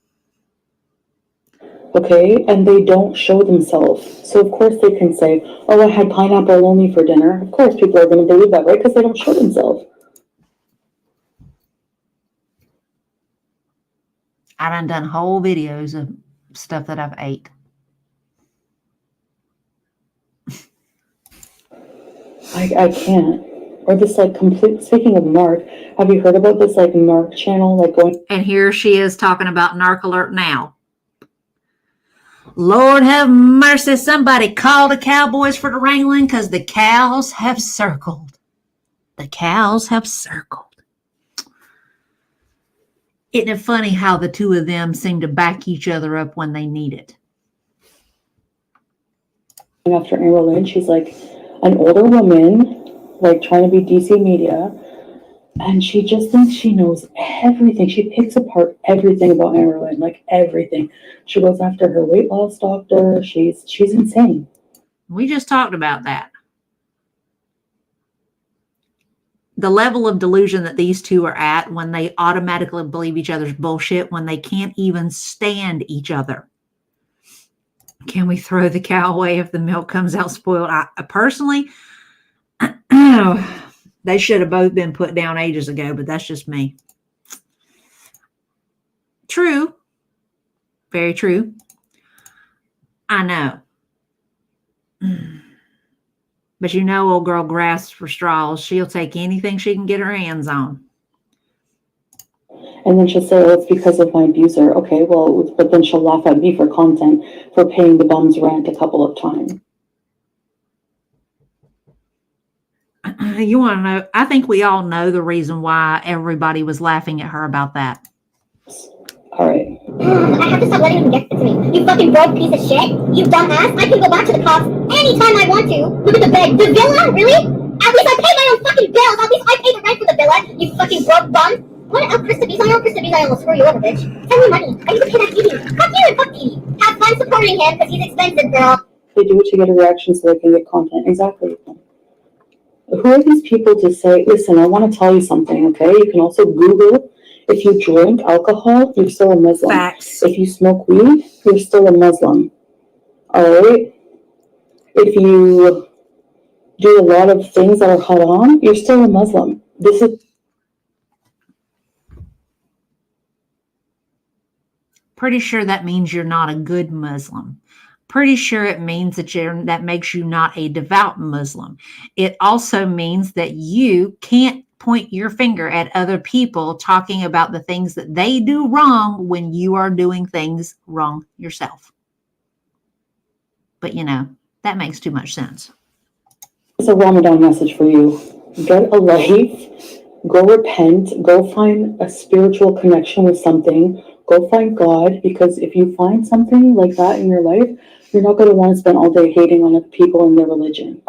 Okay, and they don't show themselves. So of course they can say, oh, I had pineapple only for dinner. Of course people are going to believe that, right? Because they don't show themselves. I done whole videos of stuff that I've ate. I can't. Or this like complete, speaking of narc, have you heard about this like narc channel like going? And here she is talking about narc alert now. Lord have mercy, somebody call the cowboys for the wrangling because the cows have circled. The cows have circled. Isn't it funny how the two of them seem to back each other up when they need it? After Amber Lynn, she's like an older woman, like trying to be DC media, and she just thinks she knows everything. She picks apart everything about Amber Lynn, like everything. She goes after her weight loss doctor. She's insane. We just talked about that. The level of delusion that these two are at when they automatically believe each other's bullshit when they can't even stand each other. Can we throw the cow away if the milk comes out spoiled? I personally, They should have both been put down ages ago, but that's just me. True. Very true. I know. But you know, old girl grasps for straws. She'll take anything she can get her hands on. And then she'll say, oh, it's because of my abuser. Okay, well, but then she'll laugh at me for content for paying the bum's rent a couple of times. You want to know? I think we all know the reason why everybody was laughing at her about that. All right. I have to stop letting him get to me. You fucking broke piece of shit. You dumbass. I can go back to the cops anytime I want to. Look at the bed. The villa? Really? At least I pay my own fucking bills. At least I pay the rent for the villa. You fucking broke bum. What El Cristabiza? El Cristabiza will screw you over, bitch. Send me money. I need to pay that Didi. Fuck you and fuck Didi. Have fun supporting him because he's expensive, girl. They do it to get a reaction so they can get content. Exactly. Who are these people to say, listen, I want to tell you something, okay? You can also Google, if you drink alcohol, you're still a Muslim. Facts. If you smoke weed, you're still a Muslim. All right? If you do a lot of things that are haram, you're still a Muslim. This is Pretty sure that means you're not a good Muslim. Pretty sure it means that makes you not a devout Muslim. It also means that you can't point your finger at other people talking about the things that they do wrong when you are doing things wrong yourself. But you know, that makes too much sense. It's a Ramadan message for you. Get a life, go repent, go find a spiritual connection with something, go find God, because if you find something like that in your life, you're not going to want to spend all day hating on other people and their religion.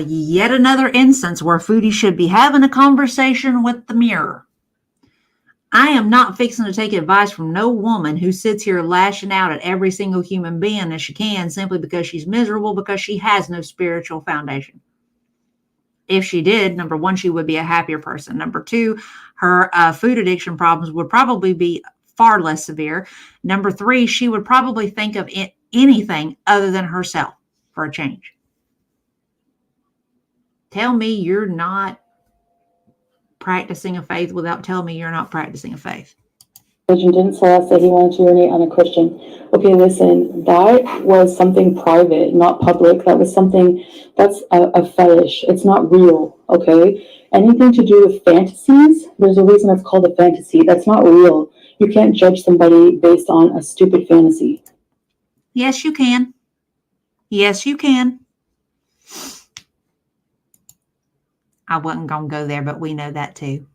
Yet another instance where Foodie should be having a conversation with the mirror. I am not fixing to take advice from no woman who sits here lashing out at every single human being as she can simply because she's miserable because she has no spiritual foundation. If she did, number one, she would be a happier person. Number two, her food addiction problems would probably be far less severe. Number three, she would probably think of anything other than herself for a change. Tell me you're not practicing a faith without telling me you're not practicing a faith. Religion didn't tell us that he wanted to urinate on a Christian. Okay, listen, that was something private, not public. That was something, that's a fetish. It's not real, okay? Anything to do with fantasies, there's a reason it's called a fantasy. That's not real. You can't judge somebody based on a stupid fantasy. Yes, you can. Yes, you can. I wasn't going to go there, but we know that too.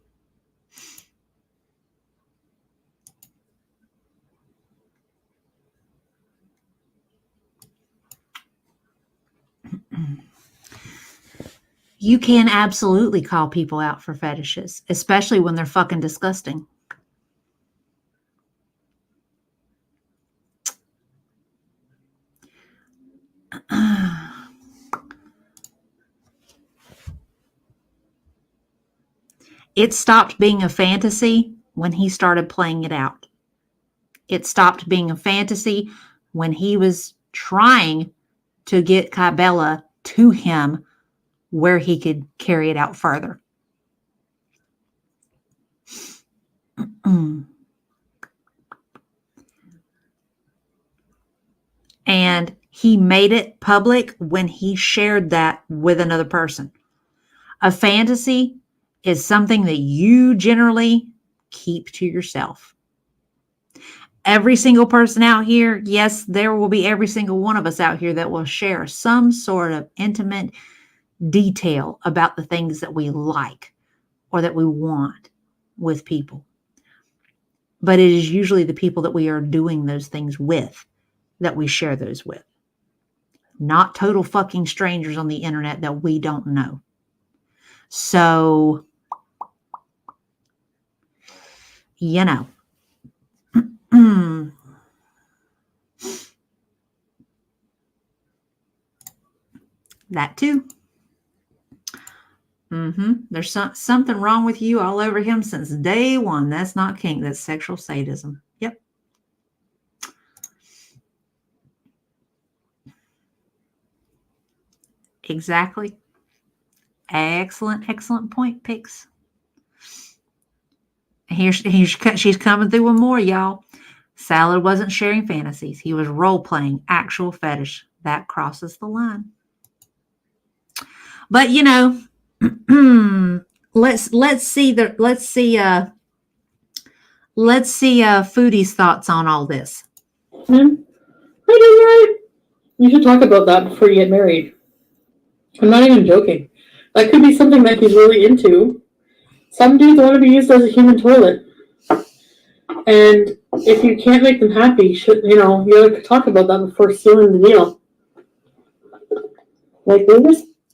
You can absolutely call people out for fetishes, especially when they're fucking disgusting. It stopped being a fantasy when he started playing it out. It stopped being a fantasy when he was trying to get Kybella to him where he could carry it out further. And he made it public when he shared that with another person. A fantasy is something that you generally keep to yourself. Every single person out here, yes, there will be every single one of us out here that will share some sort of intimate detail about the things that we like or that we want with people. But it is usually the people that we are doing those things with that we share those with. Not total fucking strangers on the internet that we don't know. So, you know. That too. There's something wrong with you all over him since day one. That's not kink. That's sexual sadism. Yep. Exactly. Excellent, excellent point, Pix. She's coming through with more, y'all. Salad wasn't sharing fantasies. He was role-playing actual fetish. That crosses the line. But let's see Foodie's thoughts on all this. You should talk about that before you get married. I'm not even joking. That could be something that he's really into. Some dudes want to be used as a human toilet. And if you can't make them happy, you gotta talk about that before sealing the deal.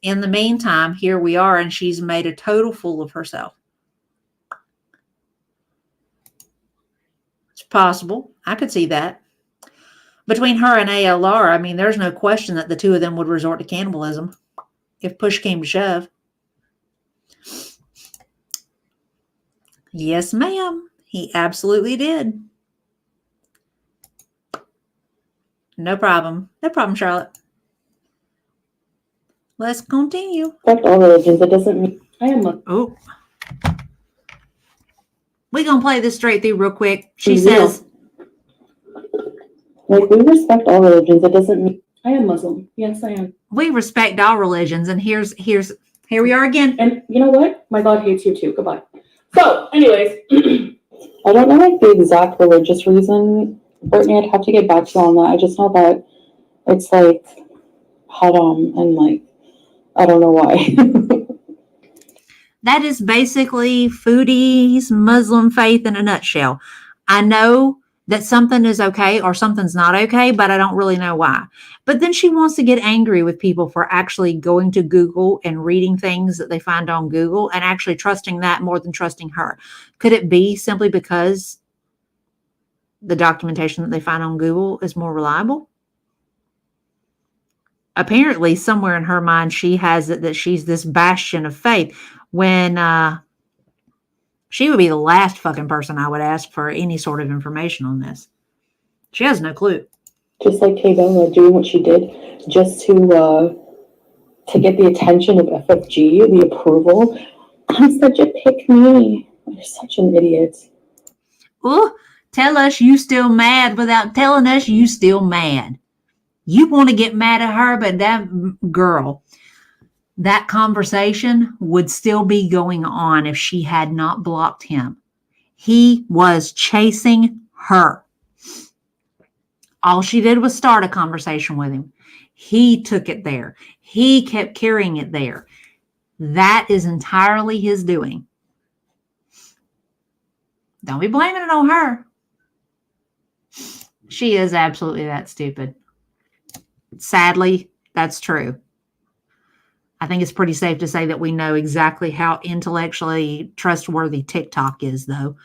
In the meantime, here we are, and she's made a total fool of herself. It's possible. I could see that. Between her and ALR, I mean, there's no question that the two of them would resort to cannibalism if push came to shove. Yes, ma'am. He absolutely did. No problem. No problem, Charlotte. Let's continue. Respect all religions. It doesn't mean I am a. Oh. We're going to play this straight through real quick. She says. We respect all religions. It doesn't mean I am Muslim. Yes, I am. We respect all religions. And here we are again. And you know what? My God hates you too. Goodbye. So, anyways, I don't know the exact religious reason, Brittany. I'd have to get back to you on that. I just know that it's haram and I don't know why. That is basically Foodie's Muslim faith in a nutshell. I know that something is okay or something's not okay, but I don't really know why. But then she wants to get angry with people for actually going to Google and reading things that they find on Google and actually trusting that more than trusting her. Could it be simply because the documentation that they find on Google is more reliable? Apparently, somewhere in her mind, she has it that she's this bastion of faith when she would be the last fucking person I would ask for any sort of information on this. She has no clue. Just like Kay Bella doing what she did just to get the attention of FFG, the approval. I'm such a pick-me. You're such an idiot. Oh, tell us you still mad without telling us you still mad. You want to get mad at her, but that girl, that conversation would still be going on if she had not blocked him. He was chasing her. All she did was start a conversation with him. He took it there. He kept carrying it there. That is entirely his doing. Don't be blaming it on her. She is absolutely that stupid. Sadly, that's true. I think it's pretty safe to say that we know exactly how intellectually trustworthy TikTok is, though.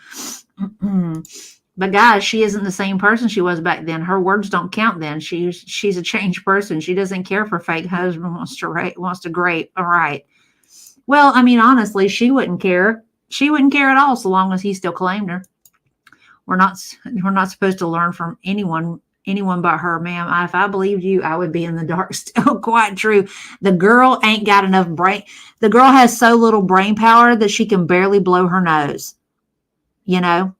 But guys, she isn't the same person she was back then. Her words don't count then. She's a changed person. She doesn't care if her fake husband wants to grape. All right. Well, I mean, honestly, she wouldn't care. She wouldn't care at all so long as he still claimed her. We're not supposed to learn from anyone but her, ma'am. If I believed you, I would be in the dark still. Quite true. The girl ain't got enough brain. The girl has so little brain power that she can barely blow her nose. You know?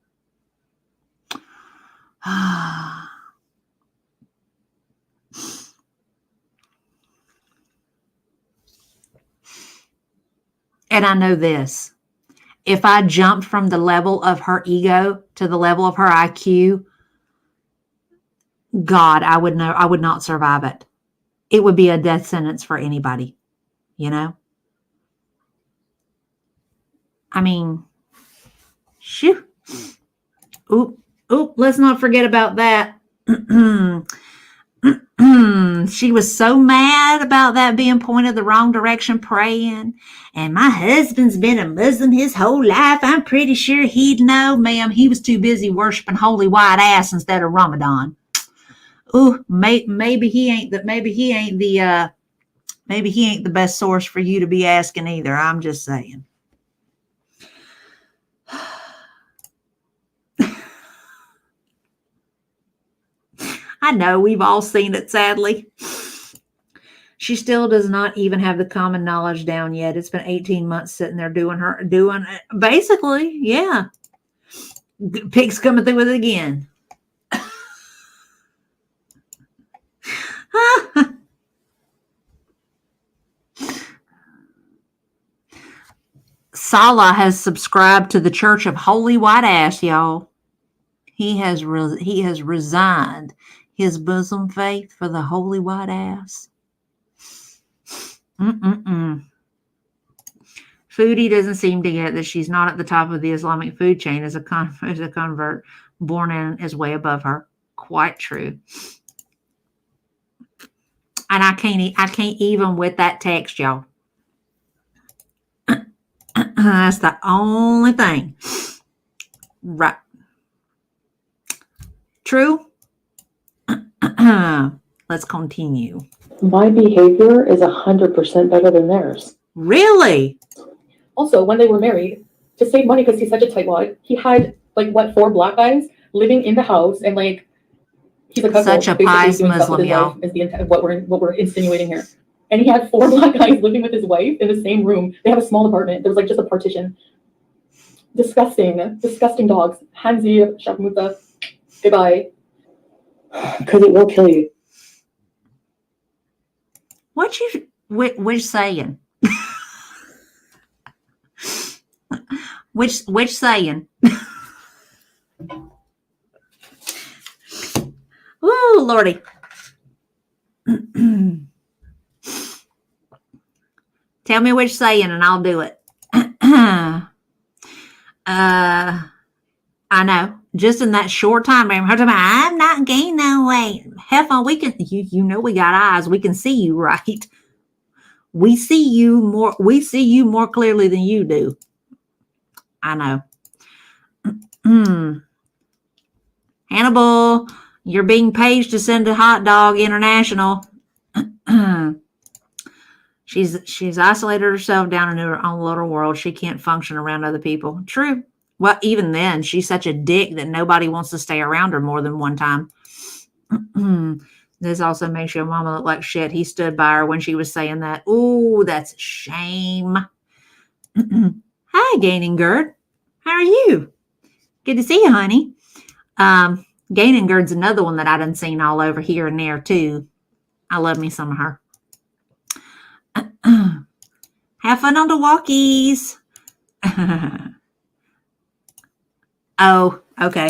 And I know this. If I jumped from the level of her ego to the level of her IQ, God, I would not survive it. It would be a death sentence for anybody, you know? I mean, shoo. Oop, let's not forget about that. She was so mad about that being pointed the wrong direction praying. And my husband's been a Muslim his whole life. I'm pretty sure he'd know. Ma'am, he was too busy worshiping holy white ass instead of Ramadan. Ooh, maybe he ain't the best source for you to be asking either. I'm just saying. I know we've all seen it, sadly. She still does not even have the common knowledge down yet. It's been 18 months sitting there doing basically, yeah. Pig's coming through with it again. Salah has subscribed to the Church of Holy White Ass, y'all. He has resigned his bosom faith for the Holy White Ass. Foodie doesn't seem to get that she's not at the top of the Islamic food chain as a convert, born in is way above her. Quite true. And I can't even with that text, y'all. That's the only thing. Right. True. Let's continue. My behavior is 100% better than theirs. Really? Also, when they were married, to save money because he's such a tightwad, he had 4 black guys living in the house, and he's a couple. Such a pious Muslim, y'all. Is what we're insinuating here. And he had 4 black guys living with his wife in the same room. They have a small apartment. There was just a partition. Disgusting dogs. Hansi, Shakmuta, goodbye. Because it will kill you. Which saying? which saying? Ooh, Lordy. Tell me which saying and I'll do it. I know. Just in that short time, I'm not gaining no weight. Hell, we can. You know we got eyes. We can see you, right? We see you more. We see you more clearly than you do. I know. Hannibal, you're being paged to send a hot dog international. She's isolated herself down in her own little world. She can't function around other people. True. Well, even then, she's such a dick that nobody wants to stay around her more than one time. This also makes your mama look like shit. He stood by her when she was saying that. Ooh, that's a shame. Hi, Gaining Gerd. How are you? Good to see you, honey. Gaining Gerd's another one that I done seen all over here and there, too. I love me some of her. Have fun on the walkies. Oh, okay.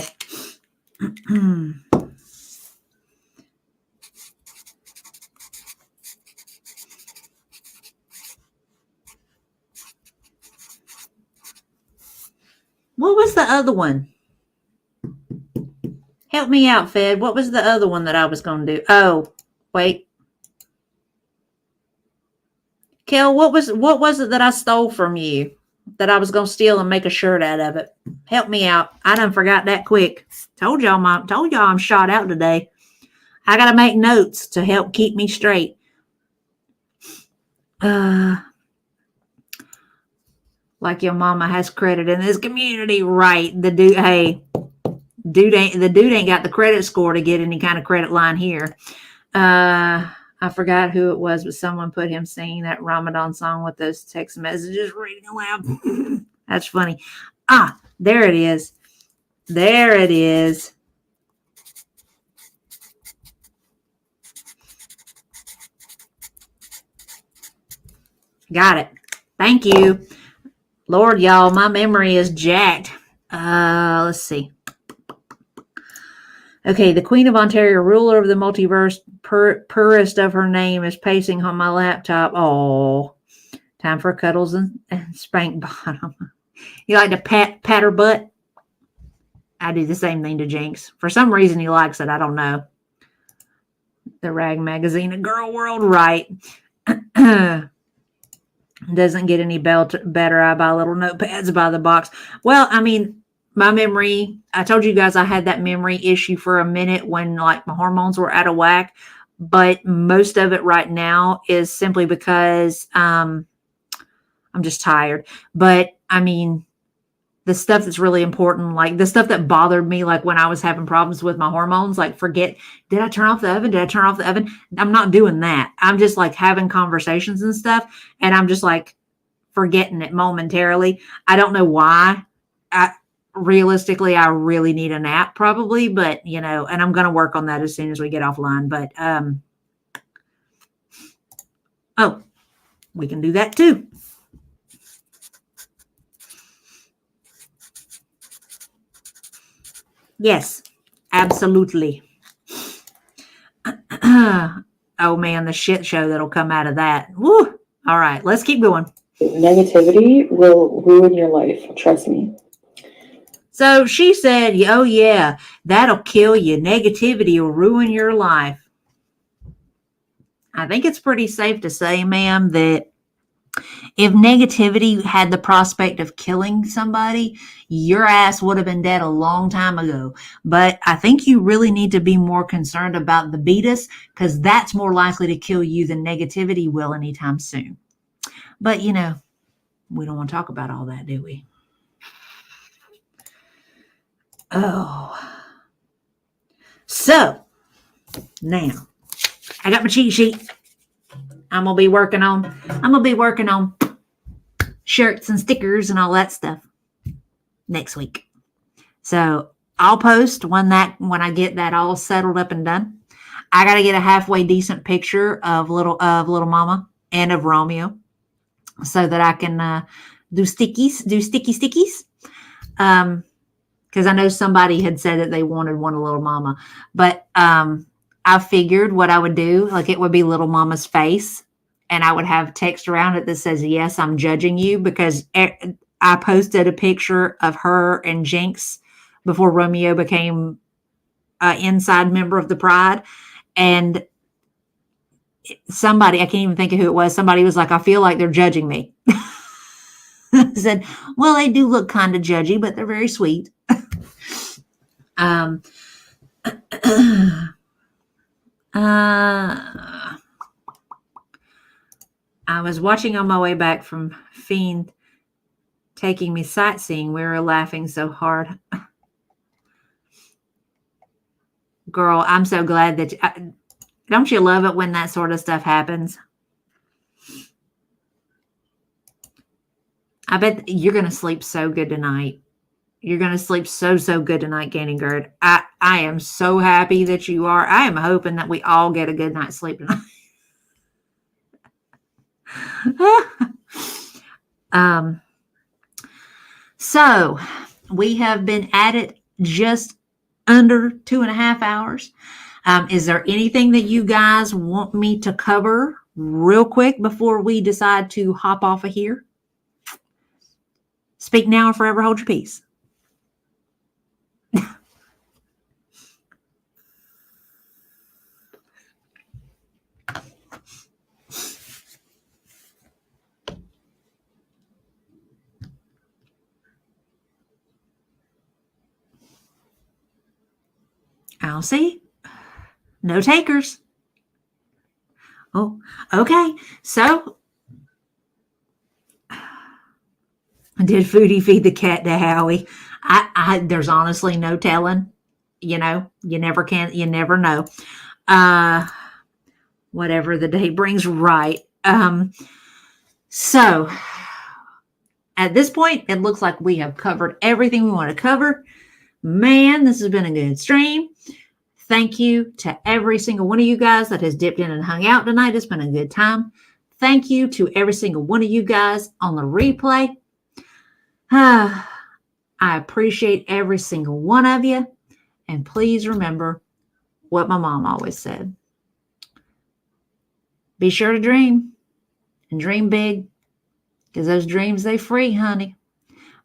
What was the other one? Help me out, Fed. What was the other one that I was going to do? Oh, wait. Kel, what was it that I stole from you that I was going to steal and make a shirt out of it? Help me out. I done forgot that quick. Told y'all I'm shot out today. I got to make notes to help keep me straight. Like your mama has credit in this community, right? The dude ain't got the credit score to get any kind of credit line here. I forgot who it was, but someone put him singing that Ramadan song with those text messages reading aloud. That's funny. Ah, there it is. There it is. Got it. Thank you. Lord, y'all, my memory is jacked. Let's see. Okay, the Queen of Ontario, ruler of the multiverse, purest of her name, is pacing on my laptop. Oh, time for cuddles and spank bottom. You like to pat her butt? I do the same thing to Jinx. For some reason, he likes it. I don't know. The Rag Magazine, a girl world, right? Doesn't get any better. I buy little notepads by the box. Well, I mean, my memory, I told you guys I had that memory issue for a minute when my hormones were out of whack, but most of it right now is simply because I'm just tired. But I mean, the stuff that's really important, like the stuff that bothered me, like when I was having problems with my hormones, like forget, did I turn off the oven? Did I turn off the oven? I'm not doing that. I'm just like having conversations and stuff. And I'm just like forgetting it momentarily. I don't know why. Realistically, I really need a nap probably, but and I'm going to work on that as soon as we get offline. But, oh, we can do that too. Yes, absolutely. Oh man, the shit show that'll come out of that. Woo! All right, let's keep going. Negativity will ruin your life. Trust me. So she said, oh yeah, that'll kill you. Negativity will ruin your life. I think it's pretty safe to say, ma'am, that if negativity had the prospect of killing somebody, your ass would have been dead a long time ago. But I think you really need to be more concerned about the beatus, because that's more likely to kill you than negativity will anytime soon. But, we don't want to talk about all that, do we? Oh. So, now, I got my cheat sheet. I'm going to be working on shirts and stickers and all that stuff next week. So I'll post when I get that all settled up and done. I got to get a halfway decent picture of little Mama and of Romeo so that I can do sticky stickies. Because I know somebody had said that they wanted one of Little Mama, but I figured what I would do, like it would be Little Mama's face, and I would have text around it that says, yes, I'm judging you, because I posted a picture of her and Jinx before Romeo became an inside member of the Pride. And somebody, I can't even think of who it was, somebody was like, I feel like they're judging me. I said, well, they do look kind of judgy, but they're very sweet. I was watching on my way back from Fiend taking me sightseeing. We were laughing so hard. Girl, I'm so glad that don't you love it when that sort of stuff happens? I bet you're going to sleep so good tonight. You're going to sleep so good tonight, Candy Gerd. I am so happy that you are. I am hoping that we all get a good night's sleep tonight. So we have been at it just under 2.5 hours. Is there anything that you guys want me to cover real quick before we decide to hop off of here? Speak now or forever hold your peace. I'll see. No takers. Oh, okay. So, did Foodie feed the cat to Howie? There's honestly no telling. You never know. Whatever the day brings, right. So, at this point, it looks like we have covered everything we want to cover. Man, this has been a good stream. Thank you to every single one of you guys that has dipped in and hung out tonight. It's been a good time. Thank you to every single one of you guys on the replay. I appreciate every single one of you. And please remember what my mom always said. Be sure to dream and dream big, because those dreams, they free, honey.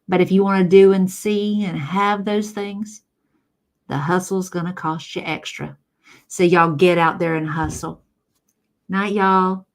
But if you want to do and see and have those things, the hustle's going to cost you extra. So y'all get out there and hustle. Night, y'all.